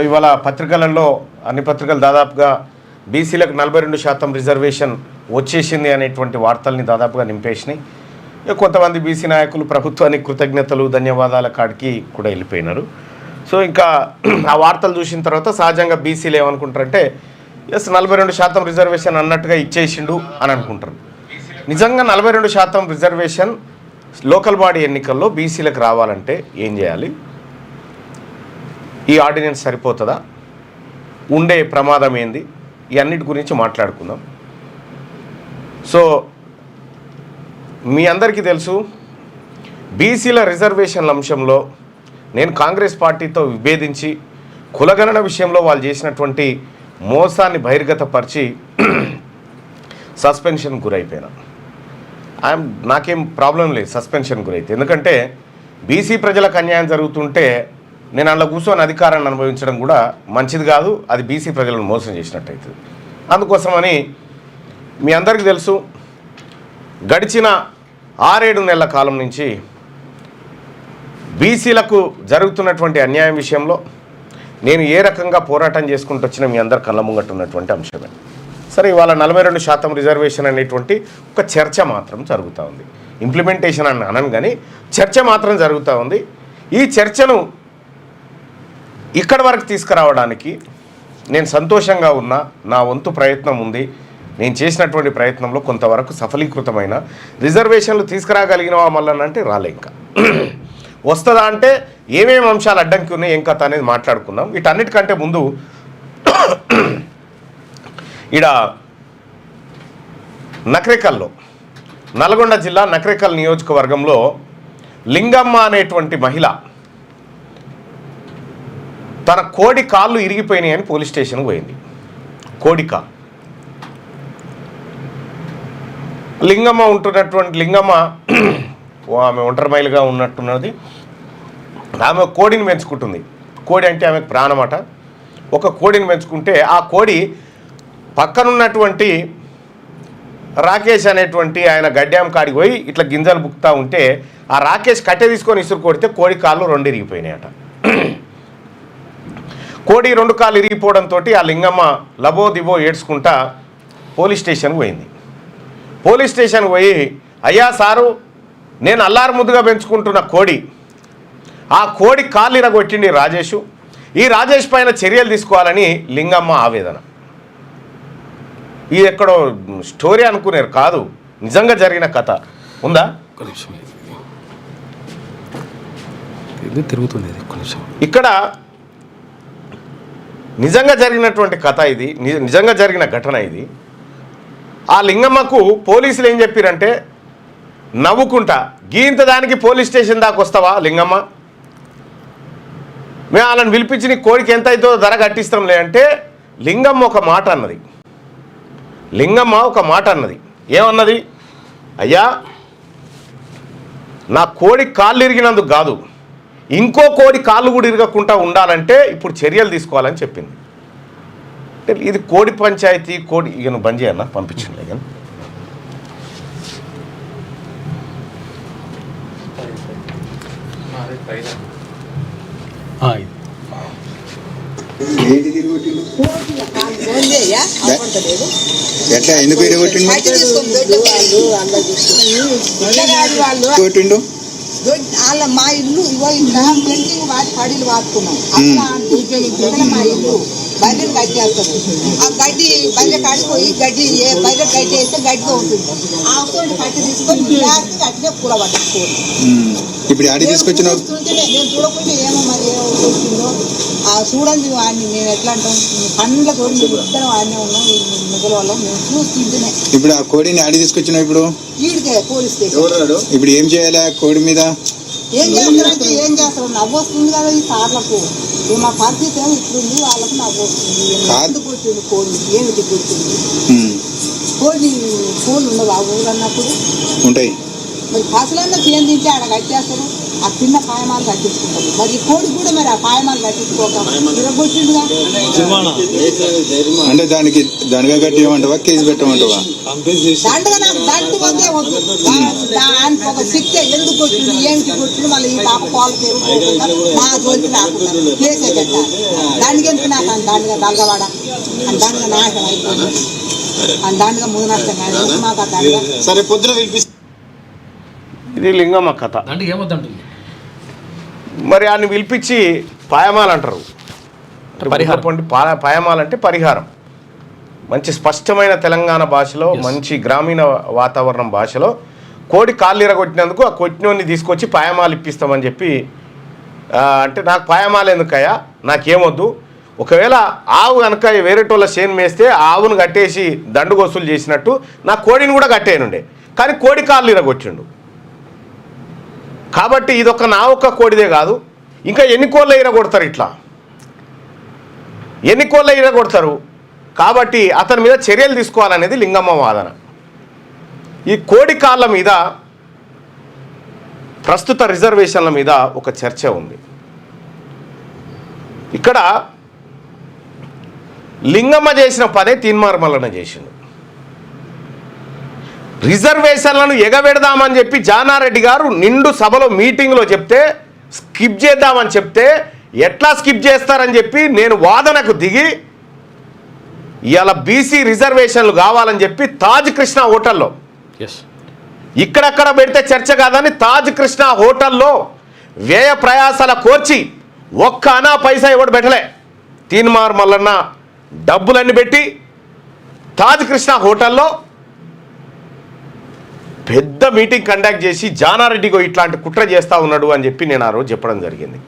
ఇవాళ పత్రికలలో అన్ని పత్రికలు దాదాపుగా బీసీలకు 42% రిజర్వేషన్ వచ్చేసింది అనేటువంటి వార్తల్ని దాదాపుగా నింపేసినాయి. కొంతమంది బీసీ నాయకులు ప్రభుత్వానికి కృతజ్ఞతలు ధన్యవాదాల కాడికి కూడా వెళ్ళిపోయినారు. సో ఇంకా ఆ వార్తలు చూసిన తర్వాత సహజంగా బీసీలు ఏమనుకుంటారంటే ఎస్ 42% రిజర్వేషన్ అన్నట్టుగా ఇచ్చేసిండు అని అనుకుంటారు. నిజంగా 42% రిజర్వేషన్ లోకల్ బాడీ ఎన్నికల్లో బీసీలకు రావాలంటే ఏం చేయాలి? ఈ ఆర్డినెన్స్ సరిపోతుందా? ఉండే ప్రమాదం ఏంది? ఈ అన్నిటి గురించి మాట్లాడుకుందాం. సో మీ అందరికీ తెలుసు, బీసీల రిజర్వేషన్ల అంశంలో నేను కాంగ్రెస్ పార్టీతో విభేదించి కులగణన విషయంలో వాళ్ళు చేసినటువంటి మోసాన్ని బహిర్గతపరిచి సస్పెన్షన్ గురైపోయినా. నాకేం ప్రాబ్లం లేదు సస్పెన్షన్ గురైతే, ఎందుకంటే బీసీ ప్రజలకు అన్యాయం జరుగుతుంటే నేను అందులో కూర్చొని అధికారాన్ని అనుభవించడం కూడా మంచిది కాదు. అది బీసీ ప్రజలను మోసం చేసినట్టయితుంది. అందుకోసమని మీ అందరికీ తెలుసు, గడిచిన 6-7 నెలల కాలం నుంచి బీసీలకు జరుగుతున్నటువంటి అన్యాయం విషయంలో నేను ఏ రకంగా పోరాటం చేసుకుంటూ వచ్చినా మీ అందరు కళ్ళ ముంగట్టు ఉన్నటువంటి అంశమే. సరే, ఇవాళ 42% రిజర్వేషన్ అనేటువంటి ఒక చర్చ మాత్రం జరుగుతూ ఉంది. ఇంప్లిమెంటేషన్ అని అనను కానీ చర్చ మాత్రం జరుగుతూ ఉంది. ఈ చర్చను ఇక్కడి వరకు తీసుకురావడానికి నేను సంతోషంగా ఉన్నా. నా వంతు ప్రయత్నం ఉంది. నేను చేసినటువంటి ప్రయత్నంలో కొంతవరకు సఫలీకృతమైన రిజర్వేషన్లు తీసుకురాగలిగినవా మళ్ళీ అంటే రాలే. ఇంకా వస్తుందా అంటే ఏమేమి అంశాలు అడ్డంకి ఉన్నాయి, ఏం కథ అనేది మాట్లాడుకుందాం. వీటన్నిటికంటే ముందు ఈడ నకరేకల్లో, నల్గొండ జిల్లా నకరేకల్ నియోజకవర్గంలో లింగమ్మ అనేటువంటి మహిళ తన కోడి కాళ్ళు ఇరిగిపోయినాయని పోలీస్ స్టేషన్కి పోయింది. కోడికా లింగమ్మ ఉంటున్నటువంటి లింగమ్మ ఆమె ఒంటరి మైలుగా ఉన్నట్టున్నది. ఆమె కోడిని పెంచుకుంటుంది. కోడి అంటే ఆమెకు ప్రాణమట. ఒక కోడిని పెంచుకుంటే ఆ కోడి పక్కనున్నటువంటి రాకేష్ అనేటువంటి ఆయన గడ్డాం కాడికి పోయి ఇట్లా గింజలు బుక్తా ఉంటే ఆ రాకేష్ కట్టె తీసుకొని ఇసురు కొడితే కోడి కాళ్ళు 2 ఇరిగిపోయినాయట. కోడి 2 కాళ్ళు ఇరిగిపోవడంతో ఆ లింగమ్మ లబో దిబో ఏడ్చుకుంటా పోలీస్ స్టేషన్కి పోయింది. పోలీస్ స్టేషన్కి పోయి, అయ్యా సారు, నేను అల్లారు ముద్దుగా పెంచుకుంటున్న కోడి, ఆ కోడి కాళ్ళు ఇరగొట్టిండి రాజేషు, ఈ రాజేష్ పైన చర్యలు తీసుకోవాలని లింగమ్మ ఆవేదన. ఇది ఎక్కడో స్టోరీ అనుకునేరు కాదు, నిజంగా జరిగిన కథ. ఉందా? తిరుగుతుంది ఇక్కడ నిజంగా జరిగినటువంటి కథ ఇది, నిజంగా జరిగిన ఘటన ఇది. ఆ లింగమ్మకు పోలీసులు ఏం చెప్పారంటే, నవ్వుకుంటా, గీంత దానికి పోలీస్ స్టేషన్ దాకా వస్తావా లింగమ్మ, మేము వాళ్ళని పిలిపించి నీ కోడికి ఎంత అవుతుందో ధర కట్టిస్తాంలే అంటే లింగమ్మ ఒక మాట అన్నది. ఏమన్నది? అయ్యా, నా కోడి కాళ్ళు ఇరిగినందుకు కాదు, ఇంకో కోడి కాళ్ళు కూడా ఇరగకుండా ఉండాలంటే ఇప్పుడు చర్యలు తీసుకోవాలని చెప్పింది. ఇది కోడి పంచాయతీ. కోడి ఇక నువ్వు బంద్ చేయన్నా, పంపించండి. ఇక ఎట్లా ఎందుకు కొట్టిండు? వాళ్ళ మా ఇల్లు ఇగో ఇంకా పెయింటింగ్ వాటి పడిలు వాడుకున్నాం. అట్లా మా ఇల్లు బయట కట్టేస్తాం. ఆ గడ్డి బయట కాడిపోయి గడ్డి బయట గడ్డి వేస్తే గడ్డితో ఉంటుంది. ఆ కట్టి తీసుకొని అట్లే కూర పట్టుకోండి. ఇప్పుడు ఆడి తీసుకొచ్చిన నేను చూడకుండా ఏమో మరి ఏమో చూడండి వాడిని. మేము ఎట్లా అంటాం, పండ్ల కోడి ఇద్దరం వాడినే ఉన్నాం మిగల వాళ్ళం. మేము చూస్తుంటేనే ఇప్పుడు ఆ కోడిని ఆడి తీసుకొచ్చినావు. ఇప్పుడు వీడికే పోలీస్ స్టేషన్. ఇప్పుడు ఏం చేయాలి? కోడి మీద ఏం చేస్తారంటే ఏం చేస్తారు, నవ్వు వస్తుంది కదా ఈ సార్లకు. మా పరిస్థితి ఏమో ఇట్లుంది, వాళ్ళకు నవ్వు వస్తుంది. ఎందుకు కొట్టింది కోడి, ఏమిటి కొట్టింది? కోళ్ళు ఉండవు ఆ ఊరు అన్నప్పుడు ఉంటాయి. మరి పసలన్నా ఏం తింటే ఆడ కట్టేస్తారు. ఆ చిన్న పాయమాలు కట్టించుకుంటారు. మరి ఈ కోడి కూడా మరి ఆ పాయమాలు కట్టించుకోక ఇరగొచ్చిండుగా. అంటే దానిగా కట్టియమంటావా, కేసు పెట్టమంటావా? దండగా నాకు దండు వద్దే వద్దు. దానికి ఒక శిక్ష ఎందుకు వచ్చింది, ఏంటి వచ్చింది, మళ్ళీ ఈ పాప పాలు పెరుగుకోకుండా మా జోలికి రాకుండా కేసే పెట్టాలి. దానికి ఎందుకు నాకు అని దండగా దళగవాడ అని దండగా నాశనం అయిపోయింది అని దండగా ముందు నష్టం కాదు మాకు ఆ దండగా. సరే పొద్దున పిలిపిస్తా. ఇది లింగమ్మ కథ. మరి ఆయన పిలిపించి పాయమాలు అంటారు. పాయమాలంటే పరిహారం. మంచి స్పష్టమైన తెలంగాణ భాషలో, మంచి గ్రామీణ వాతావరణం భాషలో కోడి కాళ్ళు ఇరగొట్టినందుకు ఆ కొట్టినోని తీసుకొచ్చి పాయమాలు ఇప్పిస్తామని చెప్పి, అంటే నాకు పాయమాలు ఎందుకయ్యా, నాకేమొద్దు, ఒకవేళ ఆవు కనుక వేరేటోళ్ళ చేను మేస్తే ఆవును కట్టేసి దండు వసూలు చేసినట్టు నా కోడిని కూడా కట్టేయనుండే, కానీ కోడి కాళ్ళు ఇరగొచ్చిండు. కాబట్టి ఇదొక నా ఒక్క కోడిదే కాదు, ఇంకా ఎన్ని కోళ్ళ ఇరగొడతారు, ఇట్లా ఎన్ని కోళ్ళ ఇరగొడతారు. కాబట్టి అతని మీద చర్యలు తీసుకోవాలనేది లింగమ్మ వాదన. ఈ కోడి కాళ్ళ మీద ప్రస్తుత రిజర్వేషన్ల మీద ఒక చర్చ ఉంది. ఇక్కడ లింగమ్మ చేసిన పనే తీన్మార్మలన చేసిండు. రిజర్వేషన్లను ఎగబెడదామని చెప్పి జానారెడ్డి గారు నిండు సభలో మీటింగ్లో చెప్తే, స్కిప్ చేద్దామని చెప్తే ఎట్లా స్కిప్ చేస్తారని చెప్పి నేను వాదనకు దిగి ఇవాళ బీసీ రిజర్వేషన్లు కావాలని చెప్పి తాజ్ కృష్ణ హోటల్లో, ఇక్కడక్కడ పెడితే చర్చ కాదని తాజ్ కృష్ణ హోటల్లో వ్యయ ప్రయాసాల కోర్చి ఒక్క అనా పైసా ఎవడు పెట్టలే. తీన్మార్ మల్లన్న డబ్బులన్నీ పెట్టి తాజ్ కృష్ణ హోటల్లో పెద్ద మీటింగ్ కండక్ట్ చేసి జానారెడ్డిగో ఇట్లాంటి కుట్ర చేస్తూ ఉన్నాడు అని చెప్పి నేను ఆ రోజు చెప్పడం జరిగింది.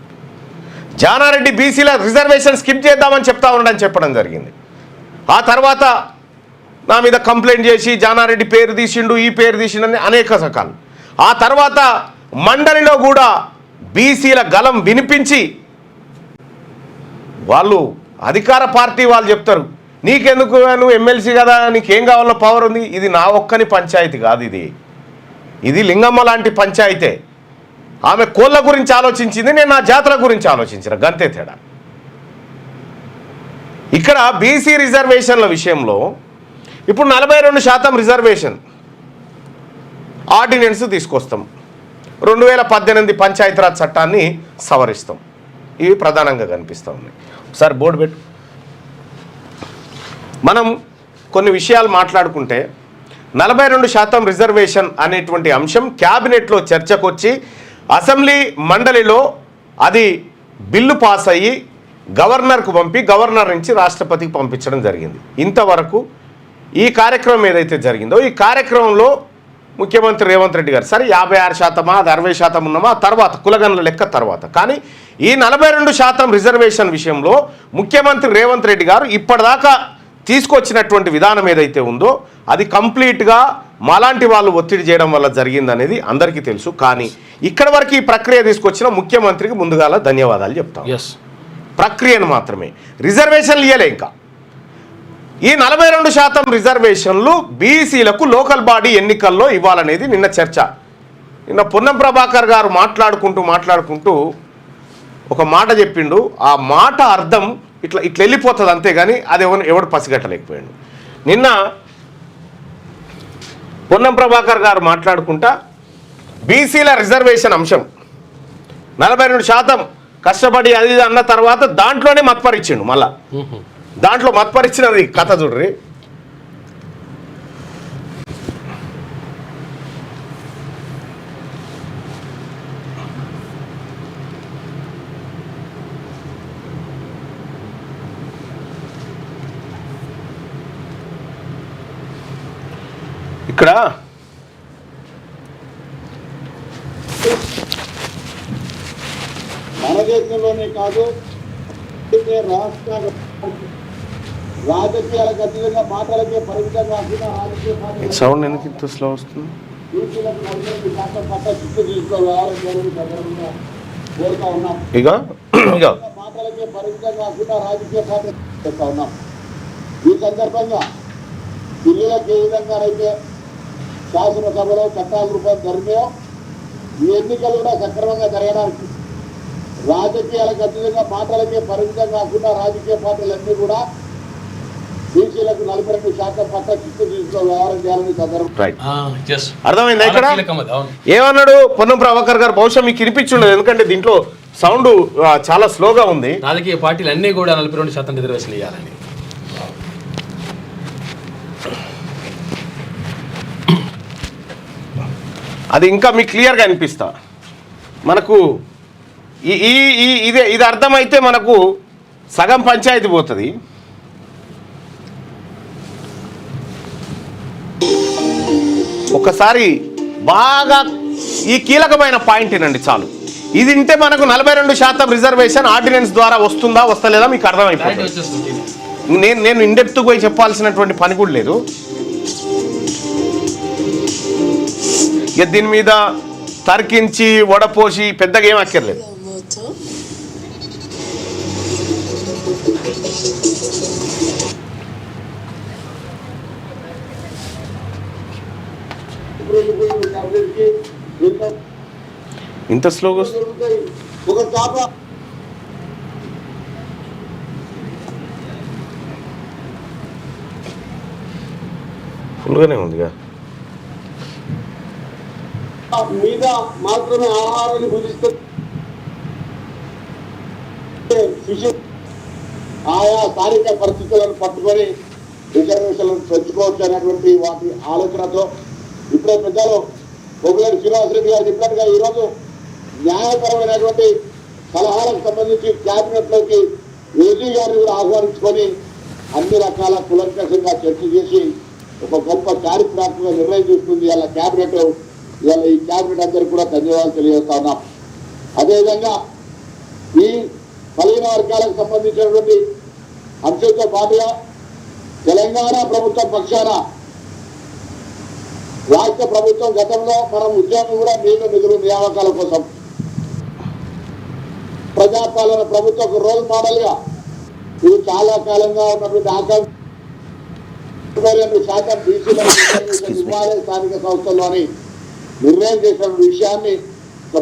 జానారెడ్డి బీసీల రిజర్వేషన్ స్కిప్ చేద్దామని చెప్తా ఉన్నాడని చెప్పడం జరిగింది. ఆ తర్వాత నా మీద కంప్లైంట్ చేసి జానారెడ్డి పేరు తీసిండు, ఈ పేరు తీసిండని అనేక రకాలు. ఆ తర్వాత మండలిలో కూడా బీసీల గలం వినిపించి వాళ్ళు అధికార పార్టీ వాళ్ళు చెప్తారు, నీకెందుకు, నువ్వు ఎమ్మెల్సీ కదా, నీకేం కావాలో పవర్ ఉంది. ఇది నా ఒక్కని పంచాయతీ కాదు, ఇది లింగమ్మ లాంటి పంచాయతే. ఆమె కోళ్ళ గురించి ఆలోచించింది, నేను నా జాతుల గురించి ఆలోచించిన, గంతే తేడా. ఇక్కడ బీసీ రిజర్వేషన్ల విషయంలో ఇప్పుడు 42% రిజర్వేషన్ ఆర్డినెన్స్ తీసుకొస్తాం, 2018 పంచాయతీరాజ్ చట్టాన్ని సవరిస్తాం. ఇవి ప్రధానంగా కనిపిస్తూ ఉన్నాయి. ఒకసారి బోర్డు పెట్టు. మనం కొన్ని విషయాలు మాట్లాడుకుంటే 42% రిజర్వేషన్ అనేటువంటి అంశం క్యాబినెట్లో చర్చకు వచ్చి అసెంబ్లీ మండలిలో అది బిల్లు పాస్ అయ్యి గవర్నర్కు పంపి గవర్నర్ నుంచి రాష్ట్రపతికి పంపించడం జరిగింది. ఇంతవరకు ఈ కార్యక్రమం ఏదైతే జరిగిందో ఈ కార్యక్రమంలో ముఖ్యమంత్రి రేవంత్ రెడ్డి గారు సరే 56% అది 60% ఉన్నామా తర్వాత కులగణల లెక్క తర్వాత, కానీ ఈ 42% రిజర్వేషన్ విషయంలో ముఖ్యమంత్రి రేవంత్ రెడ్డి గారు ఇప్పటిదాకా తీసుకొచ్చినటువంటి విధానం ఏదైతే ఉందో అది కంప్లీట్గా మాలాంటి వాళ్ళు ఒత్తిడి చేయడం వల్ల జరిగిందనేది అందరికీ తెలుసు. కానీ ఇక్కడ వరకు ఈ ప్రక్రియ తీసుకొచ్చిన ముఖ్యమంత్రికి ముందుగాల ధన్యవాదాలు చెప్తాం. ప్రక్రియను మాత్రమే, రిజర్వేషన్లు ఇవ్వలే. ఇంకా ఈ 42% రిజర్వేషన్లు బీసీలకు లోకల్ బాడీ ఎన్నికల్లో ఇవ్వాలనేది నిన్న చర్చ. నిన్న పొన్నం ప్రభాకర్ గారు మాట్లాడుకుంటూ ఒక మాట చెప్పిండు. ఆ మాట అర్థం ఇట్లా వెళ్ళిపోతుంది అంతేగాని అది ఎవడు పసిగట్టలేకపోయాడు. నిన్న పొన్నం ప్రభాకర్ గారు మాట్లాడుకుంటా బీసీల రిజర్వేషన్ అంశం 42% కష్టపడి అది అన్న తర్వాత దాంట్లోనే మత్పరిచ్చిండు. మళ్ళా దాంట్లో మత్పరిచ్చినది కథ చూడ్రి. ఇక్కడ మన దేశంలోనే కాదు రాష్ట్ర రాజకీయాలకు అతీతంగా మాటలకే పరిమితంగా రాజకీయ సౌండ్ ఎందుకు ఇంత స్లో వస్తుంది? కోరుతా ఉన్నాం. మాటలకే పరిమితంగా కాకుండా రాజకీయ పార్టీ చేస్తా ఉన్నాం. ఈ సందర్భంగా పిల్లలకు ఏ విధంగానైతే శాసనసభలో చట్టాల రూపాయలు జరిగాయో ఈ ఎన్నికలు కూడా సక్రమంగా జరగడానికి రాజకీయాలకు అతీతంగా మాటలకే పరిమితం కాకుండా రాజకీయ పార్టీలన్నీ కూడా బీసీలకు 42% పట్ల చిత్తు తీసుకుని వ్యవహారం చేయాలని సందర్భం. అర్థమైందా? ఇక్కడ ఏమన్నాడు పొన్నం ప్రభాకర్ గారు? బహుశా మీకు వినిపించుండదు, ఎందుకంటే దీంట్లో సౌండ్ చాలా స్లోగా ఉంది. రాజకీయ పార్టీలు అన్నీ కూడా 42% రిజర్వేషన్ ఇవ్వాలని. అది ఇంకా మీకు క్లియర్గా అనిపిస్తా. మనకు ఇది అర్థమైతే మనకు సగం పంచాయతీ పోతుంది. ఒకసారి బాగా ఈ కీలకమైన పాయింట్ ఏనండి, చాలు. ఇది వింటే మనకు 42% రిజర్వేషన్ ఆర్డినెన్స్ ద్వారా వస్తుందా వస్తలేదా మీకు అర్థమైపోతుంది. నేను ఇండెప్త్ పోయి చెప్పాల్సినటువంటి పని కూడా లేదు. ఇక దీని మీద తర్కించి వడపోసి పెద్దగా ఏం అక్కర్లేదు. ఇంత స్లోగా ఒక తాప ఫుల్గానే ఉందిగా. మీద మాత్రమే ఆహారాన్ని భుజిస్తే ఆయా స్థానిక పరిస్థితులను పట్టుకొని రిజర్వేషన్లను పెంచుకోవచ్చు అనేటువంటి వాటి ఆలోచనతో ఇప్పుడే పెద్దలు పొగులేరు శ్రీనివాసరెడ్డి గారు చెప్పినట్టుగా ఈరోజు న్యాయపరమైనటువంటి సలహాలకు సంబంధించి క్యాబినెట్లోకి ఏజీ గారిని కూడా ఆహ్వానించుకొని అన్ని రకాల కులంకషంగా చర్చ చేసి ఒక గొప్ప చారిత్రాత్మక నిర్ణయం తీసుకుంది ఇవాళ క్యాబినెట్. ఇవాళ ఈ క్యాబినెట్ అందరికీ కూడా ధన్యవాదాలు తెలియజేస్తా ఉన్నాం. అదేవిధంగా ఈ బలహీన వర్గాలకు సంబంధించినటువంటి అంశంతో పాటుగా తెలంగాణ ప్రభుత్వం పక్షాన రాష్ట్ర ప్రభుత్వం గతంలో మనం ఉద్యోగం కూడా నిధులు నియామకాల కోసం ప్రజాపాలన ప్రభుత్వం ఒక రోల్ మోడల్ గా ఇది చాలా కాలంగా ఉన్నటువంటి ఆకాంక్ష 22% బీసీలకు ఇవ్వాలి స్థానిక సంస్థల్లోని నిర్ణయం చేసిన విషయాన్ని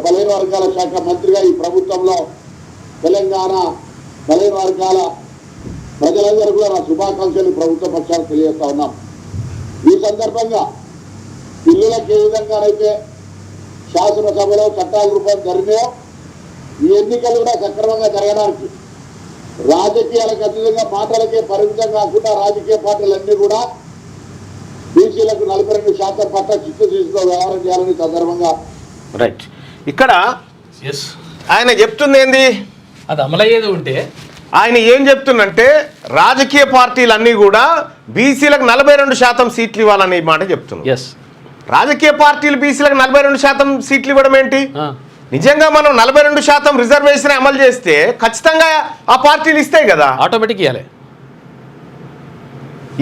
బలహీన వర్గాల శాఖ మంత్రిగా ఈ ప్రభుత్వంలో తెలంగాణ బలహీన వర్గాల ప్రజలందరూ కూడా నా శుభాకాంక్షలు ప్రభుత్వ పక్షాలు తెలియజేస్తా ఉన్నాం. ఈ సందర్భంగా పిల్లలకు ఏ విధంగానైతే శాసనసభలో చట్టాల రూపం జరిగినాయో ఈ ఎన్నికలు కూడా సక్రమంగా జరగడానికి రాజకీయాలకు అతీతంగా మాటలకే పరిమితం కాకుండా రాజకీయ పార్టీలన్నీ కూడా బీసీలకు 42% పట్ల చిత్తు తీసుకుని వ్యవహారం చేయాలని సందర్భంగా. రైట్. ఇక్కడ ఆయన చెప్తుంది ఏంది? అది అమలయ్యేది ఉంటే ఆయన ఏం చెప్తుందంటే రాజకీయ పార్టీలన్నీ కూడా బీసీలకు 42% సీట్లు ఇవ్వాలనే మాట చెప్తున్నారు. రాజకీయ పార్టీలు బీసీలకు 42% సీట్లు ఇవ్వడం ఏంటి? నిజంగా మనం 42% రిజర్వేషన్ అమలు చేస్తే ఖచ్చితంగా ఆ పార్టీలు ఇస్తాయి కదా, ఆటోమేటిక్ ఇవ్వాలి.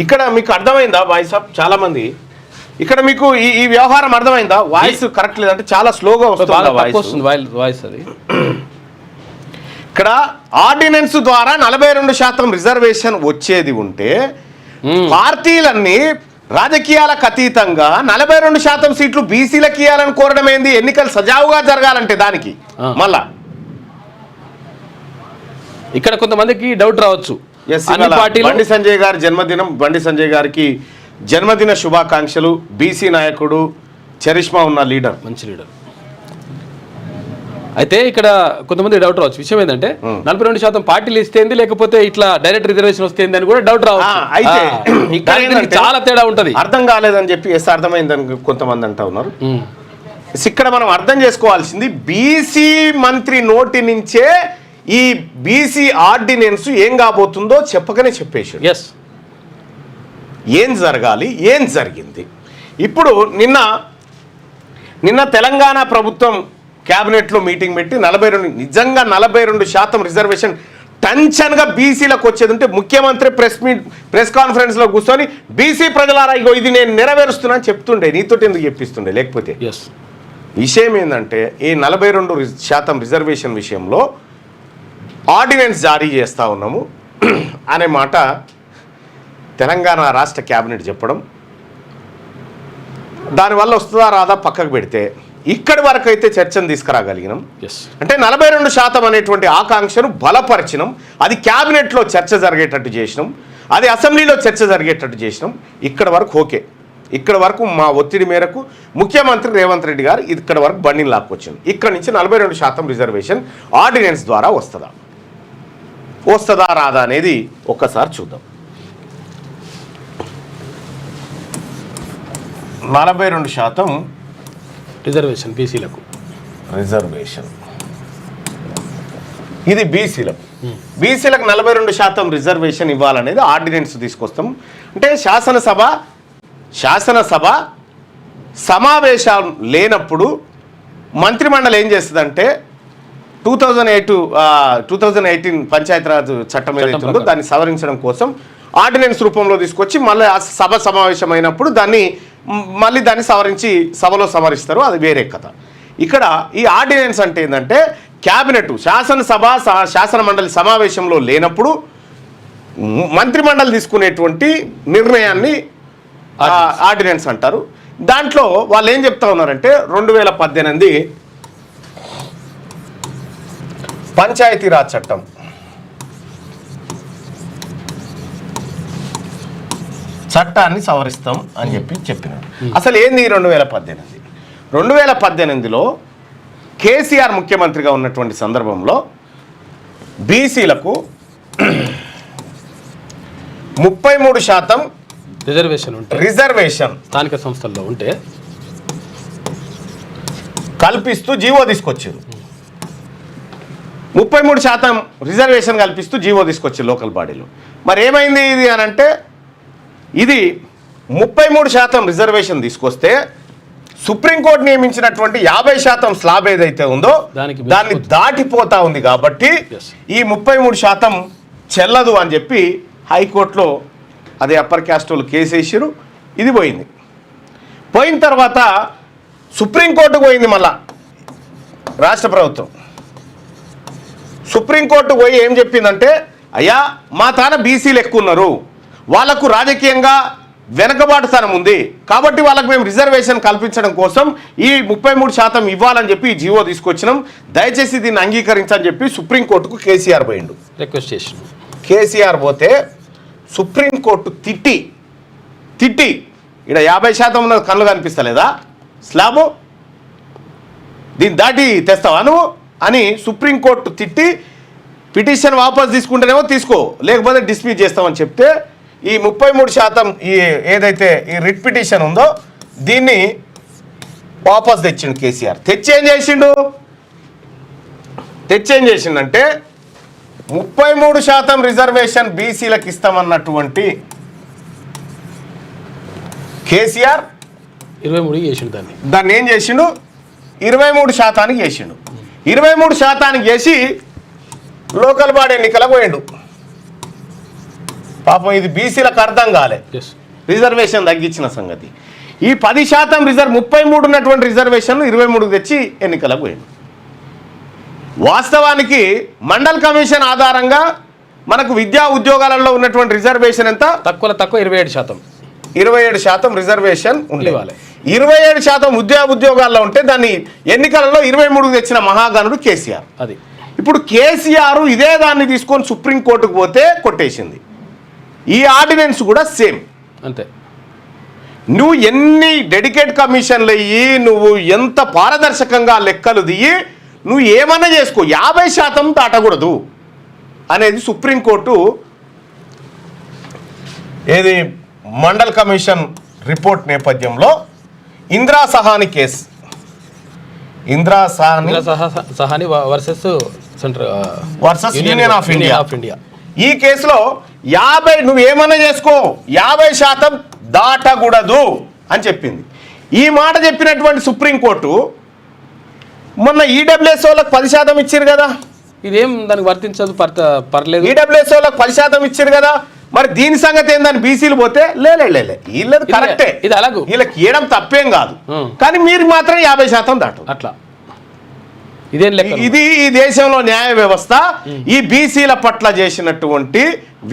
ఇక్కడ మీకు అర్థమైందా వాయిస్? చాలా మంది ఇక్కడ మీకు ఈ వ్యవహారం అర్థమైందా? వాయిస్ కరెక్ట్ లేదంటే చాలా స్లోగా వస్తుంది వాయిస్. అది ఇక్కడ ఆర్డినెన్స్ ద్వారా 42% రిజర్వేషన్ వచ్చేది ఉంటే పార్టీలన్నీ రాజకీయాలకు అతీతంగా 42% సీట్లు బీసీలకు ఇవ్వాలని కోరడం ఏంది? ఎన్నికలు సజావుగా జరగాలంటే దానికి మళ్ళా ఇక్కడ కొంతమందికి డౌట్ రావచ్చు. బండి సంజయ్ గారి జన్మదినం, బండి సంజయ్ గారికి జన్మదిన శుభాకాంక్షలు. బీసీ నాయకుడు, చరిష్మా ఉన్న లీడర్, మంచి లీడర్. అయితే ఇక్కడ కొంతమంది డౌట్ రావచ్చు. విషయం ఏంటంటే 42% పార్టీలు ఇస్తేంది లేకపోతే ఇట్లా డైరెక్ట్ రిజర్వేషన్ వస్తేంది అని కూడా డౌట్ రావచ్చు. అయితే చాలా తేడా ఉంటది. అర్థం కాలేదని చెప్పి అర్థమైందని కొంతమంది అంటా ఉన్నారు. ఇక్కడ మనం అర్థం చేసుకోవాల్సింది బీసీ మంత్రి నోటి నుంచే ఈ బీసీ ఆర్డినెన్స్ ఏం కాబోతుందో చెప్పకనే చెప్పేసి ఏం జరగాలి, ఏం జరిగింది. ఇప్పుడు నిన్న తెలంగాణ ప్రభుత్వం క్యాబినెట్లో మీటింగ్ పెట్టి 42 నిజంగా 42% రిజర్వేషన్ టెన్షన్గా బీసీలకు వచ్చేది ఉంటే ముఖ్యమంత్రి ప్రెస్ కాన్ఫరెన్స్లో కూర్చొని బీసీ ప్రజలారా ఇగో ఇది నేను నెరవేరుస్తున్నా అని చెప్తుండే, నీతో ఎందుకు చెప్పిస్తుండే? లేకపోతే విషయం ఏంటంటే ఈ 42% రిజర్వేషన్ విషయంలో ఆర్డినెన్స్ జారీ చేస్తూ ఉన్నాము అనే మాట తెలంగాణ రాష్ట్ర క్యాబినెట్ చెప్పడం, దానివల్ల వస్తుందా రాదా పక్కకు పెడితే ఇక్కడి వరకు అయితే చర్చను తీసుకురాగలిగినాం. ఎస్, అంటే 42% అనేటువంటి ఆకాంక్షను బలపరిచినాం. అది క్యాబినెట్లో చర్చ జరిగేటట్టు చేసినాం, అది అసెంబ్లీలో చర్చ జరిగేటట్టు చేసినాం. ఇక్కడ వరకు ఓకే. ఇక్కడ వరకు మా ఒత్తిడి మేరకు ముఖ్యమంత్రి రేవంత్ రెడ్డి గారు ఇక్కడ వరకు బండిని లాక్కొచ్చింది. ఇక్కడ నుంచి 42% రిజర్వేషన్ ఆర్డినెన్స్ ద్వారా వస్తుందా రాదా అనేది ఒక్కసారి చూద్దాం. 42% రిజర్వేషన్ బీసీలకు, రిజర్వేషన్ ఇది బీసీలకు 42% రిజర్వేషన్ ఇవ్వాలనేది ఆర్డినెన్స్ తీసుకొస్తాం. అంటే శాసనసభ సమావేశాలు లేనప్పుడు మంత్రిమండలి ఏం చేస్తుందంటే 2018 పంచాయతీరాజ్ చట్టం ఏదైతే ఉందో దాన్ని సవరించడం కోసం ఆర్డినెన్స్ రూపంలో తీసుకొచ్చి మళ్ళీ సభ సమావేశం అయినప్పుడు దాన్ని సవరించి సభలో సమరిస్తారు. అది వేరే కథ. ఇక్కడ ఈ ఆర్డినెన్స్ అంటే ఏంటంటే క్యాబినెట్ శాసన మండలి సమావేశంలో లేనప్పుడు మంత్రిమండలి తీసుకునేటువంటి నిర్ణయాన్ని ఆర్డినెన్స్ అంటారు. దాంట్లో వాళ్ళు ఏం చెప్తా ఉన్నారంటే 2018 పంచాయతీరాజ్ చట్టం చట్టాన్ని సవరిస్తాం అని చెప్పినారు. అసలు ఏంది 2018లో కేసీఆర్ ముఖ్యమంత్రిగా ఉన్నటువంటి సందర్భంలో బీసీలకు 33% రిజర్వేషన్ స్థానిక సంస్థల్లో ఉంటే కల్పిస్తూ జీవో తీసుకొచ్చారు. 33% రిజర్వేషన్ కల్పిస్తూ జీవో తీసుకొచ్చారు లోకల్ బాడీలో. మరి ఏమైంది ఇది అని అంటే ఇది 33% రిజర్వేషన్ తీసుకొస్తే సుప్రీంకోర్టు నియమించినటువంటి 50% స్లాబ్ ఏదైతే ఉందో దాన్ని దాటిపోతా ఉంది. కాబట్టి ఈ 33% చెల్లదు అని చెప్పి హైకోర్టులో అదే అప్పర్ క్యాస్ట్ వాళ్ళు కేసు వేసారు. ఇది పోయిన తర్వాత సుప్రీంకోర్టుకు పోయింది. మళ్ళా రాష్ట్ర ప్రభుత్వం సుప్రీంకోర్టు పోయి ఏం చెప్పిందంటే అయ్యా మా తాన బీసీలు ఎక్కువ ఉన్నారు, వాళ్లకు రాజకీయంగా వెనకబాటుతనం ఉంది, కాబట్టి వాళ్ళకు మేము రిజర్వేషన్ కల్పించడం కోసం ఈ 33% ఇవ్వాలని చెప్పి ఈ జీవో తీసుకొచ్చినాం, దయచేసి దీన్ని అంగీకరించని చెప్పి సుప్రీంకోర్టుకు కేసీఆర్ పోయిండు, రిక్వెస్ట్ చేసిన. కేసీఆర్ పోతే సుప్రీంకోర్టు తిట్టి ఇక్కడ 50% ఉన్నది కళ్ళు కనిపిస్తలేదా స్లాబు, దీన్ని దాటి తెస్తావా నువ్వు అని సుప్రీంకోర్టు తిట్టి పిటిషన్ వాపస్ తీసుకుంటేనేమో తీసుకో, లేకపోతే డిస్మిస్ చేస్తామని చెప్తే ఈ 33% ఏదైతే ఈ రిట్ పిటిషన్ ఉందో దీన్ని వాపస్ తెచ్చిండు కేసీఆర్. తెచ్చేం చేసిండంటే 33% రిజర్వేషన్ బీసీలకు ఇస్తామన్నటువంటి కేసీఆర్ 23 చేసిండు దాన్ని ఏం చేసిండు 23% చేసిండు. 23% చేసి లోకల్ బాడీ ఎన్నికలకు పోయిండు. పాపం ఇది బీసీలకు అర్థం కాలే రిజర్వేషన్ తగ్గించిన సంగతి. ఈ 10% 33 ఉన్నటువంటి రిజర్వేషన్ 23 తెచ్చి ఎన్నికలకు పోయిండు. వాస్తవానికి మండల్ కమిషన్ ఆధారంగా మనకు విద్యా ఉద్యోగాలలో ఉన్నటువంటి రిజర్వేషన్ ఎంత? తక్కువ 27%. 27% రిజర్వేషన్ ఉండేవాళ్ళే. 27% ఉద్యోగాల్లో ఉంటే దాన్ని ఎన్నికలలో 23 తెచ్చిన మహాగణుడు కేసీఆర్. అది ఇప్పుడు కేసీఆర్ ఇదే దాన్ని తీసుకొని సుప్రీంకోర్టుకు పోతే కొట్టేసింది. ఈ ఆర్డినెన్స్ కూడా సేమ్ అంతే. నువ్వు ఎన్ని డెడికేట్ కమిషన్లు అయ్యి నువ్వు ఎంత పారదర్శకంగా లెక్కలు దిగి నువ్వు ఏమన్నా చేసుకో, 50% దాటకూడదు అనేది సుప్రీంకోర్టు ఏది మండల్ కమిషన్ రిపోర్ట్ నేపథ్యంలో Indira Sawhney case, Indira Sawhney versus Union of India, ఈ కేసులో 50 నువ్వు ఏమన్నా చేసుకో 50% దాటకూడదు అని చెప్పింది. ఈ మాట చెప్పినటువంటి సుప్రీంకోర్టు మొన్న ఈడబ్ల్యూఎస్ వాళ్ళకి 10% ఇచ్చారు కదా, ఇదేం దానికి వర్తించదు, పర్లేదు. ఈడబ్ల్యూఎస్ వాళ్ళకి 10% ఇచ్చారు కదా, మరి దీని సంగతి ఏందని బీసీలు పోతే వీళ్ళది కరెక్టే, ఇది అలాగూ వీళ్ళకి ఇవ్వడం తప్పేం కాదు, కానీ మీరు మాత్రం 50% దాటు. అట్లా ఇదేం లెక్క? ఇది ఈ దేశంలో న్యాయ వ్యవస్థ ఈ బీసీల పట్ల చేసినటువంటి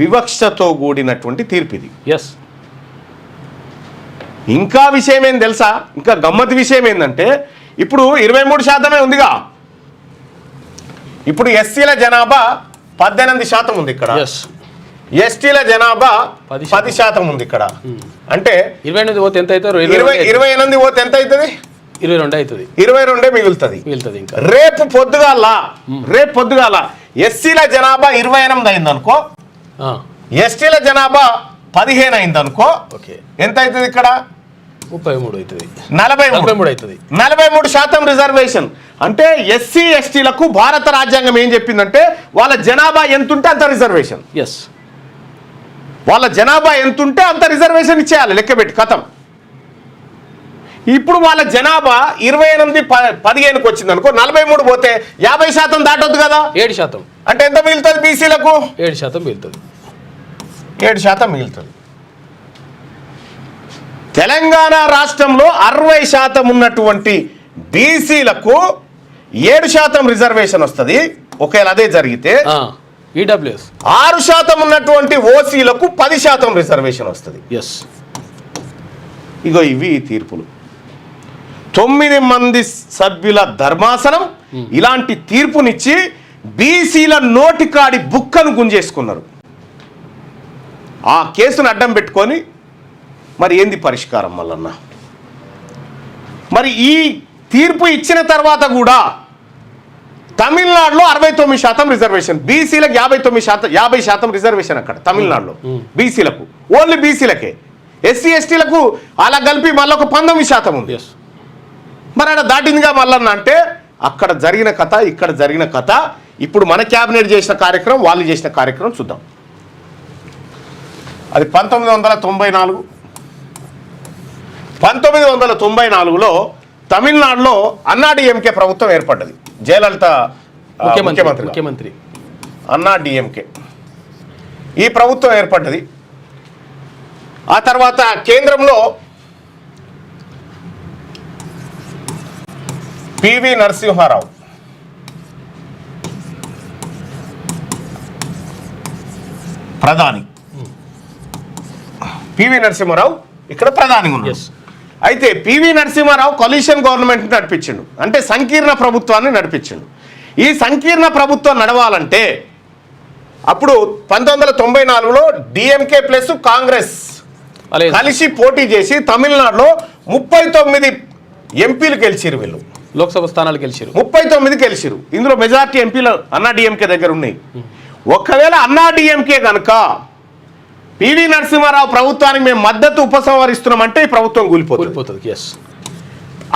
వివక్షతో కూడినటువంటి తీర్పు ఇది. ఎస్. ఇంకా విషయం ఏం తెలుసా, ఇంకా గమ్మత్ విషయం ఏంటంటే ఇప్పుడు 23% ఉందిగా. ఇప్పుడు ఎస్సీల జనాభా 18% ఉంది ఇక్కడ, ఎస్ ఎస్టీల జనాభా 10% 10% ఉంది ఇక్కడ. అంటే 28 పోతే ఎంత అవుతారు? 28 పోతే ఎంత అవుతుంది? 22 అవుతుంది. 22 మిగులుతుంది. ఇంకా రేపు పొద్దుగాల ఎస్సీల జనాభా 28 అయిందనుకో, ఎస్టీల జనాభా 15 అయిందనుకో, ఓకే ఎంత అవుతుంది ఇక్కడ? 33 అవుతుంది. 43 అవుతుంది. 43% రిజర్వేషన్. అంటే ఎస్సీ ఎస్టీలకు భారత రాజ్యాంగం ఏం చెప్పిందంటే వాళ్ళ జనాభా ఎంతుంటే అంత రిజర్వేషన్. ఎస్, వాళ్ళ జనాభా ఎంతుంటే అంత రిజర్వేషన్ ఇచ్చేయాలి, లెక్కబెట్టి కథం. ఇప్పుడు వాళ్ళ జనాభా 28-15కి వచ్చింది అనుకో, 43 పోతే 50% దాటొద్దు కదా, 7%. అంటే ఎంత మిగులుతుంది బీసీలకు? 7% మిగులుతుంది. 7% మిగులుతుంది. తెలంగాణ రాష్ట్రంలో 60% ఉన్నటువంటి బీసీలకు 7% రిజర్వేషన్ వస్తుంది ఒకవేళ అదే జరిగితే. ఈడబ్ల్యూఎస్ 6% ఉన్నటువంటి ఓసీలకు 10% రిజర్వేషన్ వస్తుంది. ఎస్, ఇగో ఇవి తీర్పులు. 9 మంది సభ్యుల ధర్మాసనం ఇలాంటి తీర్పునిచ్చి బీసీల నోటికాడి బుక్కను గుంజేసుకున్నారు. ఆ కేసును అడ్డం పెట్టుకొని మరి ఏంది పరిష్కారం మల్లన్న? మరి ఈ తీర్పు ఇచ్చిన తర్వాత కూడా తమిళనాడులో 69% రిజర్వేషన్, బీసీలకు 50% రిజర్వేషన్ అక్కడ తమిళనాడులో బీసీలకు, ఓన్లీ బీసీలకే. ఎస్సీ ఎస్టీలకు అలా కలిపి మళ్ళీ ఒక 19% ఉంది. మరి అక్కడ దాటిందిగా మల్లన్న. అంటే అక్కడ జరిగిన కథ, ఇక్కడ జరిగిన కథ. ఇప్పుడు మన క్యాబినెట్ చేసిన కార్యక్రమం, వాళ్ళు చేసిన కార్యక్రమం చూద్దాం. అది 1994. 1994లో తమిళనాడులో అన్నాడీఎంకే ప్రభుత్వం ఏర్పడ్డది. జయలలిత ముఖ్యమంత్రి, అన్నాడీఎంకే ఈ ప్రభుత్వం ఏర్పడ్డది. ఆ తర్వాత కేంద్రంలో పివి నరసింహారావు ప్రధాని. పివి నరసింహారావు ఇక్కడ ప్రధానిగా ఉన్నాడు. అయితే పివి నరసింహారావు కొలిషన్ గవర్నమెంట్ నడిపించిండు, అంటే సంకీర్ణ ప్రభుత్వాన్ని నడిపించిండు. ఈ సంకీర్ణ ప్రభుత్వం నడవాలంటే అప్పుడు 1994లో డిఎంకే ప్లస్ కాంగ్రెస్ కలిసి పోటీ చేసి తమిళనాడులో 39 ఎంపీలు గెలిచిరు. వీళ్ళు లోక్సభ స్థానాలు గెలిచిరు, 39 గెలిచిరు. ఇందులో మెజారిటీ ఎంపీలు అన్నాడీఎంకే దగ్గర ఉన్నాయి. ఒకవేళ అన్నాడీఎంకే కనుక పివి నరసింహారావు ప్రభుత్వానికి మేము మద్దతు ఉపసంహరిస్తున్నామంటే ఈ ప్రభుత్వం కూలిపోతుంది.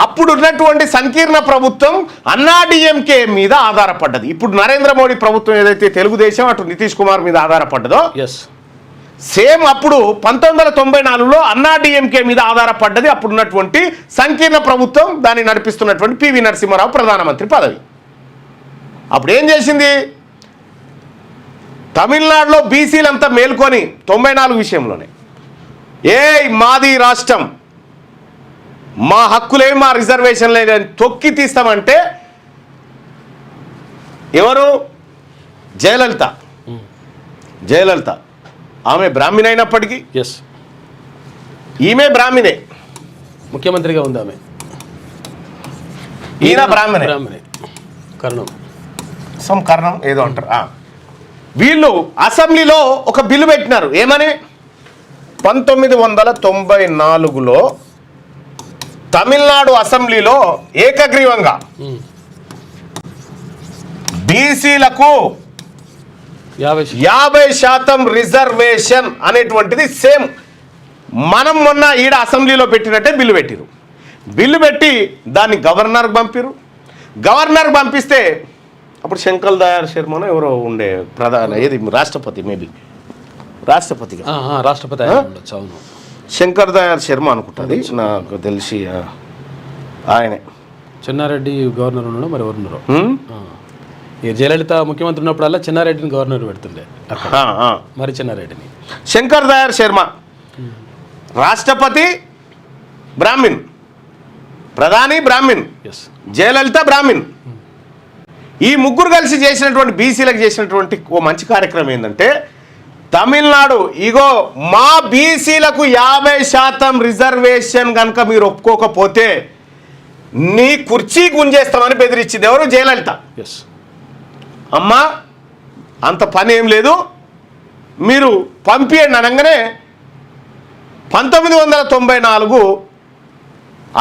అప్పుడు ఉన్నటువంటి సంకీర్ణ ప్రభుత్వం అన్నాడీఎంకే మీద ఆధారపడ్డది. ఇప్పుడు నరేంద్ర మోడీ ప్రభుత్వం ఏదైతే తెలుగుదేశం అటు నితీష్ కుమార్ మీద ఆధారపడ్డదో సేమ్ అప్పుడు 1994లో అన్నాడీఎంకే మీద ఆధారపడ్డది అప్పుడున్నటువంటి సంకీర్ణ ప్రభుత్వం. దాన్ని నడిపిస్తున్నటువంటి పివి నరసింహారావు ప్రధానమంత్రి పదవి. అప్పుడు ఏం చేసింది? తమిళనాడులో బీసీలంతా మేల్కొని 94 విషయంలోనే మాది రాష్ట్రం, మా హక్కులే, మా రిజర్వేషన్ లేదని తొక్కి తీస్తామంటే ఎవరు? జయలలిత. ఆమె బ్రాహ్మణ అయినప్పటికీ ఈమె బ్రాహ్మణే, ముఖ్యమంత్రిగా ఉంది ఆమె. ఈయన బ్రాహ్మణే, కర్ణం ఏదో అంటారు. వీళ్ళు అసెంబ్లీలో ఒక బిల్లు పెట్టినారు. ఏమని? 1994లో తమిళనాడు అసెంబ్లీలో ఏకగ్రీవంగా బీసీలకు 50% రిజర్వేషన్ అనేటువంటిది సేమ్ మనం మొన్న ఈడ అసెంబ్లీలో పెట్టినట్టే బిల్లు పెట్టిరు. బిల్లు పెట్టి దాన్ని గవర్నర్కి పంపిరు. గవర్నర్కి పంపిస్తే అప్పుడు శంకర్ దయాళ్ శర్మను ఎవరో ఉండే ఏది రాష్ట్రపతి, మేబీ రాష్ట్రపతి శంకర్ దయాళ్ శర్మ అనుకుంటుంది నాకు తెలిసి. ఆయనే చెన్నారెడ్డి గవర్నర్ ఉన్నాడు, మరి ఎవరున్నారు? జయలలిత ముఖ్యమంత్రి ఉన్నప్పుడల్లా చెన్నారెడ్డిని గవర్నర్ పెడుతుండే, మరి చెన్నారెడ్డిని. శంకర్ దయాళ్ శర్మ రాష్ట్రపతి బ్రాహ్మిన్, ప్రధాని బ్రాహ్మిన్, జయలలిత బ్రాహ్మిన్. ఈ ముగ్గురు కలిసి చేసినటువంటి బీసీలకు చేసినటువంటి ఓ మంచి కార్యక్రమం ఏంటంటే తమిళనాడు ఇగో మా బీసీలకు 50% రిజర్వేషన్ కనుక మీరు ఒప్పుకోకపోతే నీ కుర్చీ గుంజేస్తామని బెదిరించింది ఎవరు? జయలలిత. ఎస్. అమ్మా అంత పని ఏం లేదు, మీరు పంపియండి అనగానే 1994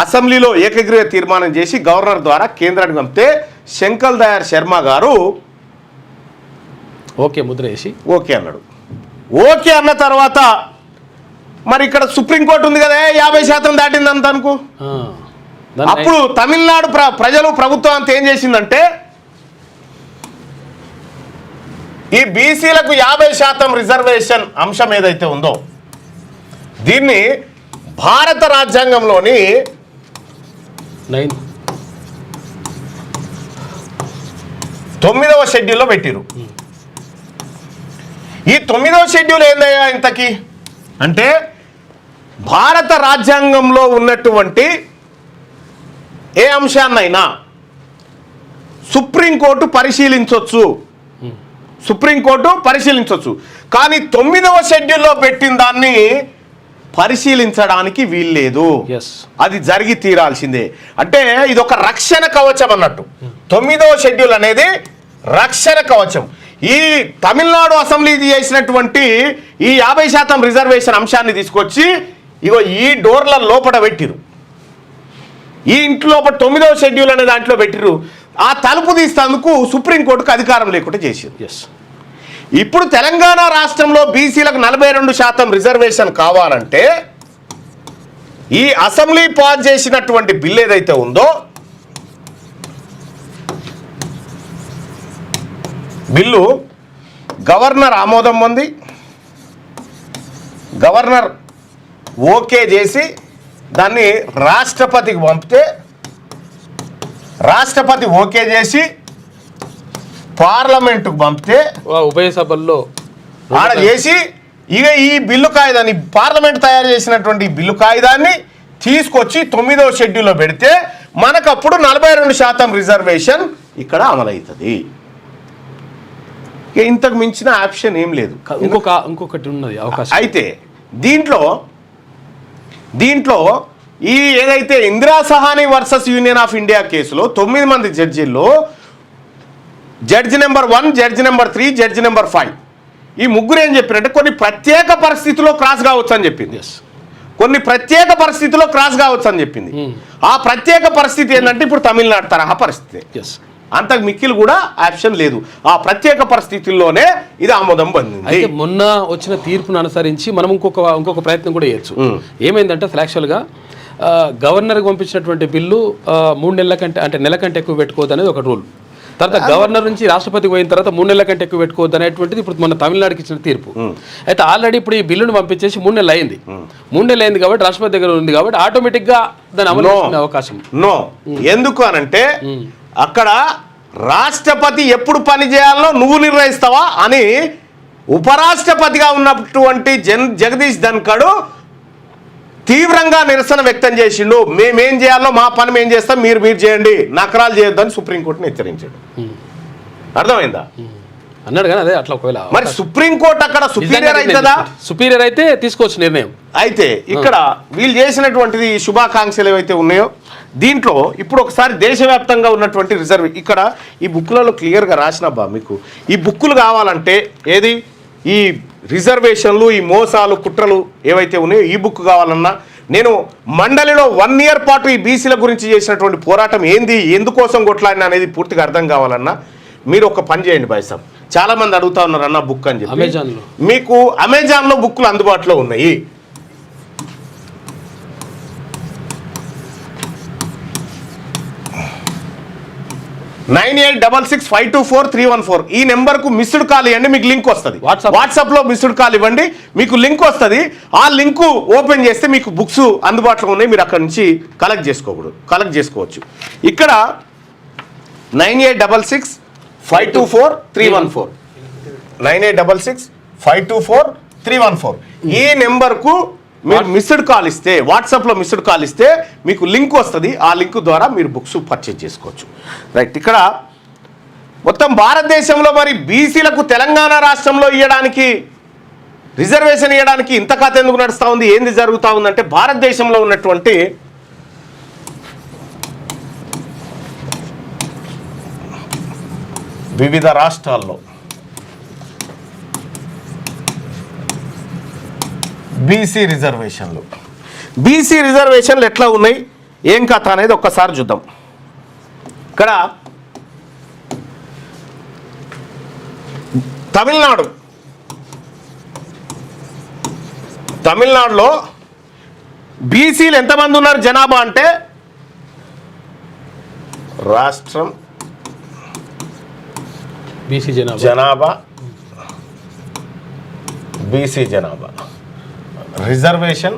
అసెంబ్లీలో ఏకగ్రీవ తీర్మానం చేసి గవర్నర్ ద్వారా కేంద్రానికి పంపితే శంకర్ దయాళ్ శర్మ గారు ఓకే ముద్ర వేసి ఓకే అన్నాడు. ఓకే అన్న తర్వాత మరి ఇక్కడ సుప్రీంకోర్టు ఉంది కదా, 50% దాటిందంత అనుకో. అప్పుడు తమిళనాడు ప్రజలు ప్రభుత్వం అంతా ఏం చేసిందంటే ఈ బీసీలకు 50% రిజర్వేషన్ అంశం ఏదైతే ఉందో దీన్ని భారత రాజ్యాంగంలోని 9వ షెడ్యూల్లో పెట్టిరు. ఈ 9వ షెడ్యూల్ ఏందయ్యా ఇంతకీ అంటే భారత రాజ్యాంగంలో ఉన్నటువంటి ఏ అంశాన్నైనా సుప్రీంకోర్టు పరిశీలించవచ్చు. కానీ 9వ షెడ్యూల్లో పెట్టిన దాన్ని పరిశీలించడానికి వీల్లేదు. అది జరిగి తీరాల్సిందే. అంటే ఇది ఒక రక్షణ కవచం అన్నట్టు. 9వ షెడ్యూల్ అనేది రక్షణ కవచం. ఈ తమిళనాడు అసెంబ్లీ చేసినటువంటి ఈ 50% రిజర్వేషన్ అంశాన్ని తీసుకొచ్చి ఇగో ఈ డోర్ల లోపల పెట్టిరు. ఈ ఇంట్లో లోపల 9వ షెడ్యూల్ అనే దాంట్లో పెట్టిరు. ఆ తలుపు తీసేందుకు సుప్రీంకోర్టుకు అధికారం లేకుండా చేశారు. ఇప్పుడు తెలంగాణ రాష్ట్రంలో బీసీలకు 42% రిజర్వేషన్ కావాలంటే ఈ అసెంబ్లీ పాస్ చేసినటువంటి బిల్ ఏదైతే ఉందో బిల్లు గవర్నర్ ఆమోదం పొంది గవర్నర్ ఓకే చేసి దాన్ని రాష్ట్రపతికి పంపితే రాష్ట్రపతి ఓకే చేసి పార్లమెంటుకు పంపితే ఉభయ సభల్లో ఆడ చేసి ఇక ఈ బిల్లు కాయిదాన్ని పార్లమెంట్ తయారు చేసినటువంటి బిల్లు కాయిదాన్ని తీసుకొచ్చి 9వ షెడ్యూల్లో పెడితే మనకప్పుడు 42% రిజర్వేషన్ ఇక్కడ అమలవుతుంది. ఇంతకు మించిన ఆప్షన్ ఏం లేదు. ఇంకొకటి ఉన్నది అవకాశం. అయితే దీంట్లో ఈ ఏదైతే Indira Sawhney versus Union of India కేసులో 9 మంది జడ్జీల్లో judge number 1, judge number 3, judge number 5 ఈ ముగ్గురు ఏం చెప్పారంటే కొన్ని ప్రత్యేక పరిస్థితుల్లో క్రాస్ కావచ్చు అని చెప్పింది. కొన్ని ప్రత్యేక పరిస్థితుల్లో క్రాస్ కావచ్చు అని చెప్పింది. ఆ ప్రత్యేక పరిస్థితి ఏంటంటే ఇప్పుడు తమిళనాడు తరహా పరిస్థితి. అంతకు మిక్కిలు కూడా ఆప్షన్ లేదు. ఆ ప్రత్యేక పరిస్థితుల్లోనే ఇది ఆమోదం పొందింది. అయితే మొన్న వచ్చిన తీర్పును అనుసరించి మనం ఇంకొక ప్రయత్నం కూడా చేయొచ్చు. ఏమైందంటే అసలు యాక్చువల్గా గవర్నర్కి పంపించినటువంటి బిల్లు 3 నెలల కంటే అంటే నెల కంటే ఎక్కువ పెట్టుకోవద్దు అనేది ఒక రూల్. తర్వాత గవర్నర్ నుంచి రాష్ట్రపతికి పోయిన తర్వాత 3 నెలల కంటే ఎక్కువ పెట్టుకోవద్దు అనేటువంటిది ఇప్పుడు మన తమిళనాడుకి ఇచ్చిన తీర్పు. అయితే ఆల్రెడీ ఇప్పుడు ఈ బిల్లును పంపించేసి 3 నెలలు అయింది. 3 నెలలు అయింది కాబట్టి రాష్ట్రపతి దగ్గర ఉంది కాబట్టి ఆటోమేటిక్గా దాని అమలు అవకాశం ఎందుకు అనంటే అక్కడ రాష్ట్రపతి ఎప్పుడు పని చేయాలో నువ్వు నిర్ణయిస్తావా అని ఉపరాష్ట్రపతిగా ఉన్నటువంటి జగదీష్ ధన్ఖడ్ తీవ్రంగా నిరసన వ్యక్తం చేసిండు. మేమేం చేయాలో మా పని మేము చేస్తాం, మీరు చేయండి, నకరాలు చేయొద్దని సుప్రీంకోర్టుని హెచ్చరించాడు. అర్థమైందా? అన్నాడు కానీ అదే అట్లా ఒకవేళ మరి సుప్రీంకోర్టు అక్కడ సుపీరియర్ అవుతుందా? సుపీరియర్ అయితే తీసుకోవచ్చు నిర్ణయం. అయితే ఇక్కడ వీళ్ళు చేసినటువంటిది శుభాకాంక్షలు ఏవైతే ఉన్నాయో దీంట్లో ఇప్పుడు ఒకసారి దేశవ్యాప్తంగా ఉన్నటువంటి ఇక్కడ ఈ బుక్లలో క్లియర్గా రాసినబ్బా మీకు ఈ బుక్కులు కావాలంటే ఏది ఈ రిజర్వేషన్లు ఈ మోసాలు కుట్రలు ఏవైతే ఉన్నాయో ఈ బుక్ కావాలన్నా నేను మండలిలో 1 ఇయర్ పాటు ఈ బీసీల గురించి చేసినటువంటి పోరాటం ఏంది, ఎందుకోసం కొట్లాడిన అనేది పూర్తిగా అర్థం కావాలన్నా మీరు ఒక పని చేయండి బాయ్సాబ్. చాలా మంది అడుగుతా ఉన్నారు అన్న బుక్ అని చెప్పి. మీకు అమెజాన్లో బుక్లు అందుబాటులో ఉన్నాయి. (9866524314) ఈ నెంబర్కు మిస్డ్ కాల్ ఇవ్వండి, మీకు లింక్ వస్తుంది. వాట్సాప్లో మిస్డ్ కాల్ ఇవ్వండి, మీకు లింక్ వస్తుంది. ఆ లింకు ఓపెన్ చేస్తే మీకు బుక్స్ అందుబాటులో ఉన్నాయి, మీరు అక్కడ నుంచి కలెక్ట్ చేసుకోవచ్చు. ఇక్కడ 9866524314 9866524314 ఈ నెంబర్కు మీరు మిస్డ్ కాల్ ఇస్తే వాట్సాప్లో మిస్డ్ కాల్ ఇస్తే మీకు లింక్ వస్తుంది. ఆ లింక్ ద్వారా మీరు బుక్స్ పర్చేజ్ చేసుకోవచ్చు. రైట్. ఇక్కడ మొత్తం భారతదేశంలో మరి బీసీలకు తెలంగాణ రాష్ట్రంలో రిజర్వేషన్ ఇవ్వడానికి ఇంత కథ ఎందుకు నడుస్తూ ఉంది, ఏంది జరుగుతూ ఉందంటే భారతదేశంలో ఉన్నటువంటి వివిధ రాష్ట్రాల్లో బీసీ రిజర్వేషన్లు ఎట్లా ఉన్నాయి, ఏం కథ అనేది ఒక్కసారి చూద్దాం. ఇక్కడ తమిళనాడులో బీసీలు ఎంతమంది ఉన్నారు జనాభా అంటే, రాష్ట్రం బీసీ జనాభా బీసీ జనాభా రిజర్వేషన్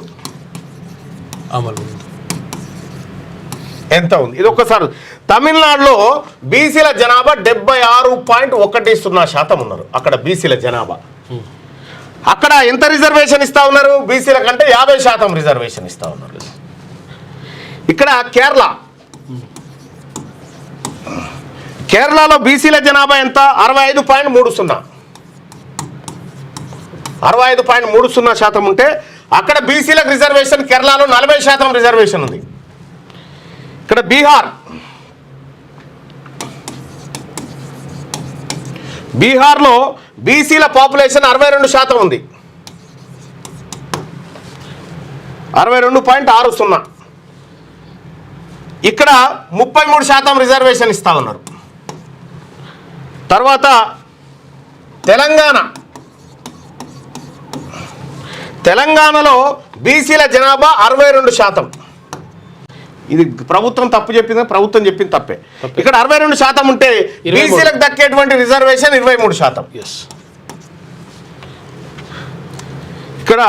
అమలు ఎంత ఉంది ఇది ఒక్కసారి. తమిళనాడులో బీసీల జనాభా 76.10% ఉన్నారు. అక్కడ బీసీల జనాభా, అక్కడ ఎంత రిజర్వేషన్ ఇస్తా ఉన్నారు, బీసీల కంటే 50% రిజర్వేషన్ ఇస్తా ఉన్నారు. ఇక్కడ కేరళలో బీసీల జనాభా ఎంత, 65.30% ఉంటే అక్కడ బీసీలకు రిజర్వేషన్ కేరళలో 40% రిజర్వేషన్ ఉంది. ఇక్కడ బీహార్లో బీసీల పాపులేషన్ 62% ఉంది, 62.60. ఇక్కడ 33% రిజర్వేషన్ ఇస్తా ఉన్నారు. తర్వాత తెలంగాణలో బీసీల జనాభా 62%. ఇది ప్రభుత్వం తప్పు చెప్పింది, ప్రభుత్వం చెప్పింది తప్పే. ఇక్కడ 62% ఉంటే బీసీలకు దక్కేటువంటి రిజర్వేషన్ 23%. ఇక్కడ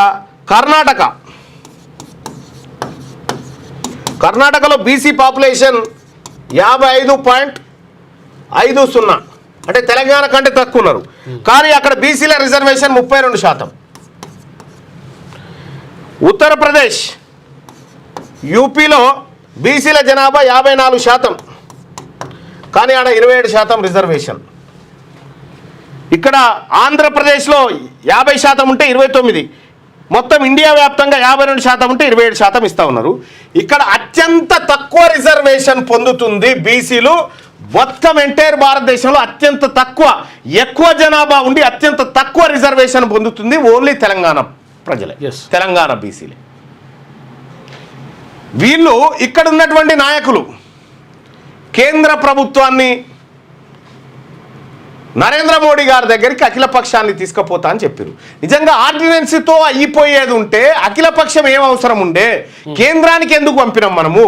కర్ణాటకలో బీసీ పాపులేషన్ 55.50, అంటే తెలంగాణ కంటే తక్కువ ఉన్నారు, కానీ అక్కడ బీసీల రిజర్వేషన్ 32%. ఉత్తరప్రదేశ్ యూపీలో బీసీల జనాభా 54%, కానీ ఆడ 27% రిజర్వేషన్. ఇక్కడ ఆంధ్రప్రదేశ్లో 50% ఉంటే 29, మొత్తం ఇండియా వ్యాప్తంగా 52% ఉంటే 27% ఇస్తా ఉన్నారు. ఇక్కడ అత్యంత తక్కువ రిజర్వేషన్ పొందుతుంది బీసీలు, మొత్తం ఎంటైర్ భారతదేశంలో అత్యంత తక్కువ, ఎక్కువ జనాభా ఉండి అత్యంత తక్కువ రిజర్వేషన్ పొందుతుంది ఓన్లీ తెలంగాణ ప్రజలే, తెలంగాణ బీసీలే. వీళ్ళు ఇక్కడ ఉన్నటువంటి నాయకులు కేంద్ర ప్రభుత్వాన్ని, నరేంద్ర మోడీ గారి దగ్గరికి అఖిలపక్షాన్ని తీసుకుపోతా అని చెప్పారు. నిజంగా ఆర్డినెన్స్తో అయిపోయేది ఉంటే అఖిలపక్షం ఏం అవసరం ఉండే, కేంద్రానికి ఎందుకు పంపినాం మనము?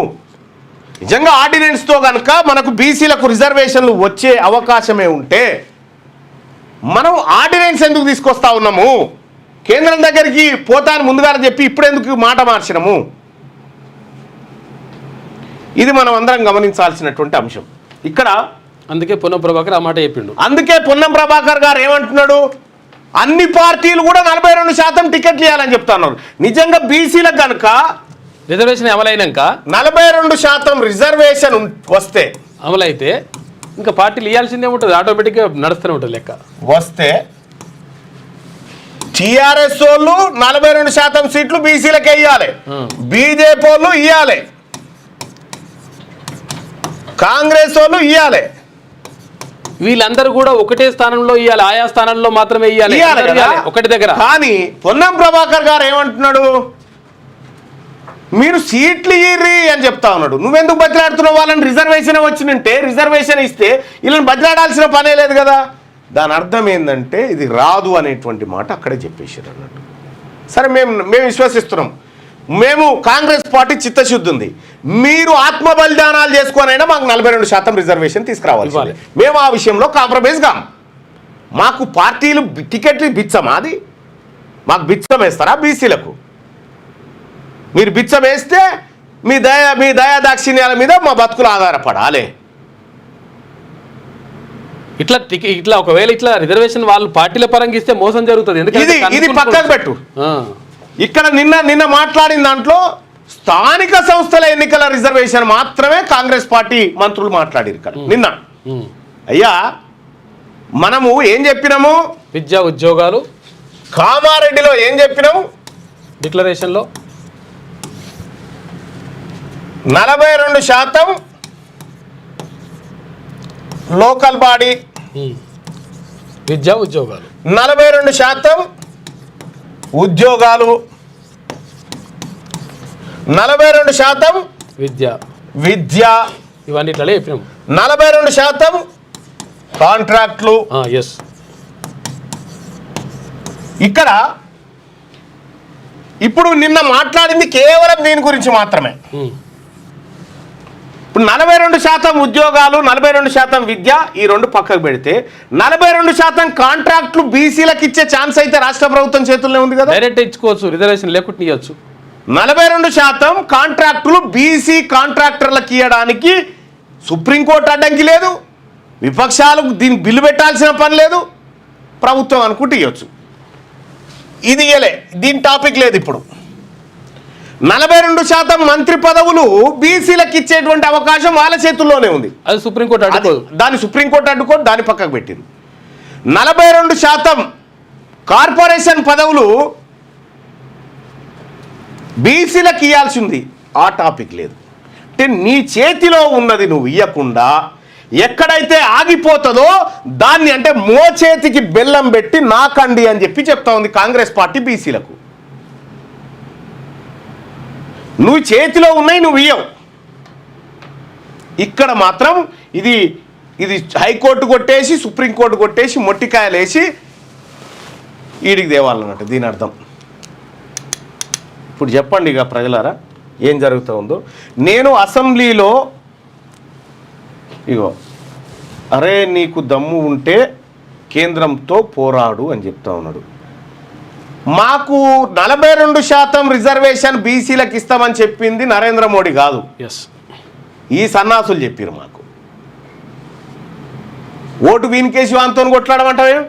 నిజంగా ఆర్డినెన్స్తో కనుక మనకు బీసీలకు రిజర్వేషన్లు వచ్చే అవకాశమే ఉంటే మనం ఆర్డినెన్స్ ఎందుకు తీసుకొస్తా ఉన్నాము? కేంద్రం దగ్గరికి పోతాను ముందుగా చెప్పి ఇప్పుడెందుకు మాట మార్చినాము? ఇది మనం అందరం గమనించాల్సినటువంటి అంశం. ఇక్కడ అందుకే పొన్నం ప్రభాకర్ ఆ మాట చెప్పిండు. అందుకే పొన్నం ప్రభాకర్ గారు ఏమంటున్నాడు, అన్ని పార్టీలు కూడా 42% టికెట్లు ఇవ్వాలని చెప్తున్నారు. నిజంగా బీసీలకు కనుక రిజర్వేషన్ అమలైనాక 42% రిజర్వేషన్ వస్తే, అమలైతే ఇంకా పార్టీలు ఇవ్వాల్సిందే ఉంటుంది, ఆటోమేటిక్గా నడుస్తూనే ఉంటుంది లెక్క. వస్తే టీఆర్ఎస్ వాళ్ళు 42% సీట్లు బీసీలకే ఇవ్వాలి, బీజేపీ వాళ్ళు ఇవ్వాలి, కాంగ్రెస్ వాళ్ళు ఇవ్వాలి. వీళ్ళందరూ కూడా ఒకటే స్థానంలో ఇవ్వాలి, ఆయా స్థానంలో మాత్రమే ఇవ్వాలి ఒకటి దగ్గర. కానీ పొన్నం ప్రభాకర్ గారు ఏమంటున్నాడు, మీరు సీట్లు ఇయ్యి అని చెప్తా ఉన్నాడు. నువ్వెందుకు బతిలాడుతున్నావు? వాళ్ళని రిజర్వేషన్ వచ్చినంటే రిజర్వేషన్ ఇస్తే వీళ్ళని బతిలాడాల్సిన పనే లేదు కదా. దాని అర్థం ఏంటంటే ఇది రాదు అనేటువంటి మాట అక్కడే చెప్పేసారు అన్నట్టు. సరే, మేము విశ్వసిస్తున్నాం, మేము కాంగ్రెస్ పార్టీ చిత్తశుద్ధి ఉంది, మీరు ఆత్మ బలిదానాలు చేసుకొనైనా మాకు 42% రిజర్వేషన్ తీసుకురావాలి. మేము ఆ విషయంలో కాంప్రమైజ్ కాం. మాకు పార్టీలు టికెట్లు బిచ్చమా? అది మాకు బిచ్చం వేస్తారా బీసీలకు? మీరు బిచ్చం వేస్తే మీ దయా దాక్షిణ్యాల మీద మా బతుకులు ఆధారపడాలి. ఇట్లా ఒకవేళ ఇట్లా రిజర్వేషన్ వాళ్ళు పార్టీల పరంగా ఇస్తే మోసం జరుగుతుంది. ఇది పక్కకు పెట్టు. ఇక్కడ నిన్న మాట్లాడిన దాంట్లో స్థానిక సంస్థల ఎన్నికల రిజర్వేషన్ మాత్రమే కాంగ్రెస్ పార్టీ మంత్రులు మాట్లాడారు ఇక్కడ నిన్న. అయ్యా, మనము ఏం చెప్పినాము? విద్యా ఉద్యోగాలు కామారెడ్డిలో ఏం చెప్పినాము? డిక్లరేషన్లో 42% లోకల్ బాడీ విద్య ఉద్యోగాలు 42% ఉద్యోగాలు, 42% విద్య, ఇవన్నిట్లలో చెప్పినాం. 42% కాంట్రాక్ట్లు. ఎస్, ఇక్కడ ఇప్పుడు నిన్న మాట్లాడింది కేవలం దీని గురించి మాత్రమే. ఇప్పుడు 42% ఉద్యోగాలు, 42% విద్య, ఈ రెండు పక్కకు పెడితే 42% కాంట్రాక్ట్లు బీసీలకు ఇచ్చే ఛాన్స్ అయితే రాష్ట్ర ప్రభుత్వం చేతుల్లో ఉంది కదా. డైరెక్ట్ ఇచ్చుకోవచ్చు, రిజర్వేషన్ లేకుండా ఇవ్వచ్చు. 42% కాంట్రాక్టులు బీసీ కాంట్రాక్టర్లకు ఇవ్వడానికి సుప్రీంకోర్టు అడ్డంకి లేదు, విపక్షాలు దీన్ని బిల్లు పెట్టాల్సిన పని లేదు, ప్రభుత్వం అనుకుంటే ఇవ్వచ్చు. ఇది ఇయ్యలే, దీని టాపిక్ లేదు. ఇప్పుడు 42% మంత్రి పదవులు బీసీలకు ఇచ్చేటువంటి అవకాశం వాళ్ళ చేతుల్లోనే ఉంది. అది సుప్రీంకోర్టు అడ్డుకోదు, దాన్ని సుప్రీంకోర్టు అడ్డుకోదు, దాన్ని పక్కకు పెట్టింది. 42% కార్పొరేషన్ పదవులు బీసీలకు ఇవ్వాల్సి ఉంది, ఆ టాపిక్ లేదు. అంటే నీ చేతిలో ఉన్నది నువ్వు ఇవ్వకుండా ఎక్కడైతే ఆగిపోతుందో దాన్ని, అంటే మోచేతికి బెల్లం పెట్టి నాకండి అని చెప్పి చెప్తా ఉంది కాంగ్రెస్ పార్టీ బీసీలకు. నువ్వు చేతిలో ఉన్నాయి నువ్వు ఇయ్యవు. ఇక్కడ మాత్రం ఇది హైకోర్టు కొట్టేసి సుప్రీంకోర్టు కొట్టేసి మొట్టికాయలు వేసి ఈడికి దేవాలన్నట్టు దీని అర్థం. ఇప్పుడు చెప్పండి ఇక ప్రజలారా ఏం జరుగుతూ ఉందో. నేను అసెంబ్లీలో ఇగో, అరే నీకు దమ్ము ఉంటే కేంద్రంతో పోరాడు అని చెప్తా ఉన్నాడు. మాకు 42% రిజర్వేషన్ బీసీలకు ఇస్తామని చెప్పింది నరేంద్ర మోడీ కాదు, ఈ సన్నాసులు చెప్పారు మాకు. ఓటు వీనికేసి వాంతో కొట్లాడమంటావే,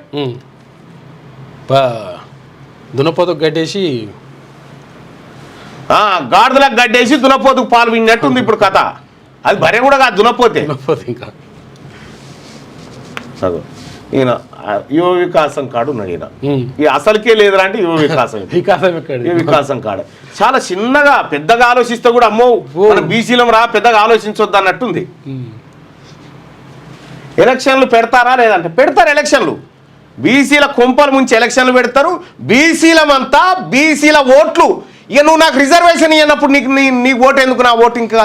దున్నపోతుకు గడ్డేసి గాడిదలకు గడ్డేసి దున్నపోతుకు పాలు విన్నట్టుంది ఇప్పుడు కథ. అది భరే కూడా కాదు, దున్నపోతే. ఇంకా ఈయన యువ వికాసం కాడు ఉన్నాడు. ఈయన ఈ అసలుకే లేదురా అంటే యువ వికాసం కాడు. చాలా చిన్నగా పెద్దగా ఆలోచిస్తే కూడా అమ్మో మనం బీసీలం రా పెద్దగా ఆలోచించొద్దు అన్నట్టుంది. ఎలక్షన్లు పెడతారా లేదంటే పెడతారు ఎలక్షన్లు. బీసీల కొంపలు ముంచి ఎలక్షన్లు పెడతారు. బీసీలమంతా బీసీల ఓట్లు. ఇక నువ్వు నాకు రిజర్వేషన్ ఇవ్వనప్పుడు నీకు ఓటు ఎందుకు? నా ఓటు ఇంకా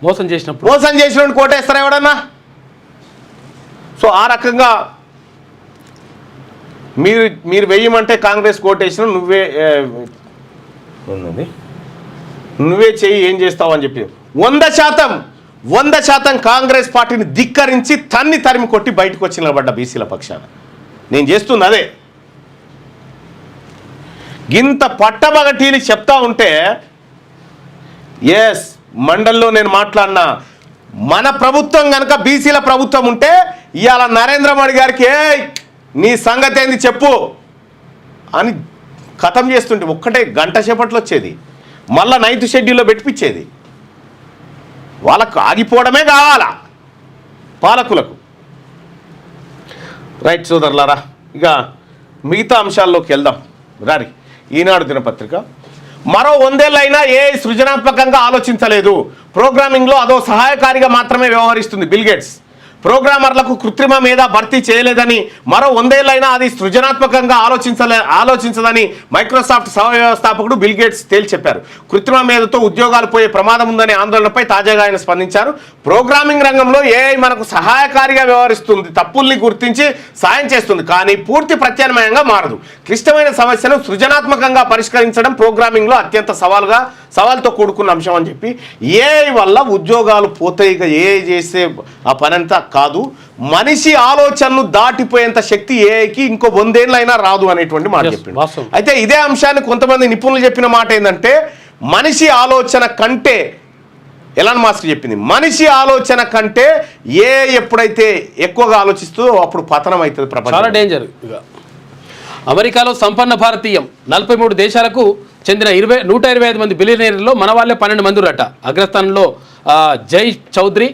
మోసం చేసినప్పుడు కోటేస్తారా ఎవడన్నా? సో ఆ రకంగా మీరు వెయ్యమంటే కాంగ్రెస్ కోటేసిన నువ్వే చెయ్యి ఏం చేస్తావు అని చెప్పి 100% కాంగ్రెస్ పార్టీని ధిక్కరించి తరిమి కొట్టి బయటకు వచ్చి నిలబడ్డ బీసీల పక్షాన నేను చేస్తుంది అదే. ఇంత పట్టబగటీని చెప్తా ఉంటే ఎస్ మండల్లో నేను మాట్లాడినా మన ప్రభుత్వం కనుక బీసీల ప్రభుత్వం ఉంటే ఇవాళ నరేంద్ర మోడీ గారికి నీ సంగతి ఏంది చెప్పు అని ఖతం చేస్తుంటే ఒక్కటే గంట సేపట్లో వచ్చేది. మళ్ళా 9th షెడ్యూల్లో పెట్టిపించేది. వాళ్ళకు ఆగిపోవడమే కావాలా పాలకులకు. రైట్ సోదరులారా, ఇక మిగతా అంశాల్లోకి వెళ్దాం రారి. ఈనాడు దినపత్రిక మరో 100 ఏళ్ళైనా ఏఐ సృజనాత్మకంగా ఆలోచించలేదు, ప్రోగ్రామింగ్లో అదో సహాయకారిగా మాత్రమే వ్యవహరిస్తుంది బిల్ గేట్స్. ప్రోగ్రామర్లకు కృత్రిమ మీద భర్తీ చేయలేదని, మరో 100 ఏళ్ళైనా అది సృజనాత్మకంగా ఆలోచించదని మైక్రోసాఫ్ట్ వ్యవస్థాపకుడు బిల్ గేట్స్ తేల్చి చెప్పారు. కృత్రిమ మేధతో ఉద్యోగాలు పోయే ప్రమాదం ఉందనే ఆందోళనపై తాజాగా ఆయన స్పందించారు. ప్రోగ్రామింగ్ రంగంలో ఏఐ మనకు సహాయకారిగా వ్యవహరిస్తుంది, తప్పుల్ని గుర్తించి సాయం చేస్తుంది, కానీ పూర్తి ప్రత్యామ్నాయంగా మారదు. క్లిష్టమైన సమస్యను సృజనాత్మకంగా పరిష్కరించడం ప్రోగ్రామింగ్లో అత్యంత సవాల్తో కూడుకున్న అంశం అని చెప్పి, ఏఐ వల్ల ఉద్యోగాలు పోతాయి, ఇక ఏఐ చేసే ఆ పనంతా కాదు, మనిషి ఆలోచనను దాటిపోయేంత శక్తి ఏఐకి ఇంకో 100 ఏళ్ళైనా రాదు అనేటువంటి మాట చెప్పింది. అయితే ఇదే అంశాన్ని కొంతమంది నిపుణులు చెప్పిన మాట ఏంటంటే, మనిషి ఆలోచన కంటే ఎలాన్ మాస్క్ చెప్పింది, మనిషి ఆలోచన కంటే ఏఐ ఎప్పుడైతే ఎక్కువగా ఆలోచిస్తుందో అప్పుడు పతనం అవుతుంది ప్రపంచం. చాలా డేంజర్. అమెరికాలో సంపన్న భారతీయం 43 దేశాలకు చెందిన 125 మంది బిలియనీర్లలో మన వాళ్ళే 12 మంది అట. అగ్రస్థానంలో జై చౌదరి,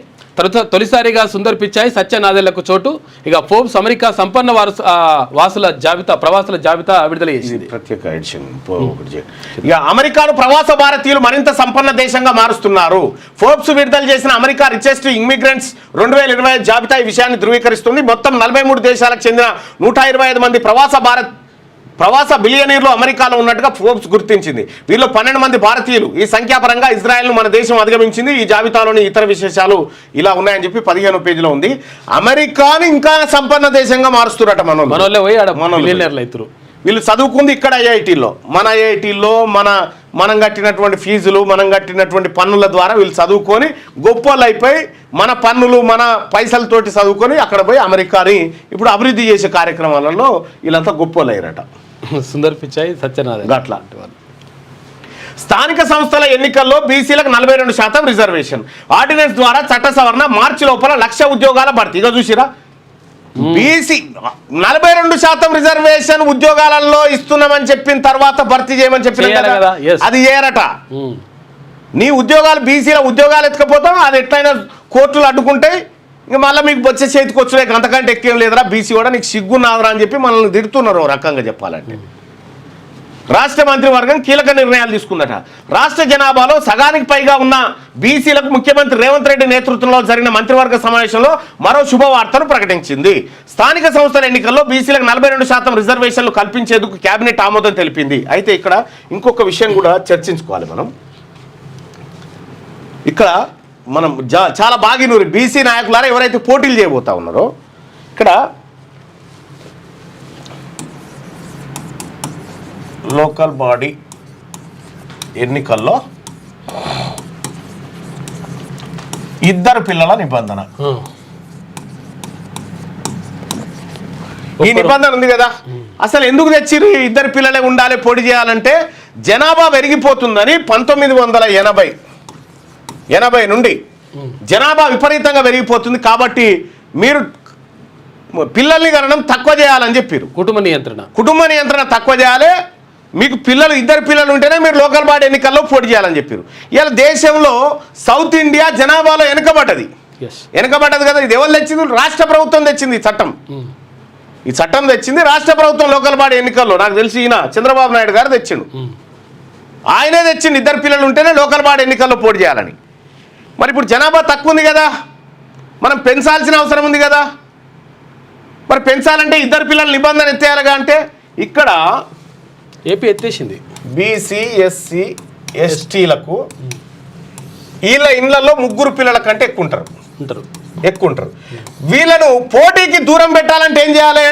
తొలిసారిగా సుందర్ పిచాయ్ సత్యనాదెళ్లకు చోటు. ఇక ఫోర్బ్స్ అమెరికా సంపన్న ప్రవాసుల జాబితా విడుదల చేసింది. ప్రత్యేక ఎడిషన్. ఇక అమెరికాను ప్రవాస భారతీయులు మరింత సంపన్న దేశంగా మారుస్తున్నారు. ఫోర్బ్స్ విడుదల చేసిన అమెరికా రిచెస్ట్ ఇమిగ్రెంట్స్ 2025 జాబితా ఈ విషయాన్ని ధృవీకరిస్తుంది. మొత్తం 43 దేశాలకు చెందిన 125 మంది ప్రవాస బిలియనీర్లు అమెరికాలో ఉన్నట్టుగా ఫోర్బ్స్ గుర్తించింది. వీళ్ళు 12 మంది భారతీయులు. ఈ సంఖ్యాపరంగా ఇజ్రాయెల్ను మన దేశం అధిగమించింది. ఈ జాబితాలోని ఇతర విశేషాలు ఇలా ఉన్నాయని చెప్పి 15వ పేజీలో ఉంది. అమెరికాని ఇంకా సంపన్న దేశంగా మారుస్తున్నట వీళ్ళు చదువుకుంది ఇక్కడ ఐఐటీలో, మన ఐఐటీలో మనం కట్టినటువంటి ఫీజులు, మనం కట్టినటువంటి పన్నుల ద్వారా వీళ్ళు చదువుకొని గొప్పలు అయిపోయి మన పన్నులు మన పైసలతోటి చదువుకొని అక్కడ పోయి అమెరికాని ఇప్పుడు అభివృద్ధి చేసే కార్యక్రమాలలో వీళ్ళంతా గొప్పలు అయ్యారట. సుందర్ పిచాయ్ సత్యనారాయణ అట్లా. స్థానిక సంస్థల ఎన్నికల్లో బీసీలకు 42% రిజర్వేషన్. ఆర్డినెన్స్ ద్వారా చట్ట సవరణ. మార్చి లోపల 1,00,000 ఉద్యోగాల భర్తీ. ఇక చూసిరా, బీసీ 42% రిజర్వేషన్ ఉద్యోగాలలో ఇస్తున్నామని చెప్పిన తర్వాత భర్తీ చేయమని చెప్పిన కదా, అది చేయరట. నీ ఉద్యోగాలు బీసీల ఉద్యోగాలు ఎత్తుకపోతాం, అది ఎట్లయినా కోర్టులు అడ్డుకుంటే ఇంకా మళ్ళీ మీకు వచ్చే చేతికి వచ్చే అంతకంటే ఎక్కువ లేదురా బీసీ కూడా నీకు సిగ్గున్నాదురా అని చెప్పి మనల్ని తిడుతున్నారు. రకంగా చెప్పాలంటే రాష్ట్ర మంత్రివర్గం కీలక నిర్ణయాలు తీసుకుందట. రాష్ట్ర జనాభాలో సగానికి పైగా ఉన్న బీసీలకు ముఖ్యమంత్రి రేవంత్ రెడ్డి నేతృత్వంలో జరిగిన మంత్రివర్గ సమావేశంలో మరో శుభవార్తను ప్రకటించింది. స్థానిక సంస్థల ఎన్నికల్లో బీసీలకు 42% రిజర్వేషన్లు కల్పించేందుకు కేబినెట్ ఆమోదం తెలిపింది. అయితే ఇక్కడ ఇంకొక విషయం కూడా చర్చించుకోవాలి మనం. ఇక్కడ మనం చాలా బాగినూరి బీసీ నాయకులారా ఎవరైతే పోటీలు చేయబోతా ఉన్నారో ఇక్కడ లోకల్ బాడీ ఎన్నికల్లో 2 పిల్లల నిబంధన. ఈ నిబంధన ఉంది కదా, అసలు ఎందుకు తెచ్చిర్రు? 2 పిల్లలే ఉండాలి పోటీ చేయాలంటే జనాభా పెరిగిపోతుందని 1980 నుండి జనాభా విపరీతంగా పెరిగిపోతుంది కాబట్టి మీరు పిల్లల్ని కనడం తక్కువ చేయాలని చెప్పారు. కుటుంబ నియంత్రణ తక్కువ చేయాలి, మీకు 2 పిల్లలు ఉంటేనే మీరు లోకల్ బాడీ ఎన్నికల్లో పోటీ చేయాలని చెప్పారు. ఇవాళ దేశంలో సౌత్ ఇండియా జనాభాలో వెనుకబడ్డది కదా. ఇది ఎవరు తెచ్చింది? రాష్ట్ర ప్రభుత్వం తెచ్చింది ఈ చట్టం తెచ్చింది రాష్ట్ర ప్రభుత్వం. లోకల్ బాడీ ఎన్నికల్లో నాకు తెలిసి ఈయన చంద్రబాబు నాయుడు గారు తెచ్చిండు. ఆయనే తెచ్చింది 2 పిల్లలు ఉంటేనే లోకల్ బాడీ ఎన్నికల్లో పోటీ చేయాలని. మరి ఇప్పుడు జనాభా తక్కువ ఉంది కదా, మనం పెంచాల్సిన అవసరం ఉంది కదా. మరి పెంచాలంటే 2 పిల్లల నిబంధన ఎత్తేయాలిగా. అంటే ఇక్కడ ఏపీ ఎత్తేసింది. బీసీ ఎస్సీ ఎస్టీలకు వీళ్ళ ఇళ్లలో 3 పిల్లల కంటే ఎక్కువ ఉంటారు. వీళ్ళను పోటీకి దూరం పెట్టాలంటే ఏం చేయాలి?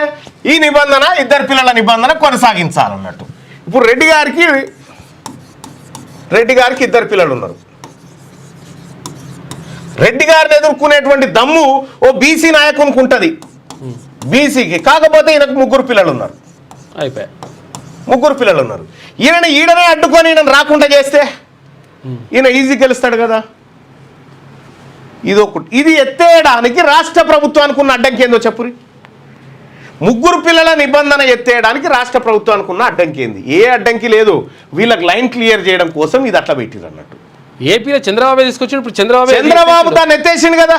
ఈ నిబంధన 2 పిల్లల నిబంధన కొనసాగించాలన్నట్టు. ఇప్పుడు రెడ్డి గారికి 2 పిల్లలు ఉన్నారు. రెడ్డి గారిని ఎదుర్కొనేటువంటి దమ్ము ఓ బీసీ నాయకునికి ఉంటుంది బీసీకి. కాకపోతే ఈయనకు 3 పిల్లలు ఉన్నారు. 3 పిల్లలు ఉన్నారు. ఈయననే అడ్డుకొని ఈయన రాకుండా చేస్తే ఈయన ఈజీ గెలుస్తాడు కదా. ఇది ఎత్తేయడానికి రాష్ట్ర ప్రభుత్వానికి ఉన్న అడ్డంకి ఏందో చెప్పురి. 3 పిల్లల నిబంధన ఎత్తేయడానికి రాష్ట్ర ప్రభుత్వానికి ఉన్న అడ్డంకి ఏంది? ఏ అడ్డంకి లేదు. వీళ్ళకి లైన్ క్లియర్ చేయడం కోసం ఇది అట్లా పెట్టిరు అన్నట్టు. ఏపీలో చంద్రబాబు తీసుకొచ్చినప్పుడు చంద్రబాబు దాన్ని ఎత్తేసిండు కదా.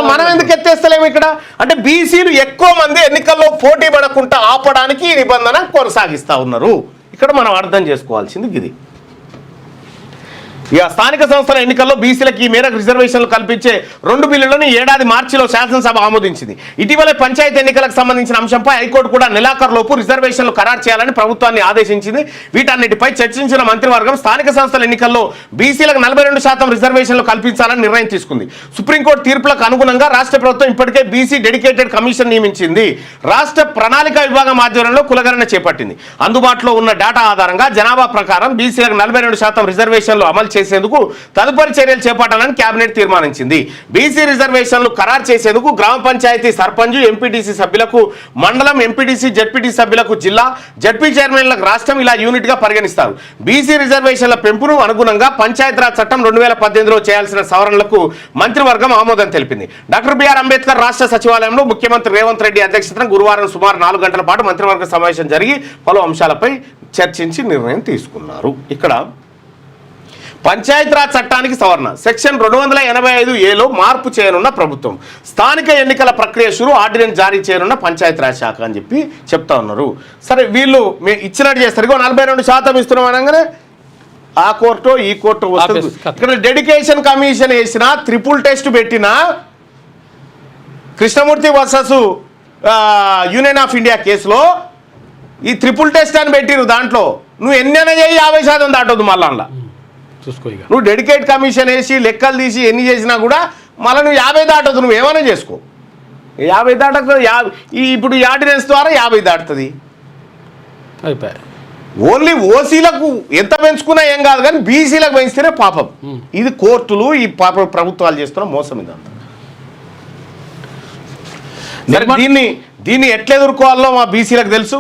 మనం ఎందుకు ఎత్తేస్తలేము ఇక్కడ? అంటే బీసీలు ఎక్కువ మంది ఎన్నికల్లో పోటీ పడకుండా ఆపడానికి ఈ నిబంధన కొనసాగిస్తా ఉన్నారు. ఇక్కడ మనం అర్థం చేసుకోవాల్సింది ఇది. ఇక స్థానిక సంస్థల ఎన్నికల్లో బీసీలకు ఈ మేరకు రిజర్వేషన్లు కల్పించే 2 బిల్లులను ఏడాది మార్చిలో శాసనసభ ఆమోదించింది. ఇటీవలే పంచాయతీ ఎన్నికలకు సంబంధించిన అంశంపై హైకోర్టు కూడా నెలాఖరులోపు రిజర్వేషన్లు ఖరారు చేయాలని ప్రభుత్వాన్ని ఆదేశించింది. వీటన్నిటిపై చర్చించిన మంత్రివర్గం స్థానిక సంస్థల ఎన్నికల్లో బీసీలకు 42% రిజర్వేషన్లు కల్పించాలని నిర్ణయం తీసుకుంది. సుప్రీంకోర్టు తీర్పులకు అనుగుణంగా రాష్ట్ర ప్రభుత్వం ఇప్పటికే బీసీ డెడికేటెడ్ కమిషన్ నియమించింది. రాష్ట్ర ప్రణాళిక విభాగం ఆధ్వర్యంలో కులగణన చేపట్టింది. అందుబాటులో ఉన్న డేటా ఆధారంగా జనాభా ప్రకారం బీసీలకు 42% రిజర్వేషన్లు అమలు చేసేందుకు తదుపరి చర్యలు చేపట్టాలని కేబినెట్ తీర్మానించింది. బీసీ రిజర్వేషన్లు ఖరారు చేసేందుకు గ్రామ పంచాయతీ సర్పంచ్, ఎంపీటీసీ సభ్యులకు మండలం, ఎంపీటీసీ, జడ్పీటీ సభ్యులకు జిల్లా, జడ్పీ చైర్మన్లకు రాష్ట్రం ఇలా యూనిట్ గా పరిగణిస్తారు. బీసీ రిజర్వేషన్ల పెంపును అనుగుణంగా పంచాయతీరాజ్ చట్టం 2018లో చేయాల్సిన సవరణలకు మంత్రివర్గం ఆమోదం తెలిపింది. డాక్టర్ బిఆర్ అంబేద్కర్ రాష్ట్ర సచివాలయంలో ముఖ్యమంత్రి రేవంత్ రెడ్డి అధ్యక్షతన గురువారం సుమారు 4 గంటల పాటు మంత్రివర్గ సమావేశం జరిగి పలు అంశాలపై చర్చించి నిర్ణయం తీసుకున్నారు. ఇక్కడ పంచాయతీరాజ్ చట్టానికి సవరణ సెక్షన్ 285 మార్పు చేయనున్న ప్రభుత్వం, స్థానిక ఎన్నికల ప్రక్రియ షురు, ఆర్డినెన్స్ జారీ చేయనున్న పంచాయతీరాజ్ శాఖ అని చెప్పి చెప్తా ఉన్నారు. సరే వీళ్ళు ఇచ్చినట్టు చేస్తారు, 42% ఇస్తున్నాం అనగానే ఆ కోర్టు ఈ కోర్టు వస్తుంది. ఇక్కడ డెడికేషన్ కమిషన్ వేసిన, ట్రిపుల్ టెస్ట్ పెట్టిన Krishnamurthy versus Union of India కేసులో ఈ ట్రిపుల్ టెస్ట్ అని పెట్టిరు. దాంట్లో నువ్వు ఎన్నైనా చేయి 50% దాటొద్దు. మళ్ళా అందులో చూసుకో, ఇక నువ్వు డెడికేట్ కమిషన్ వేసి లెక్కలు తీసి ఎన్ని చేసినా కూడా మళ్ళీ నువ్వు 50 దాటొద్దు. నువ్వు ఏమైనా చేసుకో, 50 దాటదు. ఇప్పుడు ఈ ఆర్డినెన్స్ ద్వారా 50 దాటుతుంది. అయిపోయాయి. ఓన్లీ ఓసీలకు ఎంత పెంచుకున్నా ఏం కాదు, కానీ బీసీలకు పెంచితేనే పాపం. ఇది కోర్టులు ఈ పాప ప్రభుత్వాలు చేస్తున్న మోసం ఇదంతా. దీన్ని ఎట్లా ఎదుర్కోవాలో మా బీసీలకు తెలుసు.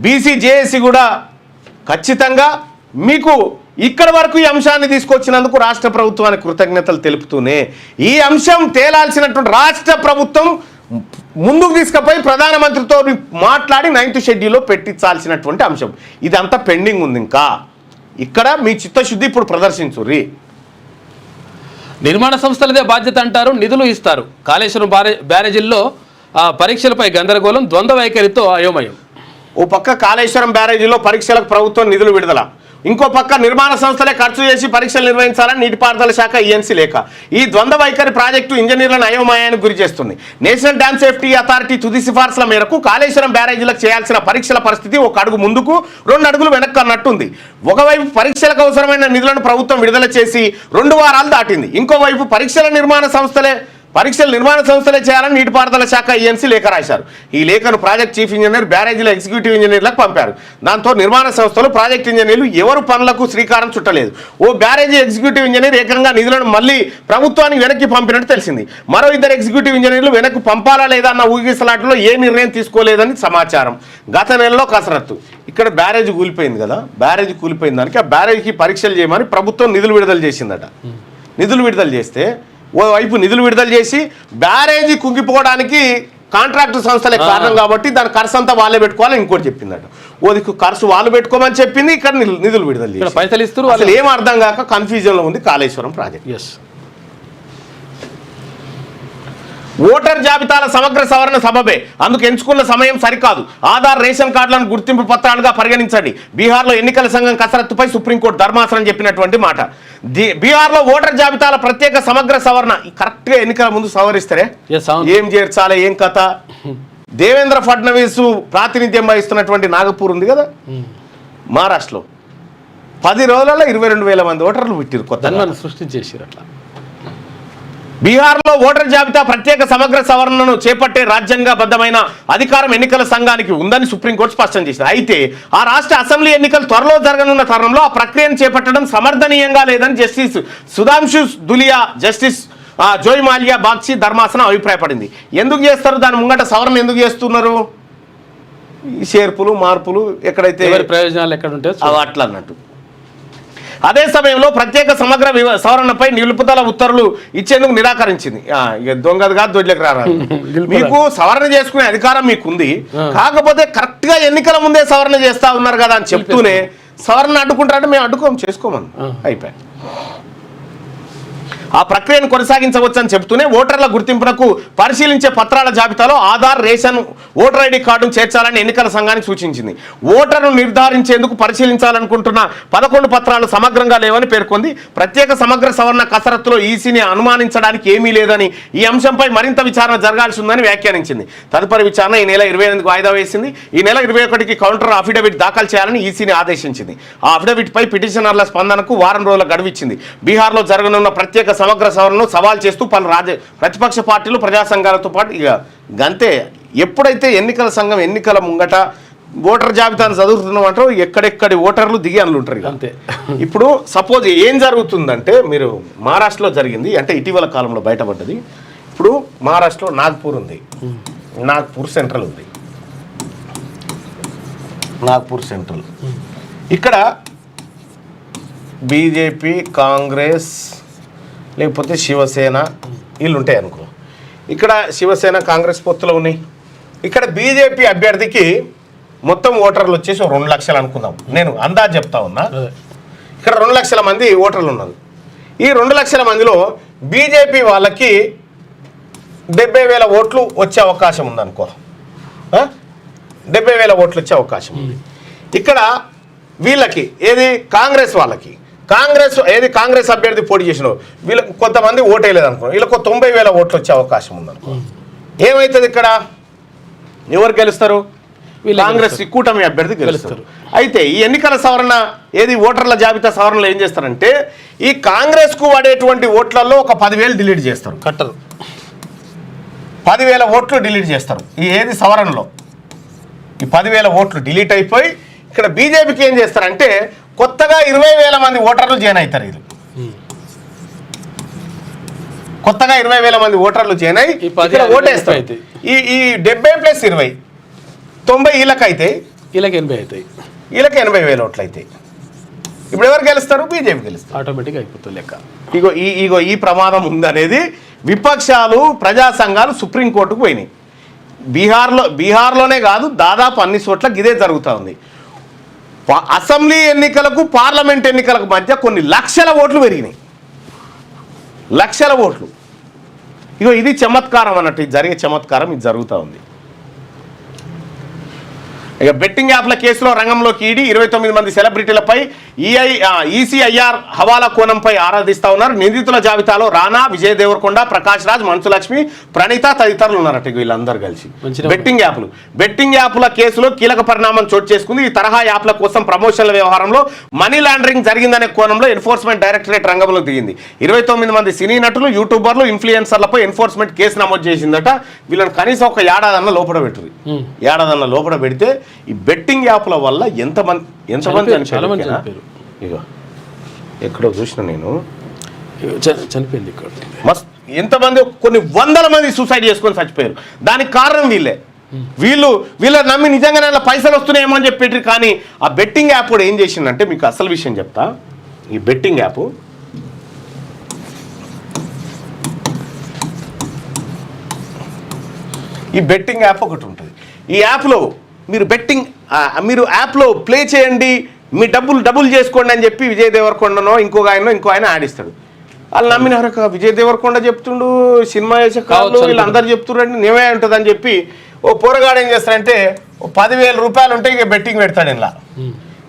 బీసీ జేఏసీ కూడా ఖచ్చితంగా మీకు ఇక్కడ వరకు ఈ అంశాన్ని తీసుకొచ్చినందుకు రాష్ట్ర ప్రభుత్వానికి కృతజ్ఞతలు తెలుపుతూనే, ఈ అంశం తేలాల్సినటువంటి రాష్ట్ర ప్రభుత్వం ముందుకు తీసుకుపోయి ప్రధానమంత్రితో మాట్లాడి 9th షెడ్యూల్లో పెట్టించాల్సినటువంటి అంశం. ఇదంతా పెండింగ్ ఉంది. ఇంకా ఇక్కడ మీ చిత్తశుద్ధి ఇప్పుడు ప్రదర్శించుర్రి. నిర్మాణ సంస్థలదే బాధ్యత అంటారు, నిధులు ఇస్తారు. కాళేశ్వరం బ్యారేజీల్లో పరీక్షలపై గందరగోళం, ద్వంద్వ వైఖరితో అయోమయం. ఓ పక్క కాళేశ్వరం బ్యారేజీలో పరీక్షలకు ప్రభుత్వం నిధులు విడుదల, ఇంకో పక్క నిర్మాణ సంస్థలే ఖర్చు చేసి పరీక్షలు నిర్వహించాలని నీటిపారుదల శాఖ ఈఎన్సీ లేఖ. ఈ ద్వంద్వ వైఖరి ప్రాజెక్టు ఇంజనీర్లను అయోమయానికి గురి చేస్తుంది. నేషనల్ డ్యామ్ సేఫ్టీ అథారిటీ తుది సిఫార్సుల మేరకు కాళేశ్వరం బ్యారేజీలకు చేయాల్సిన పరీక్షల పరిస్థితి ఒక అడుగు ముందుకు 2 అడుగులు వెనక్కి అన్నట్టుంది. ఒకవైపు పరీక్షలకు అవసరమైన నిధులను ప్రభుత్వం విడుదల చేసి 2 వారాలు దాటింది. ఇంకోవైపు పరీక్షల నిర్మాణ సంస్థలే చేయాలని నీటిపారుదల శాఖ ఈఎన్సీ లేఖ రాశారు. ఈ లేఖను ప్రాజెక్ట్ చీఫ్ ఇంజనీర్, బ్యారేజీల ఎగ్జిక్యూటివ్ ఇంజనీర్లకు పంపారు. దాంతో నిర్మాణ సంస్థలు, ప్రాజెక్ట్ ఇంజనీర్లు ఎవరు పనులకు శ్రీకారం చుట్టలేదు. ఓ బ్యారేజీ ఎగ్జిక్యూటివ్ ఇంజనీర్ ఏకంగా నిధులను మళ్ళీ ప్రభుత్వానికి వెనక్కి పంపినట్టు తెలిసింది. మరో 2 ఎగ్జిక్యూటివ్ ఇంజనీర్లు వెనక్కి పంపాలా లేదా అన్న ఊగిసలాటలో ఏ నిర్ణయం తీసుకోలేదని సమాచారం. గత నెలలో కసరత్తు. ఇక్కడ బ్యారేజీ కూలిపోయింది కదా, బ్యారేజీ కూలిపోయిన దానికి ఆ బ్యారేజీకి పరీక్షలు చేయమని ప్రభుత్వం నిధులు విడుదల చేసిందట. నిధులు విడుదల చేస్తే ఓవైపు నిధులు విడుదల చేసి బ్యారేజీ కుంగిపోవడానికి కాంట్రాక్టు సంస్థలే కారణం కాబట్టి దాని ఖర్చు అంతా వాళ్ళే పెట్టుకోవాలని ఇంకోటి చెప్పిందట. ఓదికు ఖర్చు వాళ్ళు పెట్టుకోమని చెప్పింది, ఇక్కడ నిధులు విడుదల చేసి పైసలు ఇస్తారు. అసలు ఏం అర్థం కాక కన్ఫ్యూజన్లో ఉంది కాళేశ్వరం ప్రాజెక్ట్. ఓటర్ జాబితాల సమగ్ర సవరణ సబబే, అందుకు ఎంచుకున్న సమయం సరికాదు. ఆధార్, రేషన్ కార్డులను గుర్తింపు పత్రాలుగా పరిగణించండి. బీహార్లో ఎన్నికల సంఘం కసరత్తుపై సుప్రీంకోర్టు ధర్మాసనం చెప్పినటువంటి మాట. బీహార్లో ఓటర్ జాబితాల ప్రత్యేక సమగ్ర సవరణ కరెక్ట్గా ఎన్నికల ముందు సవరిస్తారే, ఏం చేర్చాలి ఏం కథ. దేవేంద్ర ఫడ్నవీస్ ప్రాతినిధ్యం వహిస్తున్నటువంటి నాగపూర్ ఉంది కదా మహారాష్ట్రలో, 10 రోజులలో 22,000 మంది ఓటర్లు పెట్టారు, కొత్త సృష్టించేసారు. అట్లా బీహార్లో ఓటర్ జాబితా ప్రత్యేక సమగ్ర సవరణను చేపట్టే రాజ్యాంగబద్ధమైన అధికారం ఎన్నికల సంఘానికి ఉందని సుప్రీంకోర్టు స్పష్టం చేసింది. అయితే ఆ రాష్ట్ర అసెంబ్లీ ఎన్నికలు త్వరలో జరగనున్న తరుణంలో ఆ ప్రక్రియను చేపట్టడం సమర్థనీయంగా లేదని జస్టిస్ సుధాంశు దులియా, జస్టిస్ జోయ్ మాలియా బాగ్చి ధర్మాసనం అభిప్రాయపడింది. ఎందుకు చేస్తారు దాని ముంగట సవరణ ఎందుకు చేస్తున్నారు? ఈ చేర్పులు మార్పులు ఎక్కడైతే ప్రయోజనాలు ఎక్కడ ఉంటే అట్లా అన్నట్టు. అదే సమయంలో ప్రత్యేక సమగ్ర సవరణపై నిలుపుదల ఉత్తర్వులు ఇచ్చేందుకు నిరాకరించింది. ఇక దొంగది కాదు దొడ్లకు రారాదు. మీకు సవరణ చేసుకునే అధికారం మీకుంది, కాకపోతే కరెక్ట్ గా ఎన్నికల ముందే సవరణ చేస్తా ఉన్నారు కదా అని చెప్తూనే సవరణ అడ్డుకుంటారంటే మేము అడ్డుకోము, చేసుకోమని అయిపోయి ఆ ప్రక్రియను కొనసాగించవచ్చని చెబుతూనే ఓటర్ల గుర్తింపునకు పరిశీలించే పత్రాల జాబితాలో ఆధార్, రేషన్, ఓటర్ ఐడి కార్డును చేర్చాలని ఎన్నికల సంఘానికి సూచించింది. ఓటర్ను నిర్ధారించేందుకు పరిశీలించాలనుకుంటున్న 11 పత్రాలు సమగ్రంగా లేవని పేర్కొంది. ప్రత్యేక సమగ్ర సవరణ కసరత్తులో ఈసీని అనుమానించడానికి ఏమీ లేదని, ఈ అంశంపై మరింత విచారణ జరగాల్సి ఉందని వ్యాఖ్యానించింది. తదుపరి విచారణ ఈ నెల 28కు వాయిదా వేసింది. ఈ నెల 21కి కౌంటర్ అఫిడవిట్ దాఖలు చేయాలని ఈసీని ఆదేశించింది. ఆ అఫిడవిట్ పై పిటిషనర్ల స్పందనకు వారం రోజుల గడువిచ్చింది. బీహార్లో జరగనున్న ప్రత్యేక సమగ్ర సవరణను సవాల్ చేస్తూ పలు ప్రతిపక్ష పార్టీలు, ప్రజా సంఘాలతో పాటు ఇక గంతే ఎప్పుడైతే ఎన్నికల సంఘం ఎన్నికల ముంగట ఓటర్ జాబితాను చదువుతున్నామంటారో ఎక్కడెక్కడి ఓటర్లు దిగి అనులుంటారు అంతే. ఇప్పుడు సపోజ్ ఏం జరుగుతుందంటే, మీరు మహారాష్ట్రలో జరిగింది అంటే ఇటీవల కాలంలో బయటపడ్డది. ఇప్పుడు మహారాష్ట్రలో నాగ్పూర్ ఉంది, నాగ్పూర్ సెంట్రల్ ఉంది, నాగ్పూర్ సెంట్రల్. ఇక్కడ బీజేపీ, కాంగ్రెస్ లేకపోతే శివసేన వీళ్ళు ఉంటాయి అనుకో. ఇక్కడ శివసేన, కాంగ్రెస్ పొత్తులు ఉన్నాయి. ఇక్కడ బీజేపీ అభ్యర్థికి మొత్తం ఓటర్లు వచ్చేసి 2 లక్షలు అనుకుందాం, నేను అందాజు చెప్తా ఉన్నా. ఇక్కడ 2 లక్షల మంది ఓటర్లు ఉన్నారు. ఈ 2 లక్షల మందిలో బీజేపీ వాళ్ళకి 70,000 ఓట్లు వచ్చే అవకాశం ఉందనుకో. 70,000 ఓట్లు వచ్చే అవకాశం ఉంది. ఇక్కడ వీళ్ళకి ఏది కాంగ్రెస్ వాళ్ళకి కాంగ్రెస్ అభ్యర్థి పోటీ చేసిన వీళ్ళకి కొంతమంది ఓటేయలేదు అనుకో, వీళ్ళకు 90,000 ఓట్లు వచ్చే అవకాశం ఉందనుకో. ఏమవుతుంది ఇక్కడ? ఎవరు గెలుస్తారు? కాంగ్రెస్ కూటమి అభ్యర్థి గెలుస్తారు. అయితే ఈ ఎన్నికల సవరణ ఏది ఓటర్ల జాబితా సవరణలో ఏం చేస్తారంటే ఈ కాంగ్రెస్ కు పడేటువంటి ఓట్లలో ఒక 10,000 డిలీట్ చేస్తారు. కట్టరు 10,000 ఓట్లు డిలీట్ చేస్తారు. ఈ ఏది సవరణలో ఈ 10,000 ఓట్లు డిలీట్ అయిపోయి ఇక్కడ బీజేపీకి ఏం చేస్తారంటే కొత్తగా 20,000 మంది ఓటర్లు జాయిన్ అవుతారు. ఇది కొత్తగా 20,000 మంది ఓటర్లు జాయిన్ అయ్యి ఇక్కడ ఓటేస్తారు. ఈ 70+20 90 వీళ్ళకైతే వీళ్ళకి 80 అవుతాయి. వీళ్ళకి 80,000 ఓట్లు అవుతాయి. ఇప్పుడు ఎవరు గెలుస్తారు? బీజేపీ గెలుస్తారు. ఆటోమేటిక్గా అయిపోతుంది లెక్క. ఈ ప్రమాదం ఉందనేది విపక్షాలు ప్రజా సంఘాలు సుప్రీంకోర్టుకు పోయినాయి. బీహార్లోనే కాదు దాదాపు అన్ని చోట్ల ఇదే జరుగుతూ ఉంది. అసెంబ్లీ ఎన్నికలకు పార్లమెంట్ ఎన్నికలకు మధ్య కొన్ని లక్షల ఓట్లు పెరిగినాయి. లక్షల ఓట్లు. ఇది చమత్కారం అన్నట్టు. ఇది జరిగే చమత్కారం ఇది జరుగుతూ ఉంది. ఇక బెట్టింగ్ యాప్ల కేసులో రంగంలోకి ఈడీ 29 మంది సెలబ్రిటీలపై ఈసీఐఆర్ హవాలా కోణంపై ఆరాధిస్తా ఉన్నారు. నిందితుల జాబితాలో రానా, విజయ్ దేవరకొండ, ప్రకాష్ రాజ్, మన్సు లక్ష్మి, ప్రణీత తదితరులు ఉన్నారట. వీళ్ళందరూ కలిసి బెట్టింగ్ యాప్ల కేసులో కీలక పరిణామం చోటు చేసుకుంది. ఈ తరహా యాప్ల కోసం ప్రమోషన్ల వ్యవహారంలో మనీ లాండరింగ్ జరిగిందనే కోణంలో ఎన్ఫోర్స్మెంట్ డైరెక్టరేట్ రంగంలోకి దిగింది. 29 మంది సినీ నటులు, యూట్యూబర్లు, ఇన్ఫ్లుయెన్సర్లపై ఎన్ఫోర్స్మెంట్ కేసు నమోదు చేసిందట. వీళ్ళని కనీసం ఒక ఏడాదన్న లోపల పెట్టరు. ఏడాదన్న లోపల పెడితే ఈ బెట్టింగ్ యాప్ల వల్ల ఎంతమంది చనిపోయారు. ఇగో ఎక్కడో చూసిన నేను చనిపోయింది ఇక్కడ ఎంతమంది కొన్ని వందల మంది సూసైడ్ చేసుకొని చచ్చిపోయారు. దానికి కారణం వీళ్ళు నమ్మి నిజంగానే అలా పైసలు వస్తున్నాయేమో అని చెప్పి. కానీ ఆ బెట్టింగ్ యాప్ కూడా ఏం చేసిందంటే మీకు అసలు విషయం చెప్తా. ఈ బెట్టింగ్ యాప్ ఒకటి ఉంటుంది. ఈ యాప్లో మీరు యాప్లో ప్లే చేయండి, మీ డబ్బులు చేసుకోండి అని చెప్పి విజయ్ దేవరకొండనో ఇంకో ఆయన ఆడిస్తాడు. వాళ్ళు నమ్మినారు. విజయ్ దేవరకొండ చెప్తుండు, సినిమా చేసే కాళ్ళు వీళ్ళందరూ చెప్తుండ్రండి నేమే ఉంటుంది అని చెప్పి ఓ పోరగాడు ఏం చేస్తాడంటే 10,000 రూపాయలు ఉంటే ఇక బెట్టింగ్ పెడతాడు. ఇలా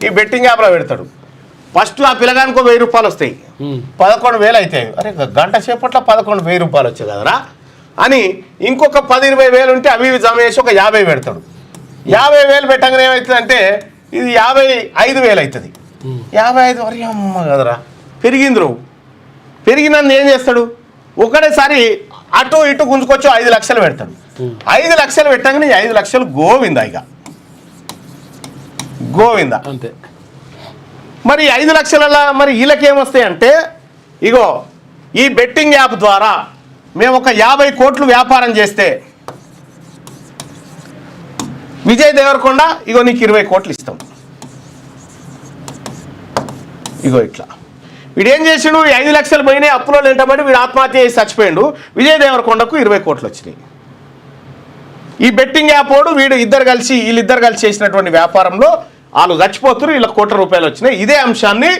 ఈ బెట్టింగ్ యాప్లో పెడతాడు. ఫస్ట్ ఆ పిల్లగానికి 1,000 రూపాయలు వస్తాయి. 11,000 అవుతాయి. అరే గంట సేపట్లో 11,000 రూపాయలు వచ్చాయి కదరా అని ఇంకొక 10-20,000 ఉంటే అవి జమ చేసి ఒక 50 పెడతాడు. 50,000 పెట్టగానే ఏమవుతుందంటే ఇది 55,000 అవుతుంది. 55 వరకు అమ్మ కదరా పెరిగింది. పెరిగినందు ఏం చేస్తాడు? ఒకటేసారి అటు ఇటు గుంజుకొచ్చి 5 లక్షలు పెడతాడు. 5 లక్షలు పెట్టగానే 5 లక్షలు గోవిందా అంతే. మరి 5 లక్షల మరి వీళ్ళకేమొస్తాయంటే ఇగో ఈ బెట్టింగ్ యాప్ ద్వారా మేము ఒక 50 కోట్లు వ్యాపారం చేస్తే విజయ్ దేవరకొండ ఇగో నీకు 20 కోట్లు ఇస్తాం. ఇగో ఇట్లా వీడేం చేసిండు? 5 లక్షలు పోయినాయి అప్పులో లేంటబడి వీడు ఆత్మహత్య చేసి చచ్చిపోయిండు. విజయ్ దేవరకొండకు 20 కోట్లు వచ్చినాయి. ఈ బెట్టింగ్ యాప్ వాడు వీళ్ళిద్దరు కలిసి చేసినటువంటి వ్యాపారంలో వాళ్ళు చచ్చిపోతున్నారు. వీళ్ళకి ₹1,00,00,000 వచ్చినాయి. ఇదే అంశాన్ని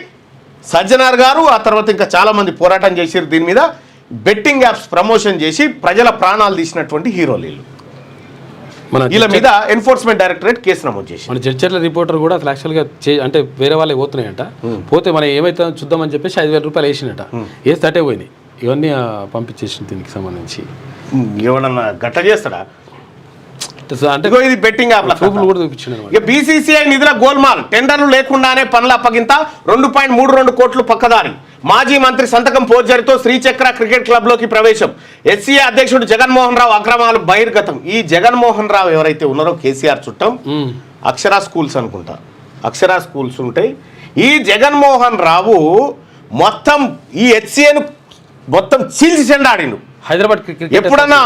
సజ్జనార్ గారు ఆ తర్వాత ఇంకా చాలా మంది పోరాటం చేశారు. దీని మీద బెట్టింగ్ యాప్స్ ప్రమోషన్ చేసి ప్రజల ప్రాణాలు తీసినటువంటి హీరోలు వీళ్ళ మీద ఎన్ఫోర్స్మెంట్ డైరెక్టరేట్ కేసు నమోదు చేసి మన జడ్చర్ల రిపోర్టర్ కూడా అసలు యాక్చువల్గా అంటే వేరే వాళ్ళే పోతున్నాయంట. పోతే మనం ఏమైతే చూద్దామని చెప్పేసి 5,000 రూపాయలు వేసినట. వేస్తే అటే పోయినాయి. ఇవన్నీ పంపించేసిన దీనికి సంబంధించి ఏమన్నా గట్ట చేస్తాడా అంటే ఇది బెట్టింగ్ యాప్ ప్రూఫ్లు కూడా చూపించాడు. ఇక బీసీసీఐ నిధుల గోల్మాల్, టెండర్లు లేకుండానే పనుల అప్పగింత, 2.32 కోట్లు పక్కదారి. మాజీ మంత్రి సంతకం ఫోర్జరీతో శ్రీచక్ర క్రికెట్ క్లబ్లోకి ప్రవేశం. ఎస్సీఏ అధ్యక్షుడు జగన్మోహన్ రావు అక్రమాలు బహిర్గతం. ఈ జగన్మోహన్ రావు ఎవరైతే ఉన్నారో కేసీఆర్ చుట్టం, అక్షరా స్కూల్స్ అనుకుంటా, అక్షరా స్కూల్స్ ఉంటాయి. ఈ జగన్మోహన్ రావు మొత్తం ఈ హెచ్సిఏను మొత్తం చీల్చి చెండాడిండు. హైదరాబాద్ ఎప్పుడన్నా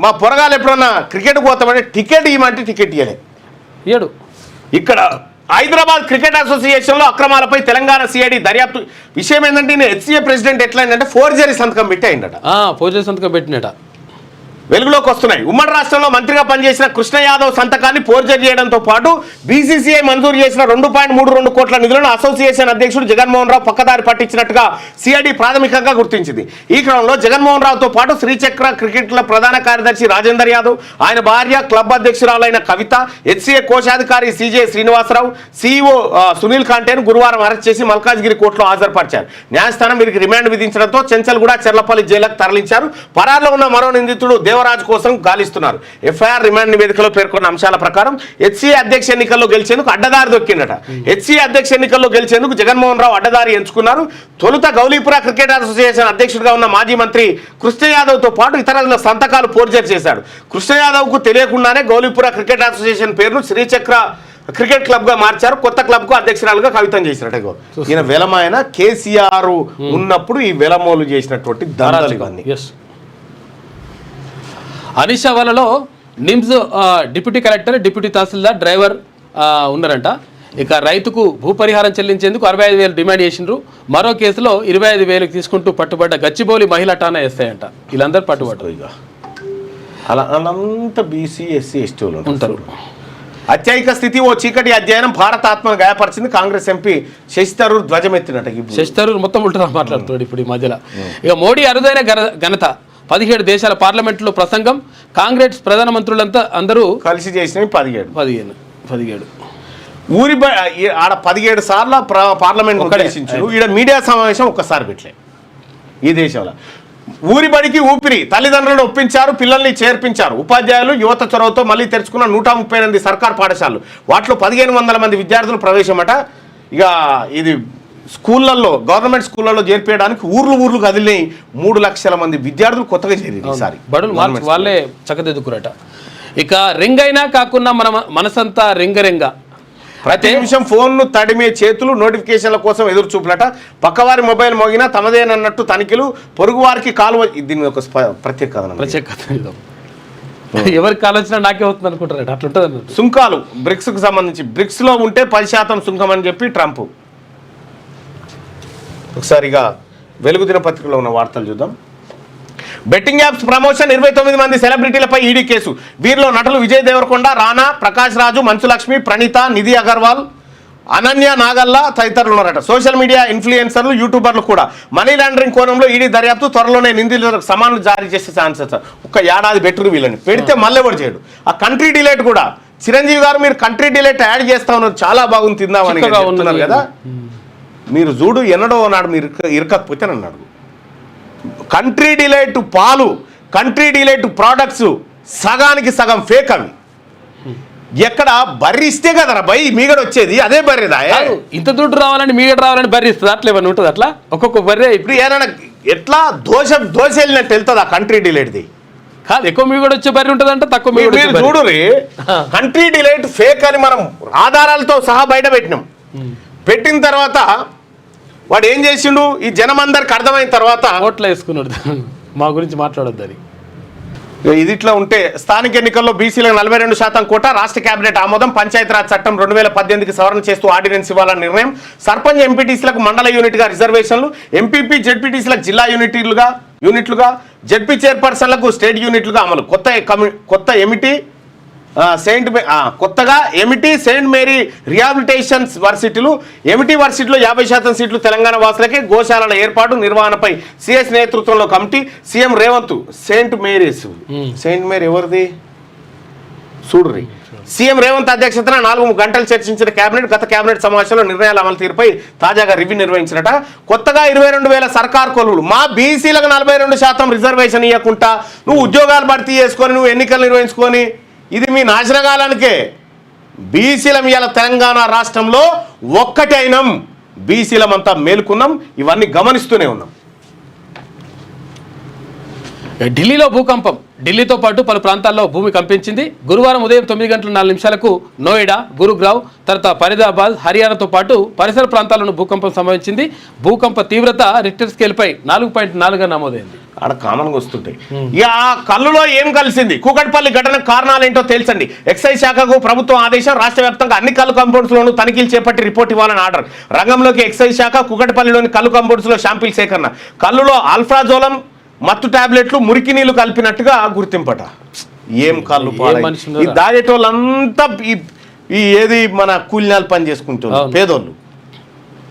మా పొరగాలు ఎప్పుడన్నా క్రికెట్ పోతామంటే టికెట్ ఇవ్వమంటే టికెట్ ఇవ్వలేదు. ఇక్కడ హైదరాబాద్ క్రికెట్ అసోసియేషన్లో అక్రమాలపై తెలంగాణ సిఐడి దర్యాప్తు. విషయం ఏంటంటే హెచ్సిఏ ప్రెసిడెంట్ ఎట్లయిందంటే ఫోర్జరీ సంతకం పెట్టి అయిందట. ఫోర్జరీ సంతకం పెట్టినట. వెలుగులోకి వస్తున్నాయి. ఉమ్మడి రాష్ట్రంలో మంత్రిగా పనిచేసిన కృష్ణ యాదవ్ సంతకాన్ని ఫోర్జరీ చేయడంతో పాటు బీసీసీఐ మంజూరు చేసిన 2.32 కోట్ల నిధులను అసోసియేషన్ అధ్యక్షుడు జగన్మోహన్ రావు పక్కదారి పట్టించినట్టుగా సిఐడి ప్రాథమికంగా గుర్తించింది. ఈ క్రమంలో జగన్మోహన్ రావుతో పాటు శ్రీచక్ర క్రికెట్ల ప్రధాన కార్యదర్శి రాజేందర్ యాదవ్, ఆయన భార్య, క్లబ్ అధ్యక్షురాలైన కవిత, హెచ్సీఏ కోశాధికారి సిజే శ్రీనివాసరావు, సీఈఓ సునీల్ కాంటేను గురువారం అరెస్ట్ చేసి మల్కాజ్గిరి కోర్టులో హాజరుపరిచారు. న్యాయస్థానం వీరికి రిమాండ్ విధించడంతో చెంచల్గూడ, చెర్లపల్లి జైలుకు తరలించారు. పరారులో ఉన్న మరో నిందితుడు దేవరాజు కోసం గాలిస్తున్నారు. ఎఫ్ఐఆర్ రిమాండ్ నివేదికలో పేర్కొన్న అంశాల ప్రకారం హెచ్సీఏ అధ్యక్ష ఎన్నికల్లో గెలిచేందుకు అడ్డదారి దొక్కిందట. హెచ్సీఏ అధ్యక్ష ఎన్నికల్లో గెలిచేందుకు జగన్మోహన్ రావు అడ్డదారి ఎంచుకున్నారు. తొలుత గౌలీపుర క్రికెట్ అసోసియేషన్ అధ్యక్షుడిగా ఉన్న మాజీ మంత్రి కృష్ణ యాదవ్తో పాటు ఇతరుల సంతకాలు ఫోర్జరీ చేశాడు. కృష్ణ యాదవ్కు తెలియకుండానే గౌలీపుర క్రికెట్ అసోసియేషన్ పేరును శ్రీచక్ర క్రికెట్ క్లబ్ గా మార్చారు. కొత్త క్లబ్ కు అధ్యక్షురాలుగా కవితం చేసినట్టు. ఈయన వెలమైన కేసీఆర్ ఉన్నప్పుడు ఈ వెలమోలు చేసినటువంటి దండాలు ఇవన్నీ. అనిషా వాళ్ళలో నిమ్స్ డిప్యూటీ కలెక్టర్, డిప్యూటీ తహసీల్దార్, డ్రైవర్ ఉన్నారంట. ఇక రైతుకు భూపరిహారం చెల్లించేందుకు 65,000 డిమాండ్ చేసిండ్రు. మరో కేసులో 25,000 తీసుకుంటూ పట్టుబడ్డ గచ్చిబౌలి మహిళా ఠాణా వేస్తాయంట. వీళ్ళందరూ పట్టుబడ్డారు. ఇక అలా బీసీ, ఎస్సీ, ఎస్టీ ఉంటారు. అత్యయిక స్థితి ఓ చీకటి అధ్యయనం భారత ఆత్మను గాయపరిచింది. కాంగ్రెస్ ఎంపీ శశి థరూర్ ధ్వజమెత్తినట్టు. శశి థరూర్ మొత్తం ఉంటా మాట్లాడుతున్నాడు ఇప్పుడు ఈ మధ్యలో. ఇక మోడీ అరుదైన ఘనత 17 దేశాల పార్లమెంట్లో ప్రసంగం. కాంగ్రెస్ ప్రధానమంత్రులంతా అందరూ కలిసి చేసినవి 17 ఊరి ఆడ 17 సార్లు పార్లమెంట్ ఉద్దేశించారు. ఈడ మీడియా సమావేశం ఒక్కసారి పెట్టలే. ఈ దేశంలో ఊరి బడికి ఊపిరి, తల్లిదండ్రులను ఒప్పించారు, పిల్లల్ని చేర్పించారు. ఉపాధ్యాయులు యువత చొరవతో మళ్ళీ తెరుచుకున్న 138 సర్కార్ పాఠశాలలు, వాటిలో 1500 మంది విద్యార్థులు ప్రవేశమట. ఇక ఇది స్కూళ్ళల్లో, గవర్నమెంట్ స్కూళ్ళల్లో చేర్పేయడానికి ఊర్లు కదిలినాయి. 3 లక్షల మంది విద్యార్థులు కొత్తగా చేరింది ఈసారి. బడులు వాళ్ళే చక్కదిద్దుకురట. ఇక రింగైనా కాకుండా మనసంతా రింగ ప్రతి నిమిషం ఫోన్ను తడిమే చేతులు, నోటిఫికేషన్ల కోసం ఎదురు చూపులట. పక్కవారి మొబైల్ మోగినా తమదేనన్నట్టు తనిఖీలు, పొరుగువారికి కాలు. దీని ఒక ప్రత్యేకత. ఎవరికి కాలు వచ్చినా నాకే అవుతుంది అనుకుంటారట. అట్లుంటుంది అన్నట్టు. సుంకాలు బ్రిక్స్కు సంబంధించి బ్రిక్స్లో ఉంటే 10% సుంకం అని చెప్పి ట్రంప్. ఒకసారిగా వెలుగు దినపత్రికలో ఉన్న వార్తలు చూద్దాం. బెట్టింగ్ యాప్స్ ప్రమోషన్, 29 మంది సెలబ్రిటీలపై ఈడీ కేసు. వీరిలో నటులు విజయ్ దేవరకొండ, రానా, ప్రకాష్ రాజు, మంచు లక్ష్మి, ప్రణీత, నిధి అగర్వాల్, అనన్య నాగల్ల తదితరులు ఉన్నారట. సోషల్ మీడియా ఇన్ఫ్లుయెన్సర్లు, యూట్యూబర్లు కూడా. మనీ లాండరింగ్ కోణంలో ఈడీ దర్యాప్తు. త్వరలోనే నిందితులకు సమన్లు జారీ చేసే ఛాన్సెస్. ఒక ఏడాది బెట్టురు వీళ్ళని పెడితే మళ్ళీ ఎవరు చేయడు. ఆ కంట్రీ డిలేట్ కూడా చిరంజీవి గారు మీరు కంట్రీ డిలేట్ యాడ్ చేస్తా ఉన్నారు, చాలా బాగుంది తిందామని చెప్తున్నారు కదా. మీరు చూడు ఎన్నడో నాడు మీరు ఇరకకపోతే అన్నాడు. కంట్రీ డిలైట్ పాలు, కంట్రీ డిలైట్ ప్రోడక్ట్స్ సగానికి సగం ఫేక్. అవి ఎక్కడ బర్రి ఇస్తే కదరా బై మీగడ వచ్చేది, అదే బర్రెదా? ఇంత దుడ్డు రావాలని మీగడ రావాలని బర్రి ఇస్తుంది. అట్లా ఏమన్నా ఉంటుంది అట్లా? ఒక్కొక్క బర్రె ఇప్పుడు ఏమైనా ఎట్లా దోశ వెళ్ళినట్టు వెళ్తుంది ఆ కంట్రీ డిలైట్ది. కాదు, ఎక్కువ మీగడ వచ్చే బర్రి ఉంటుంది అంటే తక్కువ మీరు చూడు రే. కంట్రీ డిలైట్ ఫేక్ అని మనం ఆధారాలతో సహా బయట పెట్టిన తర్వాత వాడు ఏం చేసిండు, ఈ జనం అందరికి అర్థమైన తర్వాత ఓట్లు వేసుకున్నాడు. మా గురించి మాట్లాడొద్దని. ఇది ఇట్లా ఉంటే స్థానిక ఎన్నికల్లో బీసీలకు 42% కోటా, రాష్ట్ర కేబినెట్ ఆమోదం. పంచాయతీరాజ్ చట్టం 2018కి సవరణ చేస్తూ ఆర్డినెన్స్ ఇవ్వాలని నిర్ణయం. సర్పంచ్ ఎంపీటీసీలకు మండల యూనిట్గా రిజర్వేషన్లు, ఎంపీపీ జెడ్పీటీసీలకు జిల్లా యూనిట్లుగా, జెడ్పీ చైర్పర్సన్లకు స్టేట్ యూనిట్లుగా అమలు. కొత్తగా ఎమిటీ సెయింట్ మేరీ రిహాబిలిటేషన్ వర్సిటీలు. ఎమిటీ వర్సిటీలో 50% సీట్లు తెలంగాణ వాసులకే. గోశాలల ఏర్పాటు నిర్వహణపై సిఎస్ నేతృత్వంలో committee. CM Revanth Saint Mary ఎవరిది చూడుర్రి. సీఎం రేవంత్ అధ్యక్షతన 4 గంటలు చర్చించిన కేబినెట్. గత కేబినెట్ సమావేశంలో నిర్ణయాల అమలు తీరుపై తాజాగా రివ్యూ నిర్వహించినట. కొత్తగా 22,000 సర్కార్ కొలువులు. మా బీసీలకు 42% రిజర్వేషన్ ఇవ్వకుండా నువ్వు ఉద్యోగాలు భర్తీ చేసుకొని నువ్వు ఎన్నికలు నిర్వహించుకొని ఇది మీ నాశనకాలానికే. బీసీలం ఇవాళ తెలంగాణ రాష్ట్రంలో ఒక్కటి అయినాం, బీసీలమంతా మేలుకున్నాం. ఇవన్నీ గమనిస్తూనే ఉన్నాం. ఢిల్లీలో భూకంపం. ఢిల్లీతో పాటు పలు ప్రాంతాల్లో భూమి కంపించింది. గురువారం ఉదయం 9:04 నోయిడా, గురుగ్రావ్, తర్వాత ఫరీదాబాద్, హర్యానాతో పాటు పరిసర ప్రాంతాలను భూకంపం సంభవించింది. భూకంప తీవ్రత రిక్టర్ స్కేల్పై 4.4గా నమోదైంది. ఆడ కామన్గా వస్తుంటాయి. ఇక ఆ కళ్ళులో ఏం కలిసింది, కూకట్పల్లి ఘటనకు కారణాలేంటో తెలుసండి. ఎక్సైజ్ శాఖకు ప్రభుత్వం ఆదేశం. రాష్ట్ర వ్యాప్తంగా అన్ని కళ్ళు కంపౌండ్స్లోనూ తనిఖీలు చేపట్టి రిపోర్ట్ ఇవ్వాలని ఆర్డర్. రంగంలోకి ఎక్సైజ్ శాఖ. కూకట్పల్లిలోని కళ్ళు కంపౌండ్స్లో శాంపిల్ సేకరణ. కళ్ళులో అల్ఫ్రాజోలం మత్తు టాబ్లెట్లు మురికి నీళ్లు కలిపినట్టుగా గుర్తింపట. ఏం కళ్ళు మనిషి ఉన్నారా? ఈ దాగేటోళ్ళంతా ఈ ఏది మన కూలినాలు పని చేసుకుంటున్నారు పేదోళ్ళు.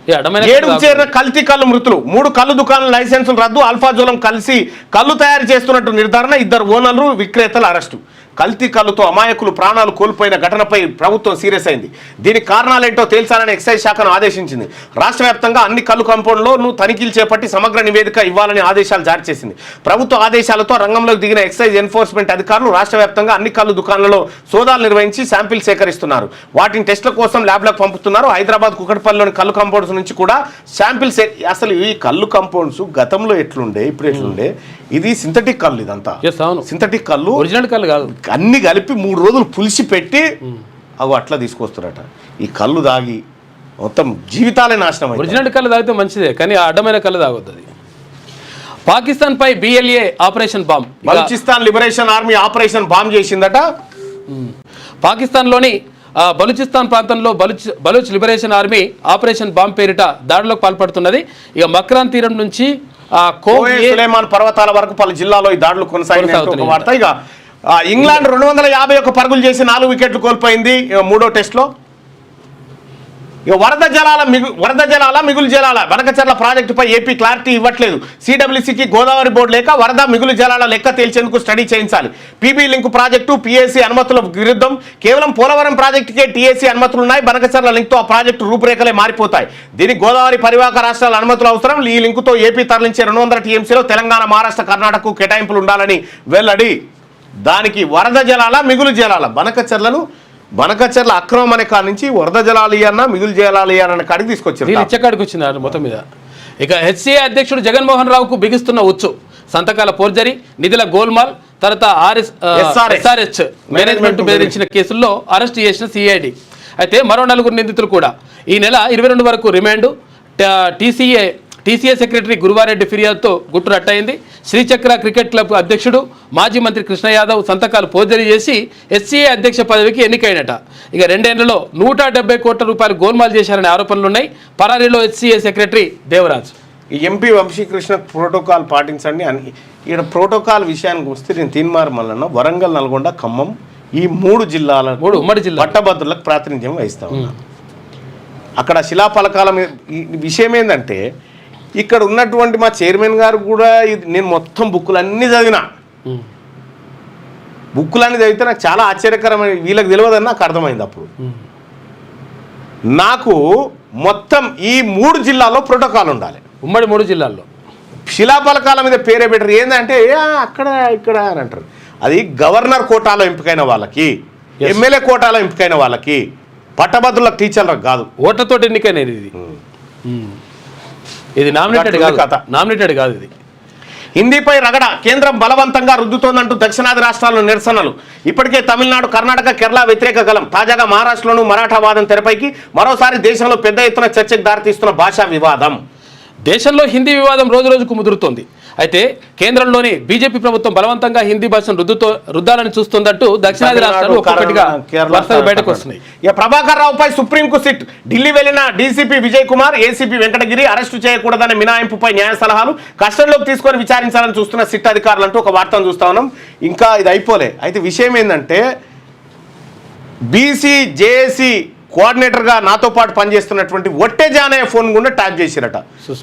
ఈ అడ్డమైన ఏడుకు చేరిన కల్తీ కళ్ళు మృతులు. 3 కళ్ళు దుకాణాల లైసెన్సులు రద్దు. అల్ఫాజోలం కలిసి కళ్ళు తయారు చేస్తున్నట్టు నిర్ధారణ. 2 ఓనర్లు విక్రేతలు అరెస్టు. కల్తీ కళ్ళుతో అమాయకులు ప్రాణాలు కోల్పోయిన ఘటనపై ప్రభుత్వం సీరియస్ అయింది. దీనికి కారణాలేంటో తేల్చాలని ఎక్సైజ్ శాఖను ఆదేశించింది. రాష్ట్ర వ్యాప్తంగా అన్ని కళ్ళు కాంపౌండ్లోనూ తనిఖీలు చేపట్టి సమగ్ర నివేదిక ఇవ్వాలని ఆదేశాలు జారీ చేసింది. ప్రభుత్వ ఆదేశాలతో రంగంలోకి దిగిన ఎక్సైజ్ ఎన్ఫోర్స్మెంట్ అధికారులు రాష్ట్ర వ్యాప్తంగా అన్ని కళ్ళు దుకాణాలలో సోదాలు నిర్వహించి శాంపిల్ సేకరిస్తున్నారు. వాటిని టెస్టుల కోసం ల్యాబ్లకు పంపుతున్నారు. హైదరాబాద్ కుకట్పల్లిలోని కళ్ళు కాంపౌండ్స్ నుంచి కూడా శాంపిల్ అసలు ఈ కళ్ళు కాంపౌండ్స్ గతంలో ఎట్లుండే ఇప్పుడు ఎట్లుండే, ఇది సింథటిక్ కళ్ళు. ఇదంతా సింథటిక్ కళ్ళు, ఒరిజినల్ కళ్ళు కాదు. అన్ని కలిపి 3 రోజులు పులిసి పెట్టి అవి అట్లా తీసుకొస్తారట. ఈ కళ్ళు దాగి మొత్తం జీవితాలే నాశనం. ఒరిజినల్ కళ్ళు తాగితే మంచిదే, కానీ ఆ అడ్డమైన కళ్ళు తాగొద్దు. అది పాకిస్తాన్ పై BLA operation bomb. Balochistan liberation army operation bomb చేసిందట. పాకిస్తాన్లోని బలూచిస్తాన్ ప్రాంతంలో Baloch liberation army operation bomb పేరిట దాడులకు పాల్పడుతున్నది. ఇక మక్రాన్ తీరం నుంచి సులేమాన్ పర్వతాల వరకు పలు జిల్లాలో ఈ దాడులు కొనసాగిన వార్త. ఇక ఇంగ్లాండ్ 251 పరుగులు చేసి 4 వికెట్లు కోల్పోయింది 3వ టెస్ట్లో. ఇక వరద జలాల మిగులు జలాల బనకచర్ల ప్రాజెక్టుపై ఏపీ క్లారిటీ ఇవ్వట్లేదు. CWCకి గోదావరి బోర్డు లేక వరద మిగులు జలాల లెక్క తేల్చేందుకు స్టడీ చేయించాలి. PB లింక్ ప్రాజెక్టు PAC అనుమతుల విరుద్ధం. కేవలం పోలవరం ప్రాజెక్టుకే TAC అనుమతులున్నాయి. బనకచర్ల లింక్తో ఆ ప్రాజెక్టు రూపురేఖలే మారిపోతాయి. దీనికి గోదావరి పరివాహక రాష్ట్రాల అనుమతులు అవసరం. ఈ లింకుతో ఏపీ తరలించే 200 TMCలో తెలంగాణ, మహారాష్ట్ర, కర్ణాటకకు కేటాయింపులు ఉండాలని వెల్లడి. దానికి వరద జలాల మిగులు జలాల బనకచర్ల అక్రమం అనే కాడి నుంచి వరద జలాలు ఇయ్యన్నా మిగులు జలాలు ఇయ్యన్న కాడికి తీసుకొచ్చారు. ఇచ్చకాడికి వచ్చినారు మొత్తం మీద. ఇక HCA అధ్యక్షుడు జగన్మోహన్ రావుకు బిగిస్తున్న ఉచ్చు. సంతకాల ఫోర్జరీ, నిధుల గోల్మాల్, తర్వాత SRH మేనేజ్మెంట్ బెదిరించిన కేసుల్లో అరెస్ట్ చేసిన CID. అయితే మరో 4 నిందితులు కూడా ఈ నెల 22 వరకు రిమాండ్. TCA సెక్రటరీ గురువారెడ్డి ఫిర్యాదుతో గుట్టు రట్టయింది. శ్రీచక్ర క్రికెట్ క్లబ్ అధ్యక్షుడు మాజీ మంత్రి కృష్ణ యాదవ్ సంతకాలు ఫోర్జరీ చేసి HCA అధ్యక్ష పదవికి ఎన్నికైనట. ఇక 2 ఏళ్లలో 170 కోట్ల రూపాయలు గోల్మాల్ చేశారనే ఆరోపణలున్నాయి. పరారీలో HCA సెక్రటరీ దేవరాజ్. ఈ MP వంశీకృష్ణ ప్రోటోకాల్ పాటించండి అని. ఇక్కడ ప్రోటోకాల్ విషయానికి వస్తే నేను తీన్మార్ మల్లన్న వరంగల్, నల్గొండ, ఖమ్మం ఈ 3 జిల్లాల ఉమ్మడి జిల్లా పట్టభద్రులకు ప్రాతినిధ్యం వహిస్తా ఉన్నా. అక్కడ శిలాఫలకాల మీద విషయం ఏంటంటే ఇక్కడ ఉన్నటువంటి మా చైర్మన్ గారు కూడా నేను మొత్తం బుక్కులన్నీ చదివితే నాకు చాలా ఆశ్చర్యకరమైన, వీళ్ళకి తెలియదని నాకు అర్థమైంది. అప్పుడు నాకు మొత్తం ఈ 3 జిల్లాల్లో ప్రోటోకాల్ ఉండాలి. ఉమ్మడి 3 జిల్లాల్లో శిలాఫలకాల మీద పేరే పెట్టరు. ఏంటంటే అక్కడ ఇక్కడ అని అంటారు. అది గవర్నర్ కోటాలో ఎంపికైన వాళ్ళకి, ఎమ్మెల్యే కోటాలో ఎంపికైన వాళ్ళకి, పట్టభద్రులకు, టీచర్లకు కాదు. ఓట్లతో ఎన్నికైనది ఇది నామినేటెడ్ కాదు. ఇది హిందీపై రగడ కేంద్రం బలవంతంగా రుద్దుతోందంటూ దక్షిణాది రాష్ట్రాల్లో నిరసనలు. ఇప్పటికే తమిళనాడు, కర్ణాటక, కేరళ వ్యతిరేక గలం. తాజాగా మహారాష్ట్రలోనూ మరాఠా వాదం తెరపైకి. మరోసారి దేశంలో పెద్ద ఎత్తున చర్చకు దారితీస్తున్న భాషా వివాదం. దేశంలో హిందీ వివాదం రోజుకు ముదురుతోంది. అయితే కేంద్రంలోని బీజేపీ ప్రభుత్వం బలవంతంగా హిందీ భాషను రుద్దాలని చూస్తుందంటూ దక్షిణాది రాష్ట్రాలు ఒక్కొక్కటిగా బయటకు వస్తున్నాయి. ఇక ప్రభాకర్ రావుపై సుప్రీంకు సిట్. ఢిల్లీ వెళ్లిన DCP Vijay Kumar, ACP Venkatagiri arrest చేయకూడదనే మినహాయింపుపై న్యాయ సలహాలు. కస్టడీలోకి తీసుకొని విచారించాలని చూస్తున్న సిట్ అధికారులు అంటూ ఒక వార్తను చూస్తా ఉన్నాం. ఇంకా ఇది అయిపోలే. అయితే విషయం ఏంటంటే BC JAC కోఆర్డినేటర్గా నాతో పాటు పనిచేస్తున్నటువంటి వట్టే జానయ్య ఫోన్ కూడా ట్యాప్ చేసిరట.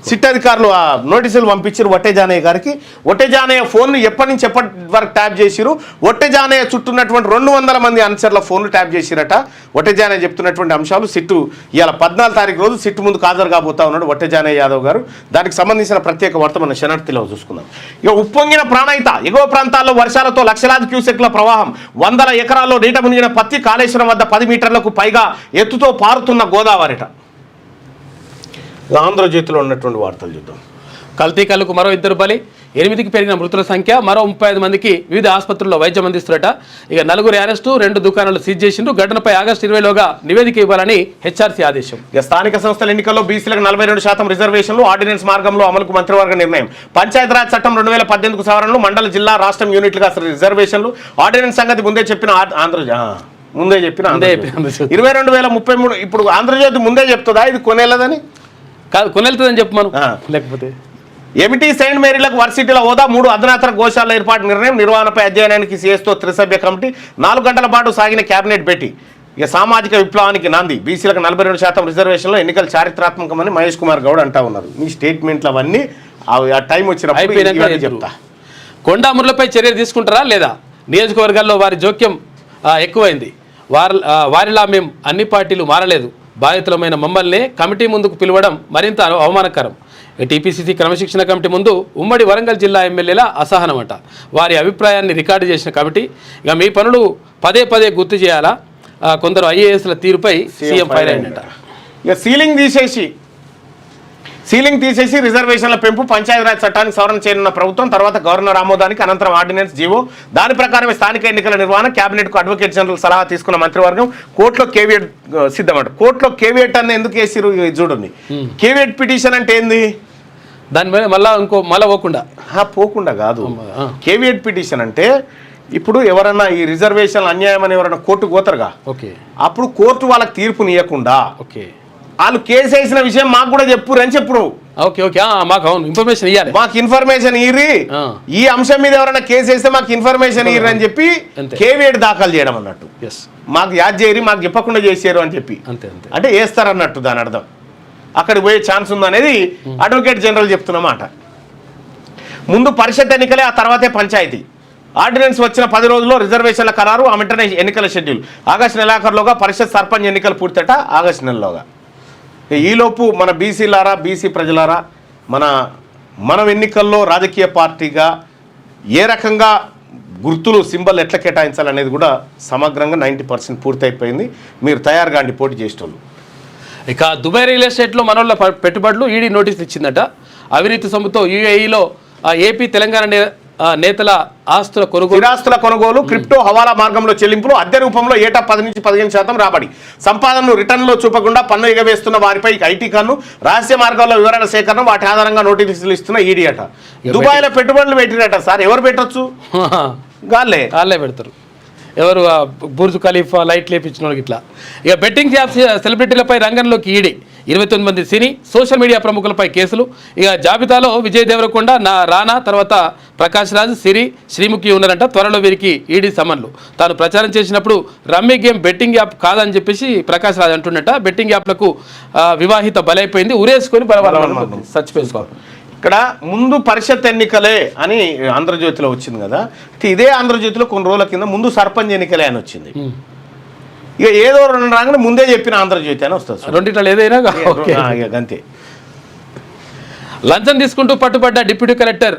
సిట్ అధికారులు ఆ నోటీసులు పంపించారు వట్టే జానయ్య గారికి. వట్టే జానయ్య ఫోన్ ఎప్పటి నుంచి ఎప్పటి వరకు ట్యాప్ చేసిరు. వట్టే జానయ్య చుట్టూన్నటువంటి 200 మంది అనుచరుల ఫోన్లు ట్యాప్ చేసిరట. వట్టే జానయ్య చెప్తున్నటువంటి అంశాలు సిట్టు ఇవాళ 14 తారీఖు రోజు సిట్టు ముందుకు హాజరు కాబోతా ఉన్నాడు వట్టే జానయ్య యాదవ్ గారు. దానికి సంబంధించిన ప్రత్యేక వార్త మన శనార్థిలో చూసుకుందాం. ఇక ఉప్పొంగిన ప్రాణహిత. ఎగువ ప్రాంతాల్లో వర్షాలతో లక్షలాది క్యూసెక్ల ప్రవాహం. 100 ఎకరాల్లో నీట మునిగిన పత్తి. కాళేశ్వరం వద్ద 10 మీటర్లకు పైగా ఎత్తుతో పారుతున్న గోదావరిట. ఆంధ్రజ్యోతిలో ఉన్నటువంటి వార్తలు చూద్దాం. కల్తీ కళ్ళకు మరో 2 బలి. 8కి పెరిగిన మృతుల సంఖ్య. మరో 35 మందికి వివిధ ఆసుపత్రుల్లో వైద్యం అందిస్తున్నట. ఇక 4 అరెస్టు, 2 దుకాణాలు సీజ్ చేసిండ్రు. ఘటనపై ఆగస్టు 20లోగా నివేదిక ఇవ్వాలని HRC ఆదేశం. ఇక స్థానిక సంస్థల ఎన్నికల్లో బీసీలకు 42% రిజర్వేషన్లు. ఆర్డినెన్స్ మార్గంలో అమలుకు మంత్రివర్గ నిర్ణయం. పంచాయతీరాజ్ చట్టం 2018కు సవరణలు. మండల, జిల్లా, రాష్ట్రం యూనిట్లుగా రిజర్వేషన్లు. ఆర్డినెన్స్ సంగతి ముందే చెప్పిన 22,033. ఇప్పుడు ఆంధ్రజ్యోతి ముందే చెప్తుందా ఇది కొనేలేదని? కాదు, కొనేళ్తుందని చెప్పు మనం. లేకపోతే ఎమిటీ సెయింట్ మేరీలకు వర్సిటీల హోదా 3 అధునాతన గోశాల ఏర్పాటు నిర్ణయం నిర్వహణపై అధ్యయనానికి సిఎస్తో త్రిసభ్య కమిటీ 4 గంటల పాటు సాగిన కేబినెట్ భేటీ. ఇక సామాజిక విప్లవానికి నాంది బీసీలకు 42% రిజర్వేషన్లో ఎన్నికలు చారిత్రాత్మకమని మహేష్ కుమార్ గౌడ్ అంటా ఉన్నారు. మీ స్టేట్మెంట్లు అవన్నీ ఆ టైం వచ్చినప్పుడు చెప్తా. కొండామురులపై చర్యలు తీసుకుంటారా లేదా? నియోజకవర్గాల్లో వారి జోక్యం ఎక్కువైంది. వారిలా మేము అన్ని పార్టీలు మారలేదు. బాధితులమైన మమ్మల్ని కమిటీ ముందుకు పిలవడం మరింత అవమానకరం. టీపీసీసీ క్రమశిక్షణ కమిటీ ముందు ఉమ్మడి వరంగల్ జిల్లా ఎమ్మెల్యేల అసహనమట. వారి అభిప్రాయాన్ని రికార్డు చేసిన కమిటీ ఇక మీ పనులు పదే పదే గుర్తు చేయాలా? కొందరు ఐఏఎస్ల తీరుపై సీఎం ఫైర్ అయిందట. ఇక సీలింగ్ తీసేసి రిజర్వేషన్ల పెంపు పంచాయతీరాజ్ చట్టానికి సవరణ చేయనున్న ప్రభుత్వం తర్వాత గవర్నర్ ఆమోదానికి అనంతరం ఆర్డినెన్స్ జీవో దాని ప్రకారమే స్థానిక ఎన్నికల నిర్వహణ కేబినెట్కు అడ్వకేట్ జనరల్ సలహా తీసుకున్న మంత్రివర్గం కోర్టులో కేవియట్ సిద్ధమంట. కోర్టులో కేవియట్ అన్న ఎందుకు వేసిరు చూడండి. కేవియట్ పిటిషన్ అంటే ఏంది? దాని మీద మళ్ళీ పోకుండా కాదు. కేవియట్ పిటిషన్ అంటే ఇప్పుడు ఎవరన్నా ఈ రిజర్వేషన్ అన్యాయం అని ఎవరైనా కోర్టుకు పోతారుగా, అప్పుడు కోర్టు వాళ్ళకి తీర్పునియకుండా వాళ్ళు కేసు వేసిన విషయం మాకు కూడా చెప్పురు అని చెప్పుడు. మాకు ఇన్ఫర్మేషన్ ఇర్రి, ఈ అంశం మీద ఎవరైనా కేసు వేస్తే మాకు ఇన్ఫర్మేషన్ ఇర్రి అని చెప్పి కేవియట్ దాఖలు చేయడం అన్నట్టు. మాకు యాద్ చేయరు, మాకు చెప్పకుండా చేసారు అని చెప్పి అంటే వేస్తారన్నట్టు దాని అర్థం. అక్కడికి పోయే ఛాన్స్ ఉందనేది అడ్వకేట్ జనరల్ చెప్తున్నమాట. ముందు పరిషత్ ఎన్నికలే, ఆ తర్వాతే పంచాయతీ. ఆర్డినెన్స్ వచ్చిన 10 రోజుల్లో రిజర్వేషన్ల ఖరారు, ఆ వెంటనే ఎన్నికల షెడ్యూల్. ఆగస్టు నెలాఖరులోగా పరిషత్ సర్పంచ్ ఎన్నికలు పూర్తట ఆగస్టు నెలలోగా. ఈలోపు మన బీసీలారా, బీసీ ప్రజలారా, మనం ఎన్నికల్లో రాజకీయ పార్టీగా ఏ రకంగా గుర్తులు సింబల్ ఎట్లా కేటాయించాలనేది కూడా సమగ్రంగా 90% పూర్తయిపోయింది. మీరు తయారు కాండి పోటీ చేసేటోళ్ళు. ఇక దుబాయ్ రియల్ ఎస్టేట్లో మనోళ్ళ పెట్టుబడులు ఈడీ నోటీసులు ఇచ్చిందట. అవినీతి సొమ్ముతో యూఏఈలో ఏపీ తెలంగాణ నేతల స్థిరాస్తుల కొనుగోలు, క్రిప్టో హవాలా మార్గంలో చెల్లింపులు, అద్దె రూపంలో ఏటా 10 నుంచి 15% రాబడి, సంపాదనను రిటర్న్లో చూపకుండా పన్ను ఎగవేస్తున్న వారిపై ఐటీ కన్ను, రహస్య మార్గాల్లో వివరణ సేకరణ, వాటి ఆధారంగా నోటీసులు ఇస్తున్న ఈడీ అట. దుబాయ్లో పెట్టుబడులు పెట్టినట సార్. ఎవరు పెట్టచ్చు? గాల్లే పెడతారు. ఎవరు? బుర్జ్ ఖలీఫా లైట్ లేపించిన వాళ్ళకి ఇట్లా. ఇక బెట్టింగ్ యాప్స్ సెలబ్రిటీలపై రంగంలోకి ఈడీ. 29 మంది సినీ సోషల్ మీడియా ప్రముఖులపై కేసులు. ఇక జాబితాలో విజయ్ దేవరకొండ, రానా, తర్వాత ప్రకాష్ రాజ్, సిరి, శ్రీముఖి ఉన్నారంట. త్వరలో వీరికి ఈడీ సమన్లు. తాను ప్రచారం చేసినప్పుడు రమ్మీ గేమ్ బెట్టింగ్ యాప్ కాదని చెప్పేసి ప్రకాష్ రాజ్ అంటున్నట్ట. బెట్టింగ్ యాప్లకు వివాహిత బలైపోయింది, ఉరేసుకొని చచ్చిపోయింది. ఇక్కడ ముందు పరిషత్ ఎన్నికలే అని ఆంధ్రజ్యోతిలో వచ్చింది కదా. ఇదే ఆంధ్రజ్యోతిలో కొన్ని రోజుల కింద ముందు సర్పంచ్ ఎన్నికలే అని వచ్చింది. ఇక ఏదో రెండు రాగానే ముందే చెప్పిన ఆంధ్రజ్యోతి అని వస్తుంది. రెండిట్లో ఏదైనా అంతే. లంచం తీసుకుంటూ పట్టుబడ్డ డిప్యూటీ కలెక్టర్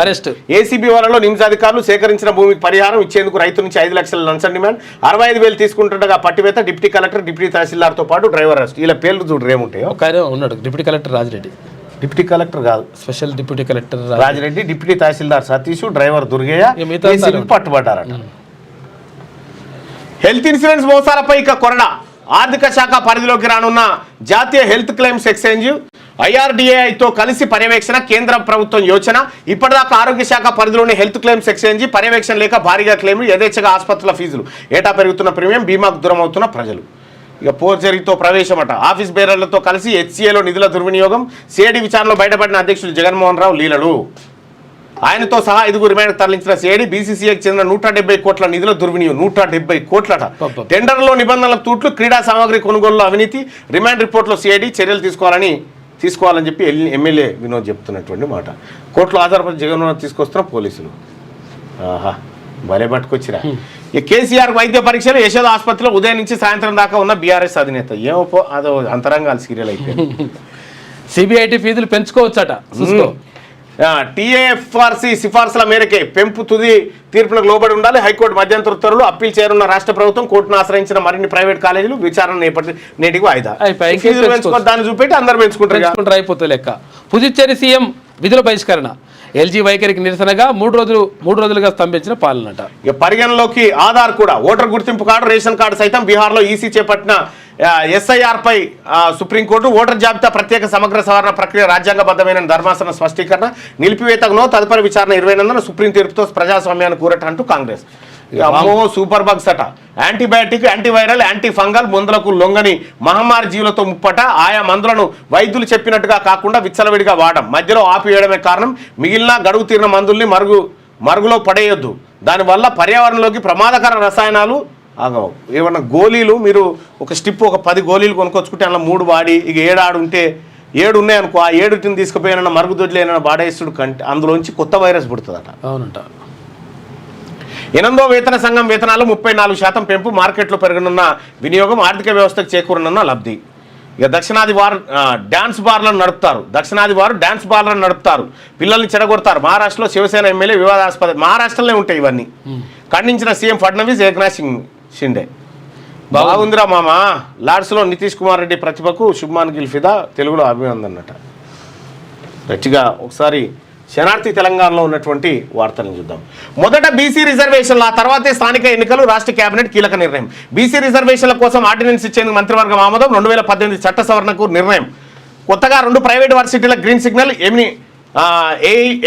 అరెస్ట్. ఏసీబీ వలలో నిమ్స్ అధికారులు సేకరించిన భూమికి పరిహారం ఇచ్చేందుకు రైతు నుంచి 5 లక్షల లంచం డిమాండ్. 65,000 తీసుకుంటుండగా పట్టివేత. డిప్యూటీ కలెక్టర్, డిప్యూటీ తహసీల్దార్తో పాటు డ్రైవర్ అరెస్ట్. వీళ్ళ పేర్లు చూడరు ఏముంటాయో. ఉన్నాడు deputy collector Raji Reddy. Deputy collector కాదు, special deputy collector Raji Reddy, deputy tahsildar Satish, driver Durgaiah పట్టుబడ్డారట. హెల్త్ ఇన్సూరెన్స్ మోసాలపై ఇక కొరడా. ఆర్థిక శాఖ పరిధిలోకి రానున్న జాతీయ హెల్త్ క్లెయిమ్స్ ఎక్స్చేంజ్ ఐఆర్డీఏతో కలిసి పర్యవేక్షణ కేంద్ర ప్రభుత్వం యోచన. ఇప్పటిదాకా ఆరోగ్య శాఖ పరిధిలోని హెల్త్ క్లెయిమ్స్ ఎక్స్చేంజ్ పర్యవేక్షణ లేక భారీగా క్లెయిమ్లు, యథేచ్ఛగా ఆసుపత్రుల ఫీజులు, ఏటా పెరుగుతున్న ప్రీమియం, బీమాకు దూరం అవుతున్న ప్రజలు. ఇక పోర్చరీతో ప్రవేశమట. ఆఫీస్ బేరర్లతో కలిసి హెచ్సిఏలో నిధుల దుర్వినియోగం. సిఐడి విచారణలో బయటపడిన అధ్యక్షుడు జగన్మోహన్ రావు లీలలు. ఆయనతో సహా 5 రిమాండ్కు తరలించిన సిఐడి. బీసీసీఐకి చెందిన 170 కోట్ల నిధుల దుర్వినియోగం. 170 కోట్లట. టెండర్లో నిబంధనల తూట్లు, క్రీడా సామాగ్రి కొనుగోలులో అవినీతి. రిమాండ్ రిపోర్ట్లో సిఐడి చర్యలు తీసుకోవాలని చెప్పి ఎమ్మెల్యే వినోద్ చెప్తున్నటువంటి మాట. కోర్టులో ఆధారపడి జగన్మోహన్ తీసుకొస్తున్న పోలీసులు. ఆహా, భలే పట్టుకొచ్చిరా. ఇక కేసీఆర్ వైద్య పరీక్షలు యశోద ఆసుపత్రిలో ఉదయం నుంచి సాయంత్రం దాకా ఉన్న బీఆర్ఎస్ అధినేత. ఏమో అదో అంతరంగాలు సీరియల్ అయిపోయింది. సిబిఐటి ఫీజులు పెంచుకోవచ్చట. టీఏఎఫ్ఆర్సీ సిఫార్సుల మేరకే పెంపు తుది తీర్పులకు లోబడి ఉండాలి. హైకోర్టు మధ్యంతర ఉత్తర్వులు. అప్పీల్ చేరున్న రాష్ట్ర ప్రభుత్వం కోర్టును ఆశ్రయించిన మరిన్ని ప్రైవేట్ కాలేజీలు విచారణ నేటికి వాయిదా. దాన్ని చూపెట్టి అందరు పెంచుకుంటారు అయిపోతుంది లెక్క. పుదుచ్చేరి సీఎం విధుల బహిష్కరణ. ఎల్జీ వైఖరికి నిరసనగా 3 రోజులుగా స్తంభించిన పాలనట. ఇక పరిగణలోకి ఆధార్ కూడా. ఓటర్ గుర్తింపు కార్డు, రేషన్ కార్డు సైతం బీహార్లో ఈసీ చేపట్టిన ఎస్ఐఆర్పై సుప్రీంకోర్టు. ఓటర్ జాబితా ప్రత్యేక సమగ్ర సవరణ ప్రక్రియ రాజ్యాంగబద్ధమైన ధర్మాసన స్పష్టీకరణ. నిలిపివేతను తదుపరి విచారణ 20 సుప్రీం తీర్పుతో ప్రజాస్వామ్యాన్ని కూరట అంటూ కాంగ్రెస్. అమ్మో సూపర్ బగ్స్ అట, యాంటీబయాటిక్, యాంటీవైరల్, యాంటీ ఫంగల్, మందులకు లొంగని మహమ్మారి జీవులతో ముప్పట. ఆయా మందులను వైద్యులు చెప్పినట్టుగా కాకుండా విచ్చలవిడిగా వాడడం, మధ్యలో ఆపివేయడమే కారణం. మిగిలిన గడువు తీరిన మందుల్ని మరుగులో పడేయొద్దు. దానివల్ల పర్యావరణంలోకి ప్రమాదకర రసాయనాలు ఏమన్నా గోళీలు, మీరు ఒక స్టిప్ ఒక 10 గోళీలు కొనుక్కొచ్చుకుంటే అందులో 3 వాడి ఇక 7 ఆడు ఉంటే 7 ఉన్నాయనుకో, ఆ 7టిని తీసుకుపోయిన మరుగుదొడ్లేన వాడేస్తుడు కంటే అందులోంచి కొత్త వైరస్ పుడుతుందట. అవునంట. 8వ వేతన సంఘం వేతనాలు 34% పెంపు, మార్కెట్లో పెరగనున్న వినియోగం, ఆర్థిక వ్యవస్థకు చేకూరనున్న లబ్ధి. ఇక దక్షిణాది వారు డ్యాన్స్ బార్లను నడుపుతారు, పిల్లల్ని చెడగొడతారు. మహారాష్ట్రలో శివసేన ఎమ్మెల్యే వివాదాస్పద. మహారాష్ట్రలోనే ఉంటాయి ఇవన్నీ. ఖండించిన సీఎం ఫడ్నవీస్, ఏక్నాథ్ షిండే. బాగుందిరా మామ. లార్డ్స్లో నితీష్ కుమార్ రెడ్డి ప్రతిభకు శుభ్మాన్ గిల్ ఫిదా, తెలుగులో అభినందనట. గట్టిగా ఒకసారి శనార్థి తెలంగాణలో ఉన్నటువంటి వార్తలను చూద్దాం. మొదట బీసీ రిజర్వేషన్లు, ఆ తర్వాతే స్థానిక ఎన్నికలు. రాష్ట్ర కేబినెట్ కీలక నిర్ణయం. బీసీ రిజర్వేషన్ల కోసం ఆర్డినెన్స్ ఇచ్చేందుకు మంత్రివర్గం ఆమోదం. 2018 చట్ట సవరణకు నిర్ణయం. కొత్తగా 2 ప్రైవేట్ వర్సిటీల గ్రీన్ సిగ్నల్.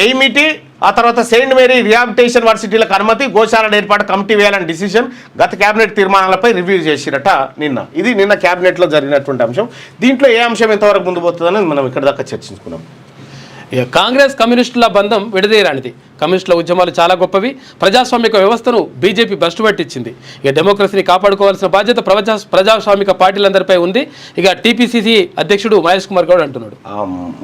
ఎయిమిటి, ఆ తర్వాత సెయింట్ మేరీ రిహాబిటేషన్ వర్సిటీలకు అనుమతి. గోశాల ఏర్పాటు కమిటీ వేయాలని డిసిషన్. గత కేబినెట్ తీర్మానాలపై రివ్యూ చేసిరట నిన్న. ఇది నిన్న కేబినెట్లో జరిగినటువంటి అంశం. దీంట్లో ఏ అంశం ఎంతవరకు ముందు పోతుందని మనం ఇక్కడ దాకా చర్చించుకున్నాం. కాంగ్రెస్ కమ్యూనిస్టుల బంధం విడదీయరానిది. కమ్యూనిస్టుల ఉద్యమాలు చాలా గొప్పవి. ప్రజాస్వామిక వ్యవస్థను బీజేపీ భ్రష్టు పట్టించింది. ఇక డెమోక్రసీని కాపాడుకోవాల్సిన బాధ్యత ప్రజాస్వామిక పార్టీలందరిపై ఉంది. ఇక టీపీసీసీ అధ్యక్షుడు మహేష్ కుమార్ గౌడ్ అంటున్నాడు.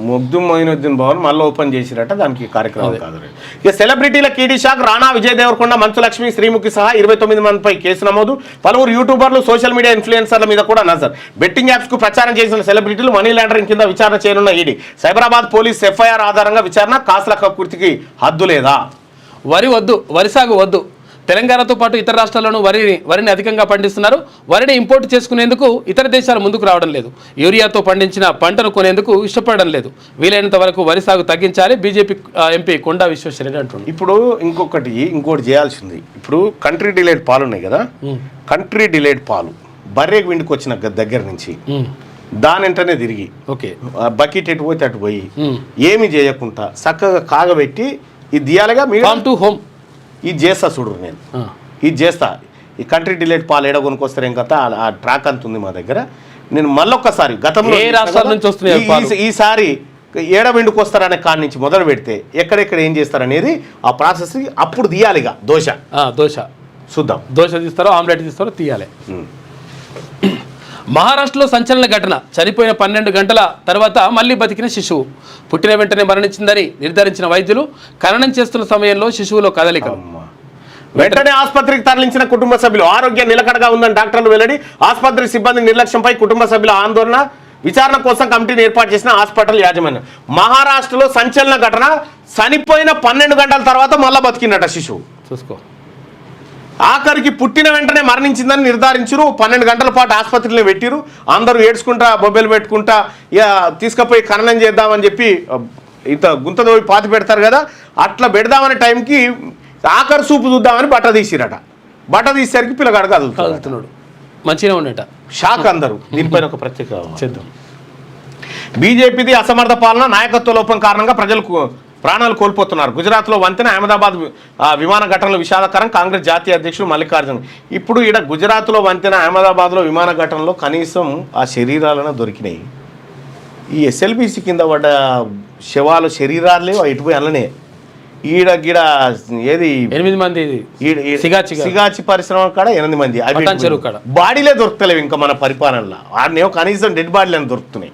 మొగ్దు మొయినుద్దీన్ భవన్ మళ్ళీ ఓపెన్ చేసిరట, దానికి కార్యక్రమం కాదు. ఇక సెలబ్రిటీల కీడీ షాక్. రాణా, విజయ్ దేవరకొండ, మంచులక్ష్మి, శ్రీముఖి సహా 29 మందిపై కేసు నమోదు. పలువురు యూట్యూబర్లు, సోషల్ మీడియా ఇన్ఫ్లుయెన్సర్ల మీద కూడా నజర్. బెట్టింగ్ యాప్స్ కు ప్రచారం చేసిన సెలబ్రిటీలు మనీ లాండరింగ్ కింద విచారణ చేయనున్న ఈడీ. సైబరాబాద్ పోలీస్ ఎఫ్ఐఆర్ ఆధారంగా విచారణ. కాసుల కక్కుర్తికి హద్దు లేదా? వరి వద్దు, వరి సాగు వద్దు. తెలంగాణతో పాటు ఇతర రాష్ట్రాల్లోనూ వరిని అధికంగా పండిస్తున్నారు. వరిని ఇంపోర్ట్ చేసుకునేందుకు ఇతర దేశాలు ముందుకు రావడం లేదు. యూరియాతో పండించిన పంటను కొనేందుకు ఇష్టపడడం లేదు. వీలైనంత వరకు వరి సాగు తగ్గించాలి. బీజేపీ ఎంపీ కొండా విశ్వేశ్వరరెడ్డి అంటున్నారు. ఇప్పుడు ఇంకోటి చేయాల్సింది. ఇప్పుడు కంట్రీ డిలేడ్ పాలు ఉన్నాయి కదా, కంట్రీ డిలేడ్ పాలు బర్రెకి విండికి వచ్చిన దగ్గర నుంచి దాని వెంటనే తిరిగి బకెట్ ఎటు పోతే అటు పోయి ఏమి చేయకుండా చక్కగా కాగబెట్టి ఇది తీయాలిగా. టు హోమ్ ఇది చేస్తా చూడరు, నేను ఇది చేస్తా. ఈ కంట్రీ డిలేట్ పాలు ఏడ కొనుక్కొస్తారు ఏం కదా, ఆ ట్రాక్ అంత ఉంది మా దగ్గర. నేను మళ్ళొక్కసారి గతంలో ఏ రాష్ట్రాల నుంచి వస్తున్నాయి ఈసారి ఏడ విండుకొస్తారనే కాడి నుంచి మొదలు పెడితే ఎక్కడెక్కడ ఏం చేస్తారనేది ఆ ప్రాసెస్ అప్పుడు తీయాలిగా. దోశ చూద్దాం. దోశ తీస్తారో ఆమ్లెట్ తీస్తారో తీయాలి. మహారాష్ట్రలో సంచలన ఘటన. చనిపోయిన 12 గంటల తర్వాత మళ్ళీ బతికిన శిశువు. పుట్టిన వెంటనే మరణించిందని నిర్ధారించిన వైద్యులు ఖననం చేస్తున్న సమయంలో శిశువులో కదలికలు. వెంటనే ఆసుపత్రికి తరలించిన కుటుంబ సభ్యులు. ఆరోగ్యం నిలకడగా ఉందని డాక్టర్లు వెల్లడి. ఆసుపత్రి సిబ్బంది నిర్లక్ష్యంపై కుటుంబ సభ్యుల ఆందోళన. విచారణ కోసం కమిటీని ఏర్పాటు చేసిన హాస్పిటల్ యాజమాన్యం. మహారాష్ట్రలో సంచలన ఘటన. చనిపోయిన 12 గంటల తర్వాత మళ్ళా బతికినట శిశువు. చూసుకో. ఆఖరికి పుట్టిన వెంటనే మరణించిందని నిర్ధారించారు. 12 గంటల పాటు ఆసుపత్రిలో పెట్టిరు. అందరూ ఏడ్చుకుంటా బొబ్బెలు పెట్టుకుంటా ఇక తీసుకుపోయి ఖననం చేద్దామని చెప్పి ఇంత గుంతదోవి పాతి పెడతారు కదా, అట్లా పెడదామనే టైంకి ఆఖరి సూపు చూద్దామని బట్ట తీసిరట. బట్ట తీసేసరికి పిల్లగాడు కదులుతున్నాడు. మంచిగా ఉండట. షాక్ అందరూ. దీనిపైన ఒక ప్రత్యేక చేద్దాం. బీజేపీది అసమర్థ పాలన, నాయకత్వ లోపం కారణంగా ప్రజలకు ప్రాణాలు కోల్పోతున్నారు. గుజరాత్లో వంతెన, అహ్మదాబాద్ విమాన ఘటనలు విషాదకరం. కాంగ్రెస్ జాతీయ అధ్యక్షుడు మల్లికార్జున్. ఇప్పుడు ఈడ గుజరాత్లో వంతెన, అహ్మదాబాద్లో విమాన ఘటనలో కనీసం ఆ శరీరాలను దొరికినాయి. ఈ ఎస్ఎల్బిసి కింద పడ్డ శవాలు శరీరాలే ఇటుపోయి అల్లనే. ఈడ గిడ ఏది 8 మంది సిగాచి పరిశ్రమ కాడ 8 మంది బాడీలే దొరుకుతలేవు ఇంకా మన పరిపాలనలో. వాడినేమో కనీసం డెడ్ బాడీలను దొరుకుతున్నాయి.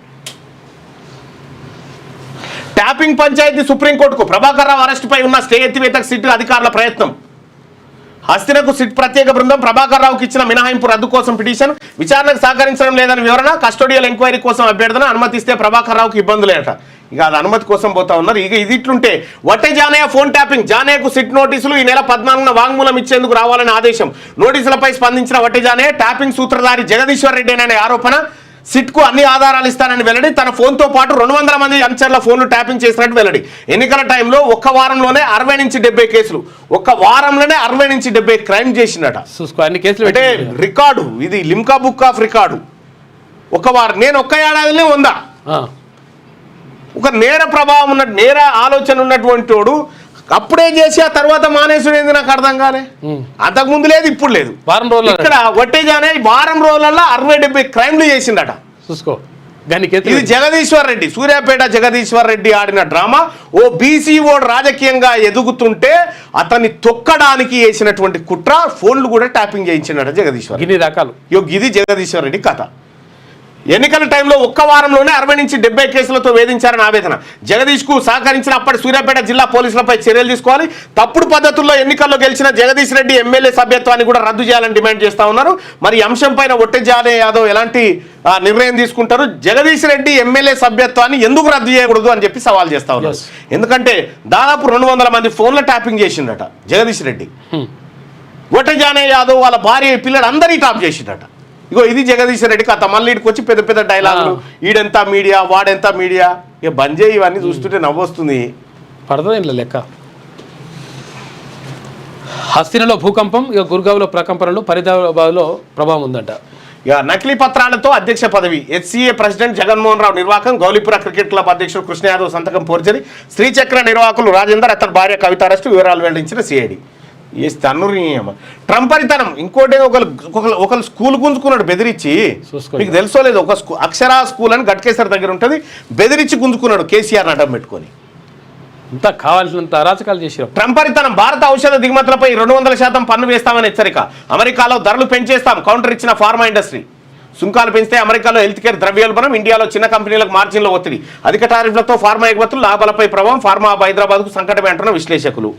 ట్యాపింగ్ పంచాయతీ సుప్రీంకోర్టుకు. ప్రభాకర్ రావు అరెస్టుపై ఉన్న స్టే ఎత్తివేతకు సిట్ అధికారుల ప్రయత్నం. హస్తినకు సిట్ ప్రత్యేక బృందం ప్రభాకర్ రావుకి ఇచ్చిన మినహాయింపు రద్దు కోసం పిటిషన్. విచారణకు సహకరించడం లేదని వివరణ. కస్టోడియల్ ఎంక్వైరీ కోసం అభ్యర్థన. అనుమతిస్తే ప్రభాకర్ రావుకి ఇబ్బందులేట. ఇక అది అనుమతి కోసం పోతా ఉన్నారు. ఇక ఇది ఇట్లుంటే Vatte Janaiah phone tapping. జానయ్యకు SIT నోటీసులు. ఈ నెల 14న వాంగ్మూలం ఇచ్చేందుకు రావాలని ఆదేశం. నోటీసులపై స్పందించిన వట్టే జానయ్య టైపింగ్ సూత్రధారి జగదీశ్వర్ రెడ్డి అనే ఆరోపణ. సిట్కు అన్ని ఆధారాలు ఇస్తానని వెల్లడి. తన ఫోన్తో పాటు 200 మంది అనుచరుల ఫోన్లు ట్యాపింగ్ చేసినట్టు వెల్లడి. ఎన్నికల టైంలో ఒక్క వారంలోనే 60 నుంచి 70 కేసులు, ఒక్క వారంలోనే 60 నుంచి 70 క్రైమ్ చేసినట. అంటే రికార్డు ఇది, లిమ్కా బుక్ ఆఫ్ రికార్డు. ఒక వారం, నేను ఒక్క ఏడాదిలో ఉందా ఒక నేర ప్రభావం ఉన్న నేర ఆలోచన ఉన్నటువంటి వాడు అప్పుడే చేసి ఆ తర్వాత మానేసుడు ఏంది నాకు అర్థం కాలే. అంతకుముందు లేదు, ఇప్పుడు లేదు. వారం రోజులు ఇక్కడ వట్టేజానే వారం రోజులలో 60-70 క్రైమ్లు చేసిండట. చూసుకో. ఇది జగదీశ్వర్ రెడ్డి, సూర్యాపేట జగదీశ్వర్ రెడ్డి ఆడిన డ్రామా. ఓ బీసీ ఓడు రాజకీయంగా ఎదుగుతుంటే అతన్ని తొక్కడానికి వేసినటువంటి కుట్ర. ఫోన్లు కూడా ట్యాపింగ్ చేయించినట జగదీశ్వర్. ఇన్ని రకాలు. ఇది జగదీశ్వర్ రెడ్డి కథ. ఎన్నికల టైంలో ఒక్క వారంలోనే 60 నుంచి 70 కేసులతో వేధించారని ఆవేదన. జగదీష్కు సహకరించిన అప్పటి సూర్యాపేట జిల్లా పోలీసులపై చర్యలు తీసుకోవాలి. తప్పుడు పద్ధతుల్లో ఎన్నికల్లో గెలిచిన జగదీష్ రెడ్డి ఎమ్మెల్యే సభ్యత్వాన్ని కూడా రద్దు చేయాలని డిమాండ్ చేస్తా ఉన్నారు. మరి ఈ అంశం పైన ఒట్టెజానే యాదవ్ ఎలాంటి నిర్ణయం తీసుకుంటారు? జగదీష్ రెడ్డి ఎమ్మెల్యే సభ్యత్వాన్ని ఎందుకు రద్దు చేయకూడదు అని చెప్పి సవాల్ చేస్తా ఉన్నారు. ఎందుకంటే దాదాపు 200 మంది ఫోన్ల ట్యాపింగ్ చేసిండట జగదీష్ రెడ్డి. ఒట్టెజానే యాదవ్ వాళ్ళ భార్య పిల్లడు అందరినీ టాప్ చేసిండట. ఇగో ఇది జగదీశ్వర్ రెడ్డి కథ. మళ్ళీ ఇక్కడికి వచ్చి పెద్ద పెద్ద డైలాగులు, ఈడెంత మీడియా వాడెంత మీడియా. ఇక బంద్ చేయి, ఇవన్నీ చూస్తుంటే నవ్వొస్తుంది. పడుతుంది ఇంట్లో లెక్క. హస్తినలో భూకంపం, ఇక గుర్గావ్లో ప్రకంపనలు, ఫరీదాబాద్లో ప్రభావం ఉందంట. ఇక నకిలీ పత్రాలతో అధ్యక్ష పదవి. HCA president Jaganmohan Rao నిర్వాహకం. Gowlipura cricket club అధ్యక్షుడు కృష్ణ యాదవ్ సంతకం పోర్జరీ. శ్రీచక్ర నిర్వాహకులు రాజేందర్, అతని భార్య కవిత అరెస్టు. వివరాలు వెల్లడించిన సిఐడి. ఏ తన్నురియమ్మ ట్రంపరితనం. ఇంకోటి ఒకరు స్కూల్ గుంజుకున్నాడు బెదిరించి. మీకు తెలుసో లేదు, ఒక అక్షరా స్కూల్ అని గట్కేసర్ దగ్గర ఉంటుంది, బెదిరించి గుంజుకున్నాడు కేసీఆర్ అడ్డం పెట్టుకొని. ఇంత కావాల్సినంత అరాచకాలు చేశారు. ట్రంపరితనం. భారత ఔషధ దిగుమతులపై 200% పన్ను వేస్తామని హెచ్చరిక. అమెరికాలో ధరలు పెంచేస్తాం, కౌంటర్ ఇచ్చిన ఫార్మా ఇండస్ట్రీ. సుంకాలు పెంచితే అమెరికాలో హెల్త్ కేర్ ద్రవ్యోల్బణం, ఇండియాలో చిన్న కంపెనీలకు మార్జిన్లో ఒత్తిడి. అధిక టారిఫ్లతో ఫార్మా ఎగుమతులు, లాభాలపై ప్రభావం. ఫార్మా హైదరాబాద్కు సంకటమే అంటున్న విశ్లేషకులు.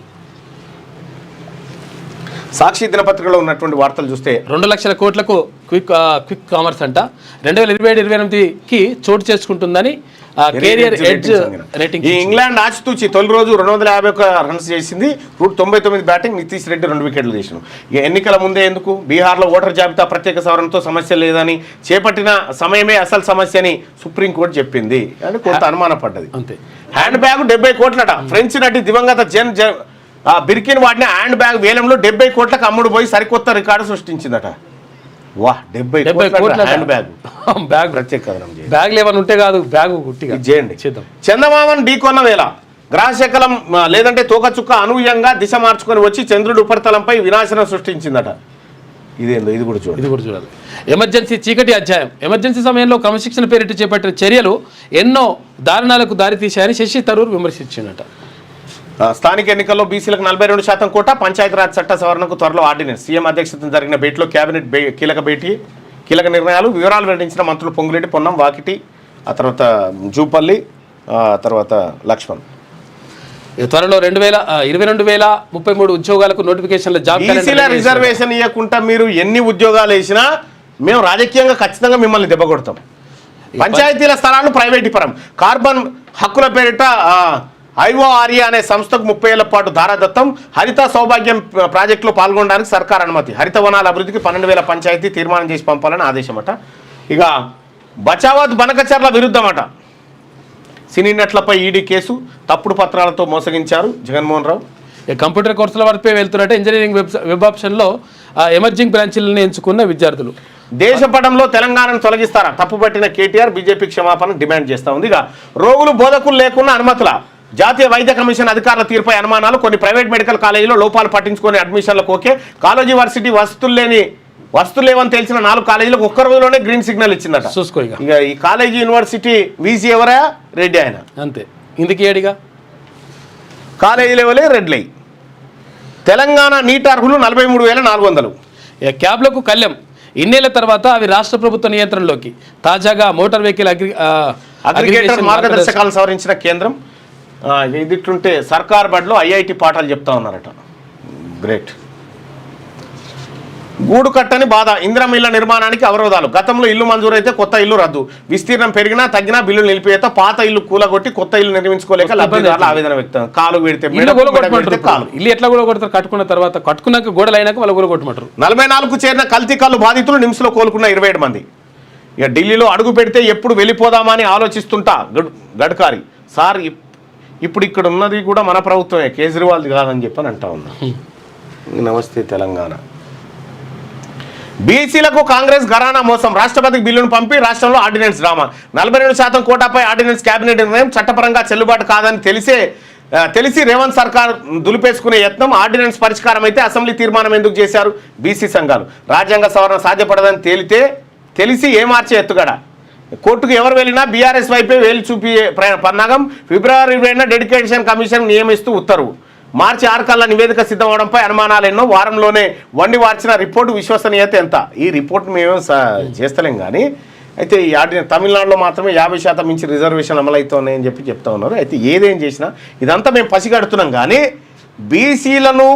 సాక్షి దినపత్రికలో ఉన్నటువంటి వార్తలు చూస్తే 2 లక్షల కోట్లకు క్విక్ కామర్స్ అంట 2027-28కి చోటు చేసుకుంటుందని కెరియర్ ఎడ్జ్ రేటింగ్. ఈ ఇంగ్లాండ్ ఆచితూచి తొలి రోజు 251 రన్స్ చేసింది. 99 బ్యాటింగ్. నితీష్ రెడ్డి 2 వికెట్లు చేసినాడు. ఇక ఎన్నికల ముందే ఎందుకు బీహార్లో ఓటర్ జాబితా ప్రత్యేక సవరణతో సమస్య లేదని, చేపట్టిన సమయమే అసలు సమస్య అని సుప్రీంకోర్టు చెప్పింది అని కొంత అనుమాన పడ్డది. అంతే. Hand bag 70 కోట్లట. ఫ్రెంచ్ నటి దివంగత బిర్కిన్ వాడిన హ్యాండ్ బ్యాగ్ వేలంలో 70 కోట్లకు అమ్ముడు పోయి సరికొత్త రికార్డు సృష్టించిందట. వాహ్, 70 కోట్ల హ్యాండ్ బ్యాగ్. బ్యాగ్ ప్రత్యేక బ్యాగ్లు ఏమైనా ఉంటే కాదు, బ్యాగ్ గుట్టిగా చేయండి. చేద్దాం. చందమామను ఢీకొన్న వేళ గ్రహశకలం లేదంటే తోకచుక్క అనూహ్యంగా దిశ మార్చుకొని వచ్చి చంద్రుడి ఉపరితలంపై వినాశనం సృష్టించిందట. ఇదేందో ఇది కూడా చూడాలి. ఎమర్జెన్సీ చీకటి అధ్యాయం. ఎమర్జెన్సీ సమయంలో క్రమశిక్షణ పేరిట చేపట్టిన చర్యలు ఎన్నో దారుణాలకు దారితీశాయని శశి తరూర్ విమర్శించినట. స్థానిక ఎన్నికల్లో బీసీలకు 42% కోట. పంచాయతీరాజ్ చట్ట సవరణకు త్వరలో ఆర్డినెన్స్. సీఎం అధ్యక్షతన జరిగిన భేటీలో కేబినెట్ కీలక నిర్ణయాలు. వివరాలు వెల్లడించిన మంత్రులు పొంగులేటి, పొన్నం, వాకిటి, ఆ తర్వాత జూపల్లి, తర్వాత లక్ష్మణ్. త్వరలో 22,033 ఉద్యోగాలకు నోటిఫికేషన్ల జాబ్ రిజర్వేషన్ ఇవ్వకుండా మీరు ఎన్ని ఉద్యోగాలు వేసినా మేము రాజకీయంగా ఖచ్చితంగా మిమ్మల్ని దెబ్బ కొడతాం. పంచాయతీల స్థలాలను ప్రైవేటీ పరం. కార్బన్ హక్కుల పేరిట ఐఓఆర్ఏ అనే సంస్థకు 30 ఏళ్ల పాటు దారాదత్తం. హరిత సౌభాగ్యం ప్రాజెక్టులో పాల్గొనడానికి సర్కార్ అనుమతి. హరిత వనాల అభివృద్ధికి 12,000 పంచాయతీ తీర్మానం చేసి పంపాలని ఆదేశమట. ఇక బచావత్ బనకచర్ల విరుద్ధమట. సినీ నట్లపై ఈడీ కేసు. తప్పుడు పత్రాలతో మోసగించారు జగన్మోహన్ రావు. కంప్యూటర్ కోర్సుల వరపై వెళ్తున్నట్టు ఇంజనీరింగ్ వెబ్ ఆప్షన్లో ఎమర్జింగ్ బ్రాంచీలను ఎంచుకున్న విద్యార్థులు. దేశపటంలో తెలంగాణను తొలగిస్తారా? తప్పుపట్టిన కేటీఆర్ బీజేపీ క్షమాపణ డిమాండ్ చేస్తా ఉంది. ఇక రోగులు బోధకులు లేకున్నా అనుమతుల. జాతీయ వైద్య కమిషన్ అధికారుల తీరుపై అనుమానాలు. కొన్ని ప్రైవేట్ మెడికల్ కాలేజీలో లోపాలు పట్టించుకొని అడ్మిషన్లకు ఓకే. కాలేజీ వర్సిటీ వసతులు లేవని తెలిసిన 4 కాలేజీలకు ఒక్క రోజులోనే గ్రీన్ సిగ్నల్ ఇచ్చిందట. చూసుకో. ఇక ఈ కాలేజీ యూనివర్సిటీ వీసీ ఎవరా? రెడ్డి ఆయన. అంతే. ఇందుకు ఏడిగా కాలేజీ లెవెలే రెడ్ లై. తెలంగాణ నీట్ అర్హులు 43,400. క్యాబ్లకు కళ్యం. ఇన్నేళ్ల తర్వాత అవి రాష్ట్ర ప్రభుత్వ నియంత్రణలోకి. తాజాగా మోటార్ వెహికల్ అగ్రిగేటర్ మార్గదర్శకాలను సవరించిన కేంద్రం. ఇదిట్లుంటే సర్కార్ బడిలో ఐఐటి పాఠాలు చెప్తా ఉన్నారట. గ్రేట్. గూడు కట్టని బాధ. ఇందిరమ్మ ఇళ్ల నిర్మాణానికి అవరోధాలు. గతంలో ఇల్లు మంజూరైతే కొత్త ఇల్లు రద్దు. విస్తీర్ణం పెరిగినా తగ్గినా బిల్లులు నిలిపివేత. పాత ఇల్లు కూలగొట్టి కొత్త ఇల్లు నిర్మించుకోలేక లబ్ధిదారుల ఆవేదన వ్యక్తం. కాలు పెడితే ఇల్లు ఎట్లా కూడా కొడతారు? కట్టుకున్న తర్వాత, కట్టుకున్నాక గోడలు అయినాక వాళ్ళు కూడా కొట్టమంటారు. 44కు చేరిన కల్తీ కల్లు బాధితులు. నిమ్స్లో కోలుకున్న 27 మంది. ఇక ఢిల్లీలో అడుగు పెడితే ఎప్పుడు వెళ్ళిపోదామని ఆలోచిస్తుంటా గడ్కారీ. సార్ ఇప్పుడు ఇక్కడ ఉన్నది కూడా మన ప్రభుత్వమే, కేజ్రీవాల్ది కాదని చెప్పని అంటా ఉన్నా. నమస్తే తెలంగాణ. బీసీలకు కాంగ్రెస్ ఘరానా మోసం. రాష్ట్రపతికి బిల్లును పంపి రాష్ట్రంలో ఆర్డినెన్స్ డ్రామా. 42% కోటాపై ఆర్డినెన్స్ కేబినెట్ నిర్ణయం చట్టపరంగా చెల్లుబాటు కాదని తెలిసే తెలిసి రేవంత్ సర్కార్ దులిపేసుకునే యత్నం, ఆర్డినెన్స్ పరిష్కారం అయితే అసెంబ్లీ తీర్మానం ఎందుకు చేశారు బీసీ సంఘాలు? రాజ్యాంగ సవరణ సాధ్యపడదని తెలిసి ఏమార్చే ఎత్తుగడ? కోర్టుకు ఎవరు వెళ్ళినా బీఆర్ఎస్ వైపే వేలు చూపి పన్నాగం. ఫిబ్రవరి 20న డెడికేషన్ కమిషన్ నియమిస్తూ ఉత్తర్వు. మార్చి 6 కల్లా నివేదిక సిద్ధమవడంపై అనుమానాలు ఎన్నో. వారంలోనే వండి వార్చిన రిపోర్టు విశ్వసనీయత ఎంత? ఈ రిపోర్ట్ మేము చేస్తలేం కానీ అయితే ఈ ఆర్డినెన్స్ తమిళనాడులో మాత్రమే 50% మించి రిజర్వేషన్ అమలవుతున్నాయని చెప్తా ఉన్నారు. అయితే ఏదేం చేసినా ఇదంతా మేము పసిగడుతున్నాం కానీ బీసీలను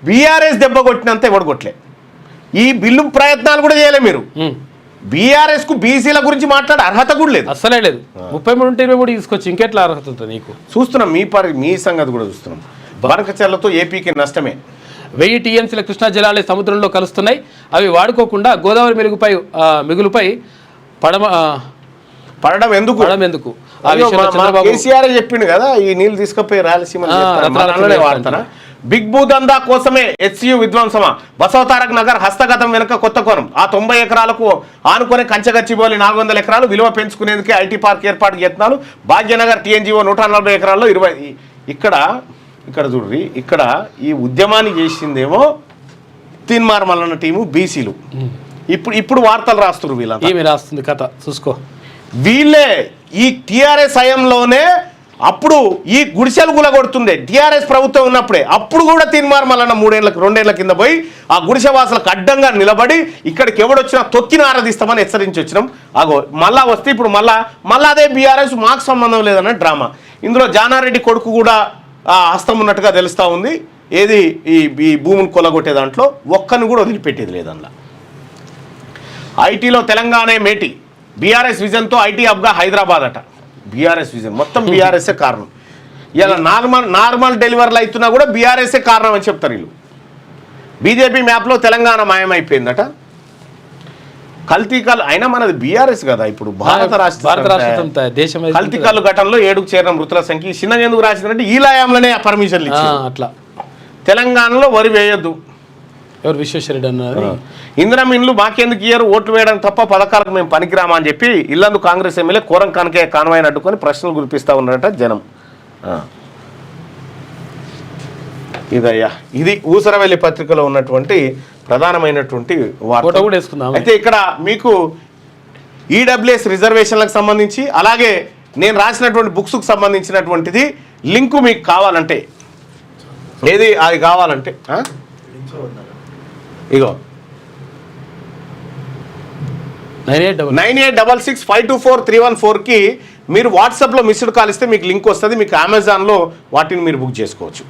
బీఆర్ఎస్ దెబ్బ కొట్టినంత ఎవడు కొట్టలే. ఈ బిల్లు ప్రయత్నాలు కూడా చేయలే మీరు. బీఆర్ఎస్కు బీసీల గురించి మాట్లాడే అర్హత కూడా లేదు, అస్సలే లేదు. 33 ఉంటే 23 తీసుకొచ్చి ఇంకెట్లా అర్హత ఉంటుంది నీకు? చూస్తున్నాం మీ సంగతి కూడా చూస్తున్నాం. బరకచెర్లతో ఏపీకి నష్టమే. 1000 టీఎంసీల కృష్ణా జలాలే సముద్రంలో కలుస్తున్నాయి. అవి వాడుకోకుండా గోదావరి మిగులుపై పడడం ఎందుకు? ఆ విషయంలో చంద్రబాబు కేసీఆర్ చెప్పిండు కదా, ఈ నీళ్ళు తీసుకుపోయి రాయలసీమ వాడతారా? బిగ్ భూదందా కోసమే హెచ్సియు విధ్వంసమా? బసవతారక్ నగర్ హస్తగతం వెనుక కొత్త కోణం. ఆ 90 ఎకరాలకు ఆనుకునే కంచగచ్చిబౌలి 400 ఎకరాలు విలువ పెంచుకునేందుకే ఐటీ పార్క్ ఏర్పాటు యత్నాలు. భాగ్యనగర్ టీఎన్జీఓ 140 ఎకరాల్లో 20. ఇక్కడ చూడ్రి, ఇక్కడ ఈ ఉద్యమాన్ని చేసిందేమో తీన్మార్ మల్లన్న టీము బీసీలు. ఇప్పుడు వార్తలు రాస్తున్నారు. వీళ్ళంతా ఏమి రాస్తుంది కథ చూసుకో. వీళ్ళే ఈ టీఆర్ఎస్ హయాంలోనే అప్పుడు ఈ గుడిసెలు గులగొడుతుండే టీఆర్ఎస్ ప్రభుత్వం ఉన్నప్పుడే. అప్పుడు కూడా తీన్మార్ మల్లన్న 2 ఏళ్ల కింద పోయి ఆ గుడిసె వాసులకు అడ్డంగా నిలబడి ఇక్కడికి ఎవడొచ్చినా తొక్కిన ఆరాధిస్తామని హెచ్చరించి వచ్చినాం. అగో మళ్ళా వస్తే ఇప్పుడు మళ్ళా అదే బీఆర్ఎస్ మాకు సంబంధం లేదన్న డ్రామా. ఇందులో జానారెడ్డి కొడుకు కూడా హస్తం ఉన్నట్టుగా తెలుస్తూ ఉంది. ఏది ఈ భూమిని కొలగొట్టే దాంట్లో ఒక్కను కూడా వదిలిపెట్టేది లేదన్నా. ఐటీలో తెలంగాణ మేటి. బీఆర్ఎస్ విజన్తో ఐటీ హబ్గా హైదరాబాద్ అట. బీఆర్ఎస్ విజన్ మొత్తం బీఆర్ఎస్ఏ కారణం. ఇలా నార్మల్ డెలివరీలు అవుతున్నా కూడా బీఆర్ఎస్ఏ కారణం అని చెప్తారు వీళ్ళు. బీజేపీ మ్యాప్లో తెలంగాణ మాయమైపోయిందట. కల్తీకల్లు అయినా మనది బీఆర్ఎస్ కదా. ఇప్పుడు భారత రాష్ట్రం కల్తీకల్లు ఘటనలో 7కు చేరిన మృతుల సంఖ్య చిన్నగా ఎందుకు రాసిందంటే ఈ లయంలోనే పర్మిషన్లు ఇచ్చారు. అట్లా తెలంగాణలో వరి వేయొద్దు. ఎవరు విశ్వేశ్వరరెడ్డి అన్నారు. ఇందిరం ఇండ్లు మాకెందుకు ఇయ్యరు, ఓట్లు వేయడం తప్ప పథకాలకు మేము పనికిరామా అని చెప్పి ఇల్లందు కాంగ్రెస్ ఎమ్మెల్యే కోరం కనకే కాన్వాయ్ని అడ్డుకొని ప్రశ్నలు గురిపిస్తూ ఉన్నారట జనం. ఇది ఊసరవెల్లి పత్రికలో ఉన్నటువంటి ప్రధానమైనటువంటి వార్త కూడా వేసుకుందాం. అయితే ఇక్కడ మీకు ఈడబ్ల్యూఎస్ రిజర్వేషన్లకు సంబంధించి అలాగే నేను రాసినటువంటి బుక్స్కు సంబంధించినటువంటిది లింకు మీకు కావాలంటే ఏది అది కావాలంటే ఇగో 9866524314కి మీరు వాట్సాప్లో మిస్డ్ కాల్ ఇస్తే మీకు లింక్ వస్తుంది. మీకు అమెజాన్లో వాటిని మీరు బుక్ చేసుకోవచ్చు.